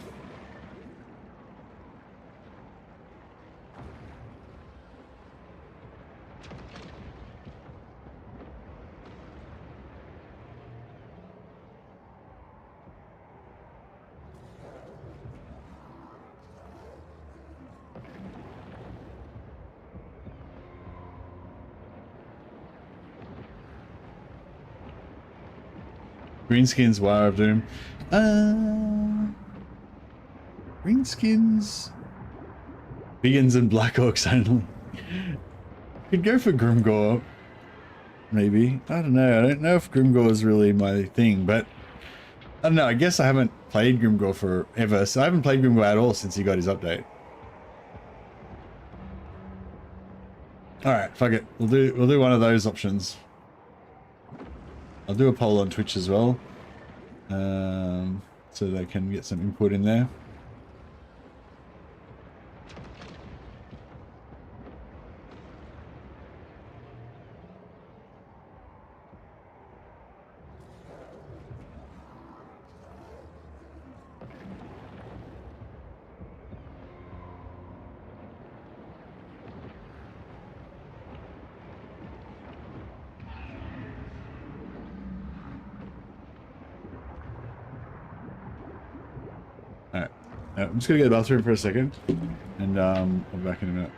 Greenskins, Wire of Doom. Greenskins, Biggins and Black Orcs only. Could go for Grimgor, maybe. I don't know. I don't know if Grimgor is really my thing, but I don't know. I guess I haven't played Grimgor forever, so I haven't played Grimgor at all since he got his update. All right, fuck it. We'll do one of those options. I'll do a poll on Twitch as well, so they can get some input in there. I'm just gonna go to the bathroom for a second, and I'll be back in a minute.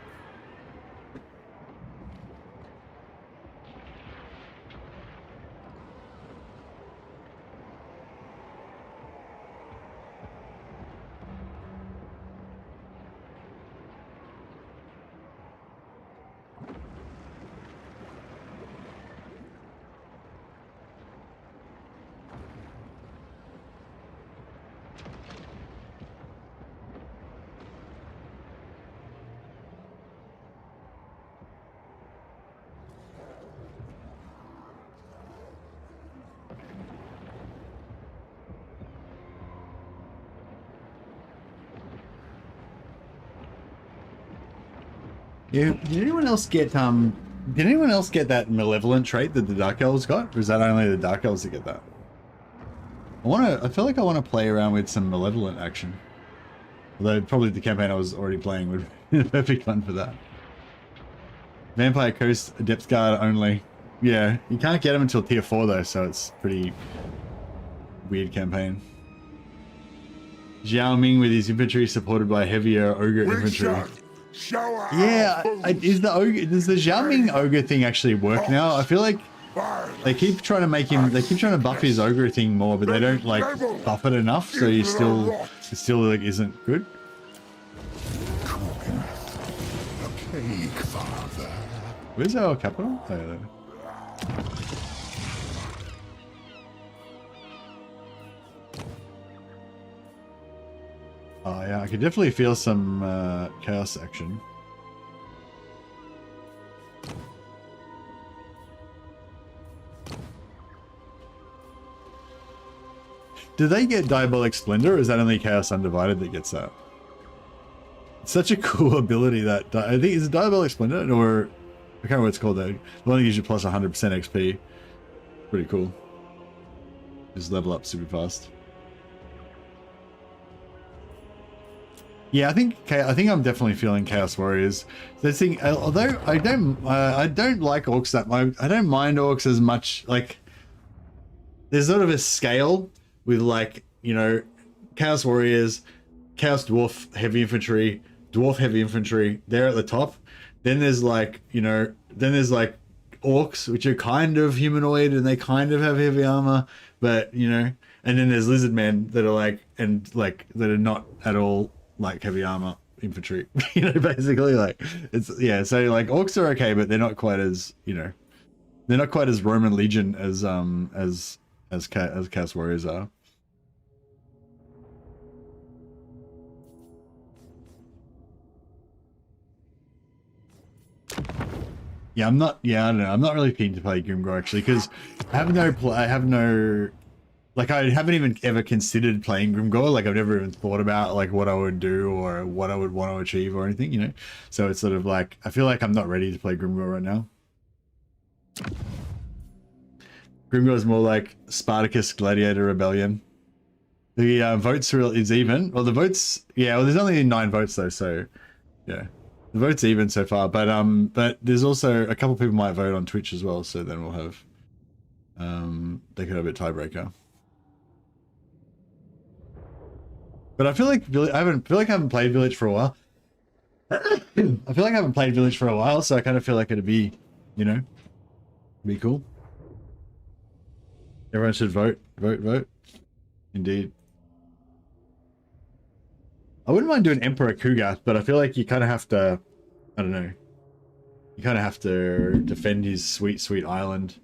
Yeah, did anyone else get that malevolent trait that the Dark Elves got? Or is that only the Dark Elves that get that? I feel like I want to play around with some malevolent action. Although probably the campaign I was already playing would be the perfect one for that. Vampire Coast Depth Guard only. Yeah, you can't get them until tier 4 though, so it's pretty weird campaign. Zhao Ming with his infantry supported by heavier ogre infantry. Yeah, does the Zhao Ming ogre thing actually work now? I feel like they keep trying to make him, they keep trying to buff his ogre thing more, but they don't like buff it enough, so it still like isn't good. Where's our capital? Oh, yeah, there. Oh yeah, I could definitely feel some chaos action. Do they get Diabolic Splendor, or is that only Chaos Undivided that gets that? It's such a cool ability that I think it's Diabolic Splendor, or I can't remember what it's called though. The one that gives you plus 100% XP. Pretty cool. Just level up super fast. Yeah, I think I'm definitely feeling Chaos Warriors. The thing, although I don't like orcs that much. I don't mind orcs as much. Like, there's sort of a scale with, like, you know, Chaos Warriors, Chaos Dwarf Heavy Infantry, Dwarf Heavy Infantry. They're at the top. Then there's like, you know, orcs, which are kind of humanoid and they kind of have heavy armor, but you know, and then there's lizard men that are like, and like that are not at all like heavy armor infantry, you know, basically. Like, it's, yeah, so like orcs are okay, but they're not quite as, you know, they're not quite as Roman Legion as Chaos Warriors are. Yeah, I don't know. I'm not really keen to play Grimgor actually, because I haven't even ever considered playing Grimgor. Like, I've never even thought about like what I would do or what I would want to achieve or anything, you know? So it's sort of like, I feel like I'm not ready to play Grimgor right now. Grimgor is more like Spartacus Gladiator Rebellion. The votes is even. Well, the votes, yeah, well, there's only 9 votes though, so yeah. The vote's even so far, but there's also a couple people might vote on Twitch as well, so then we'll have they could have a tiebreaker. But I feel like I haven't played Village for a while. I feel like I haven't played Village for a while, so I kind of feel like it'd be, you know, be cool. Everyone should vote. Indeed. I wouldn't mind doing Emperor Kugath, but I feel like you kind of have to, I don't know, you kind of have to defend his sweet, sweet island.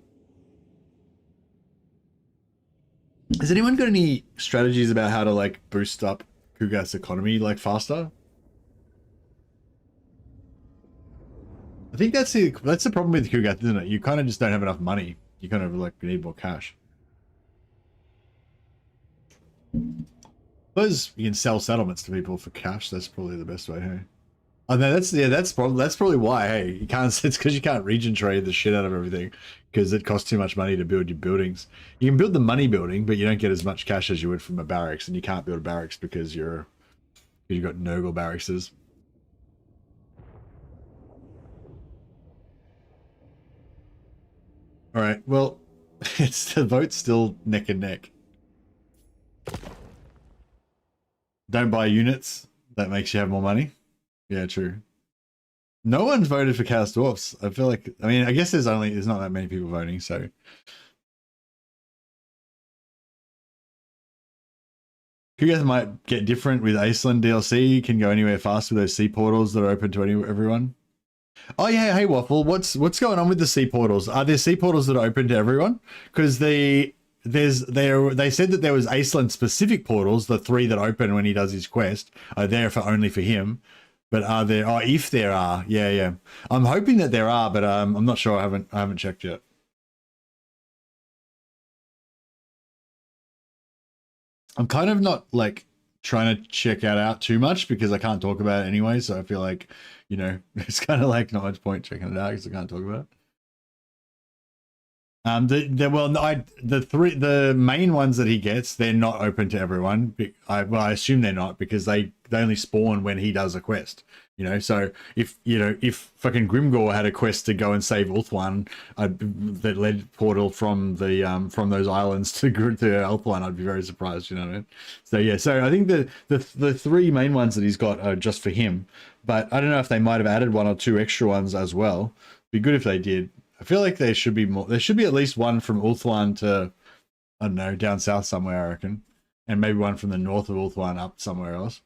Has anyone got any strategies about how to like boost up Kugath's economy like faster? I think that's the problem with Kugath, isn't it? You kind of just don't have enough money. You kind of like need more cash. I suppose you can sell settlements to people for cash. That's probably the best way. Hey, oh no, that's probably why. Hey, you can't. It's because you can't region trade the shit out of everything because it costs too much money to build your buildings. You can build the money building, but you don't get as much cash as you would from a barracks, and you can't build barracks because you've got Nurgle barrackses. All right. Well, the vote's still neck and neck. Don't buy units. That makes you have more money. Yeah, true. No one's voted for Chaos Dwarfs. I feel like, I mean, I guess there's not that many people voting, so. You guys might get different with Aislinn DLC. You can go anywhere fast with those sea portals that are open to everyone. Oh yeah, hey Waffle, what's going on with the sea portals? Are there sea portals that are open to everyone? Because they said that there was Aislinn specific portals, the 3 that open when he does his quest, are there for only for him. But are there? Oh, if there are, yeah. I'm hoping that there are, but I'm not sure. I haven't checked yet. I'm kind of not like trying to check out too much because I can't talk about it anyway. So I feel like, you know, it's kind of like not much point checking it out because I can't talk about it. The main ones that he gets, they're not open to everyone. I assume they're not because they only spawn when he does a quest. You know, so if fucking Grimgor had a quest to go and save Ulthuan that led portal from the from those islands to Ulthuan, I'd be very surprised. You know what I mean? So yeah, so I think the 3 main ones that he's got are just for him, but I don't know if they might have added 1 or 2 extra ones as well. Be good if they did. I feel like there should be more. There should be at least 1 from Ulthuan to, I don't know, down south somewhere, I reckon, and maybe 1 from the north of Ulthuan up somewhere else.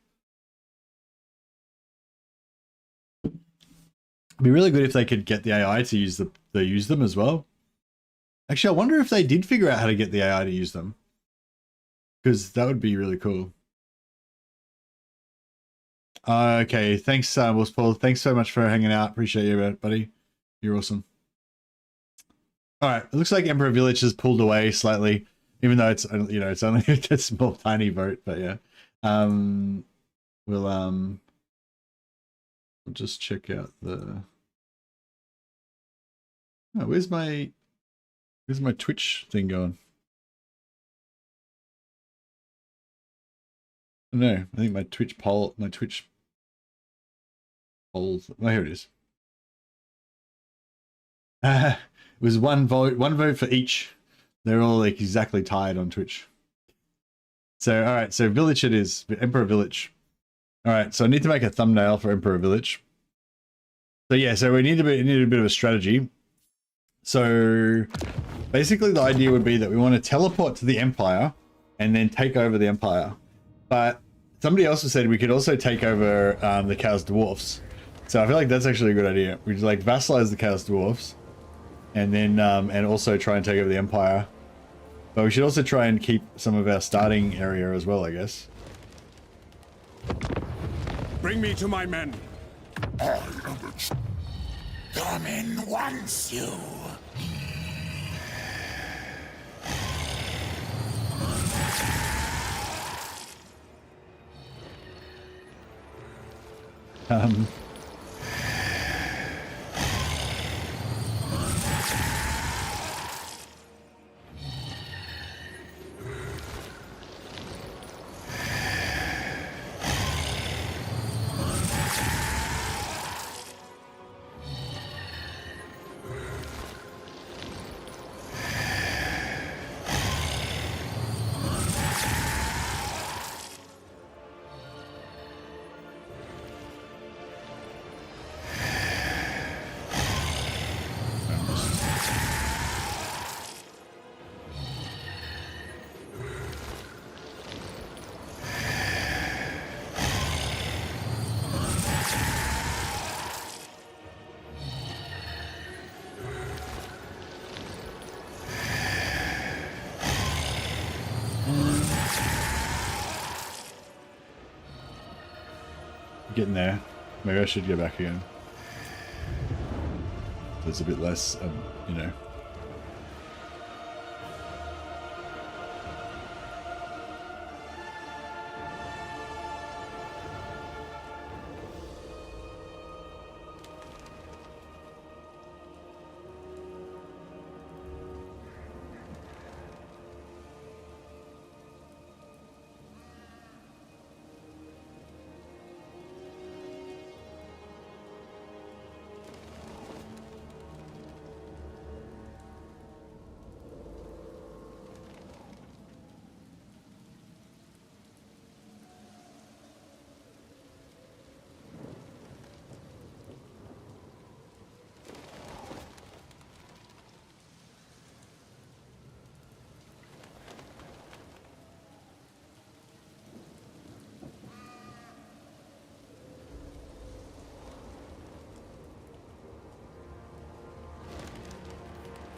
It'd be really good if they could get the AI to use them as well. Actually, I wonder if they did figure out how to get the AI to use them, because that would be really cool. Okay, thanks, Paul. Thanks so much for hanging out. Appreciate you, buddy. You're awesome. All right, it looks like Emperor Village has pulled away slightly, even though it's it's only a small tiny vote. But yeah, we'll just check out the. Oh, where's my Twitch thing going? No, I think my Twitch polls. Oh, here it is. It was one vote for each. They're all like exactly tied on Twitch. So all right, so Village it is, Emperor Village. All right, so I need to make a thumbnail for Emperor Village. So yeah, so we need a bit of a strategy. So basically the idea would be that we want to teleport to the Empire and then take over the Empire. But somebody else has said we could also take over the Chaos Dwarfs. So I feel like that's actually a good idea. We just like vassalize the Chaos Dwarfs and then and also try and take over the Empire. But we should also try and keep some of our starting area as well, I guess. Bring me to my men. I am the Garmin wants you. Getting there. Maybe I should go back again. There's a bit less, you know.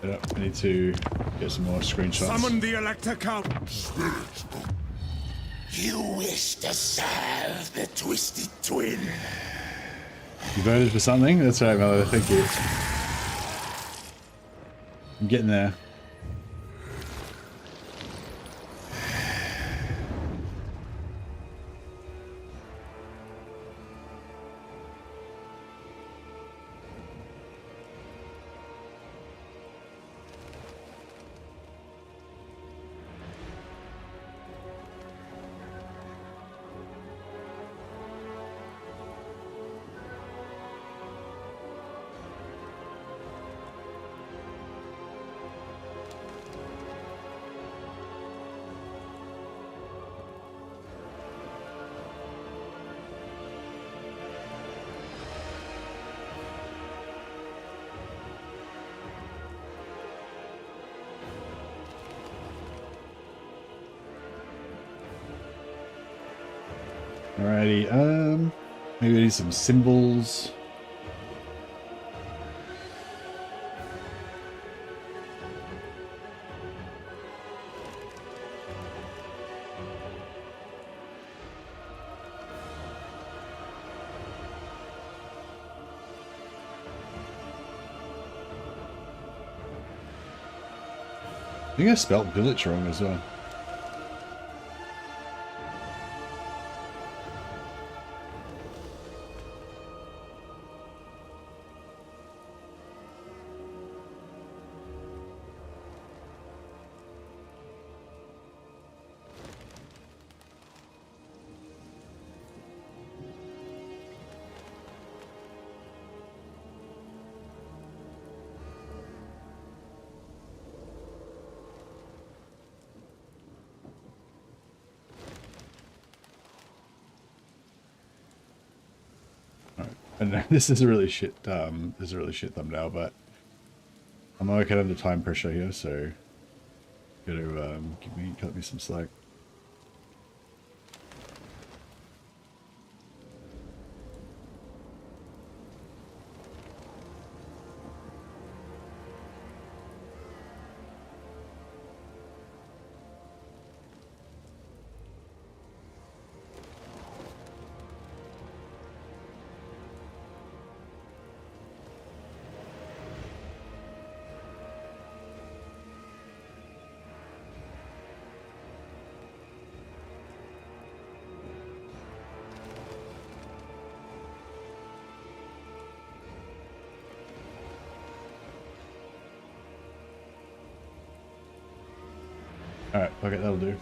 Yeah, I need to get some more screenshots. Summon the Elector Count. You wish to serve the Twisted Twin. You voted for something? That's right, Malus. Thank you. I'm getting there. Alrighty, maybe I need some symbols. I think I spelled village wrong as well. And this is a really shit thumbnail, but I'm working under time pressure here, so gotta cut me some slack. Alright, okay, that'll do.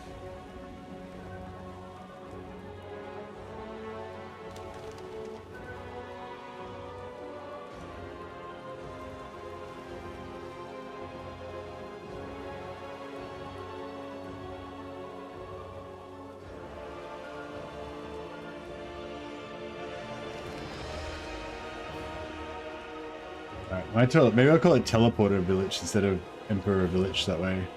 Alright, maybe I'll call it Teleporter Village instead of Emperor Village that way.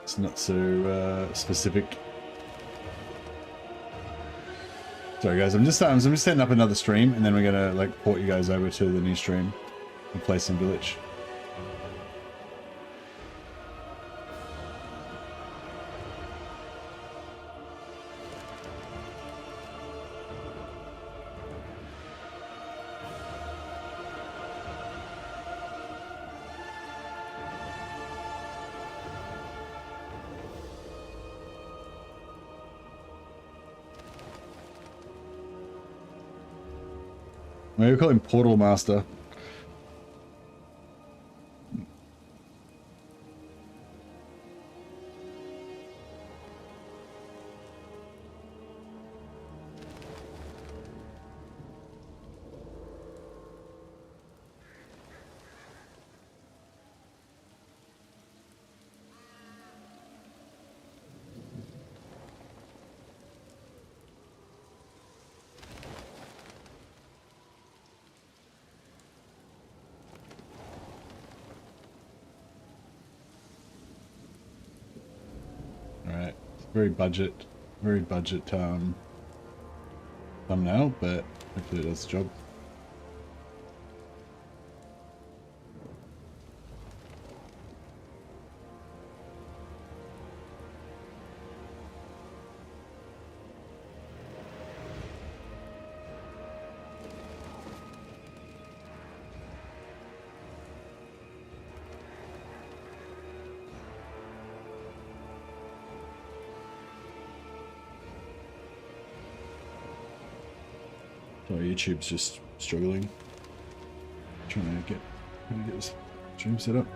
It's not so specific. Sorry guys, I'm just setting up another stream and then we're gonna like port you guys over to the new stream and play some Village. Maybe we'll call him Portal Master. Very budget thumbnail, but hopefully it does the job. So YouTube's just struggling. Trying to get this stream set up.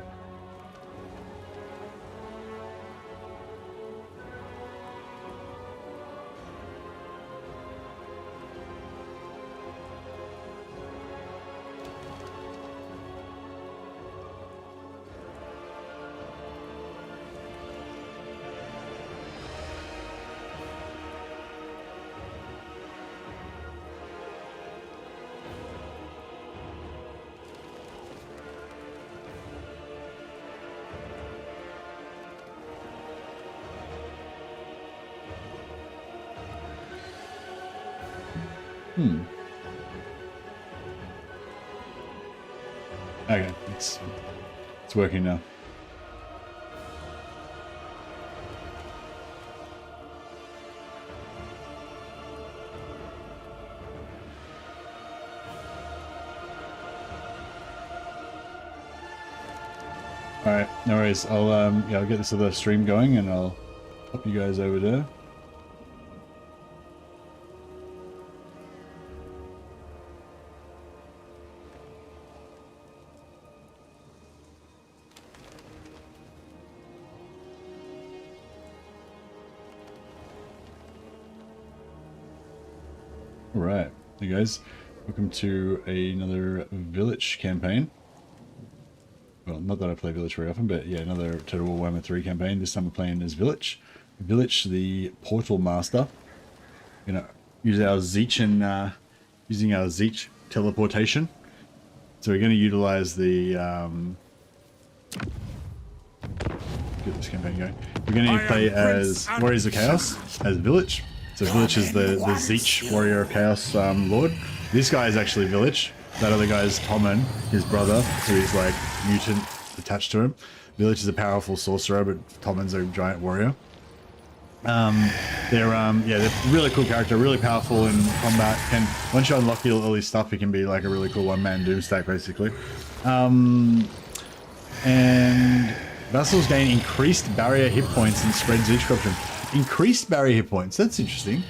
Okay, it's working now. All right, no worries. I'll get this other stream going and I'll pop you guys over there. Alright, hey guys, welcome to another Village campaign. Well, not that I play Village very often, but yeah, another Total War Warhammer 3 campaign. This time we're playing as Village. Village, the Portal Master. We're gonna use our Zeech and using our Zeech teleportation. So we're gonna utilize the get this campaign going. We're gonna play as Warriors of Chaos, as Village. So Village is the Zeech Warrior of Chaos Lord. This guy is actually Village. That other guy is Tommen, his brother, who is like mutant attached to him. Village is a powerful sorcerer, but Tommen's a giant warrior. They're really cool character, really powerful in combat. And once you unlock all his stuff, he can be like a really cool one-man doom stack basically. And vassals gain increased barrier hit points and spread Zeech corruption. Increased barrier hit points. That's interesting.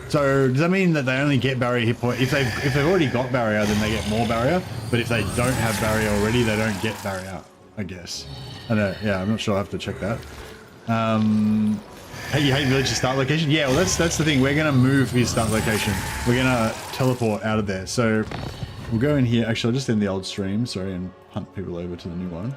So does that mean that they only get barrier hit points if they've already got barrier? Then they get more barrier. But if they don't have barrier already, they don't get barrier. I guess. I know. Yeah, I'm not sure. I'll have to check that. Hey, you hate Village's start location? Yeah. Well, that's the thing. We're gonna move his start location. We're gonna teleport out of there. So we'll go in here. Actually, I'll just end the old stream. Sorry, and punt people over to the new one.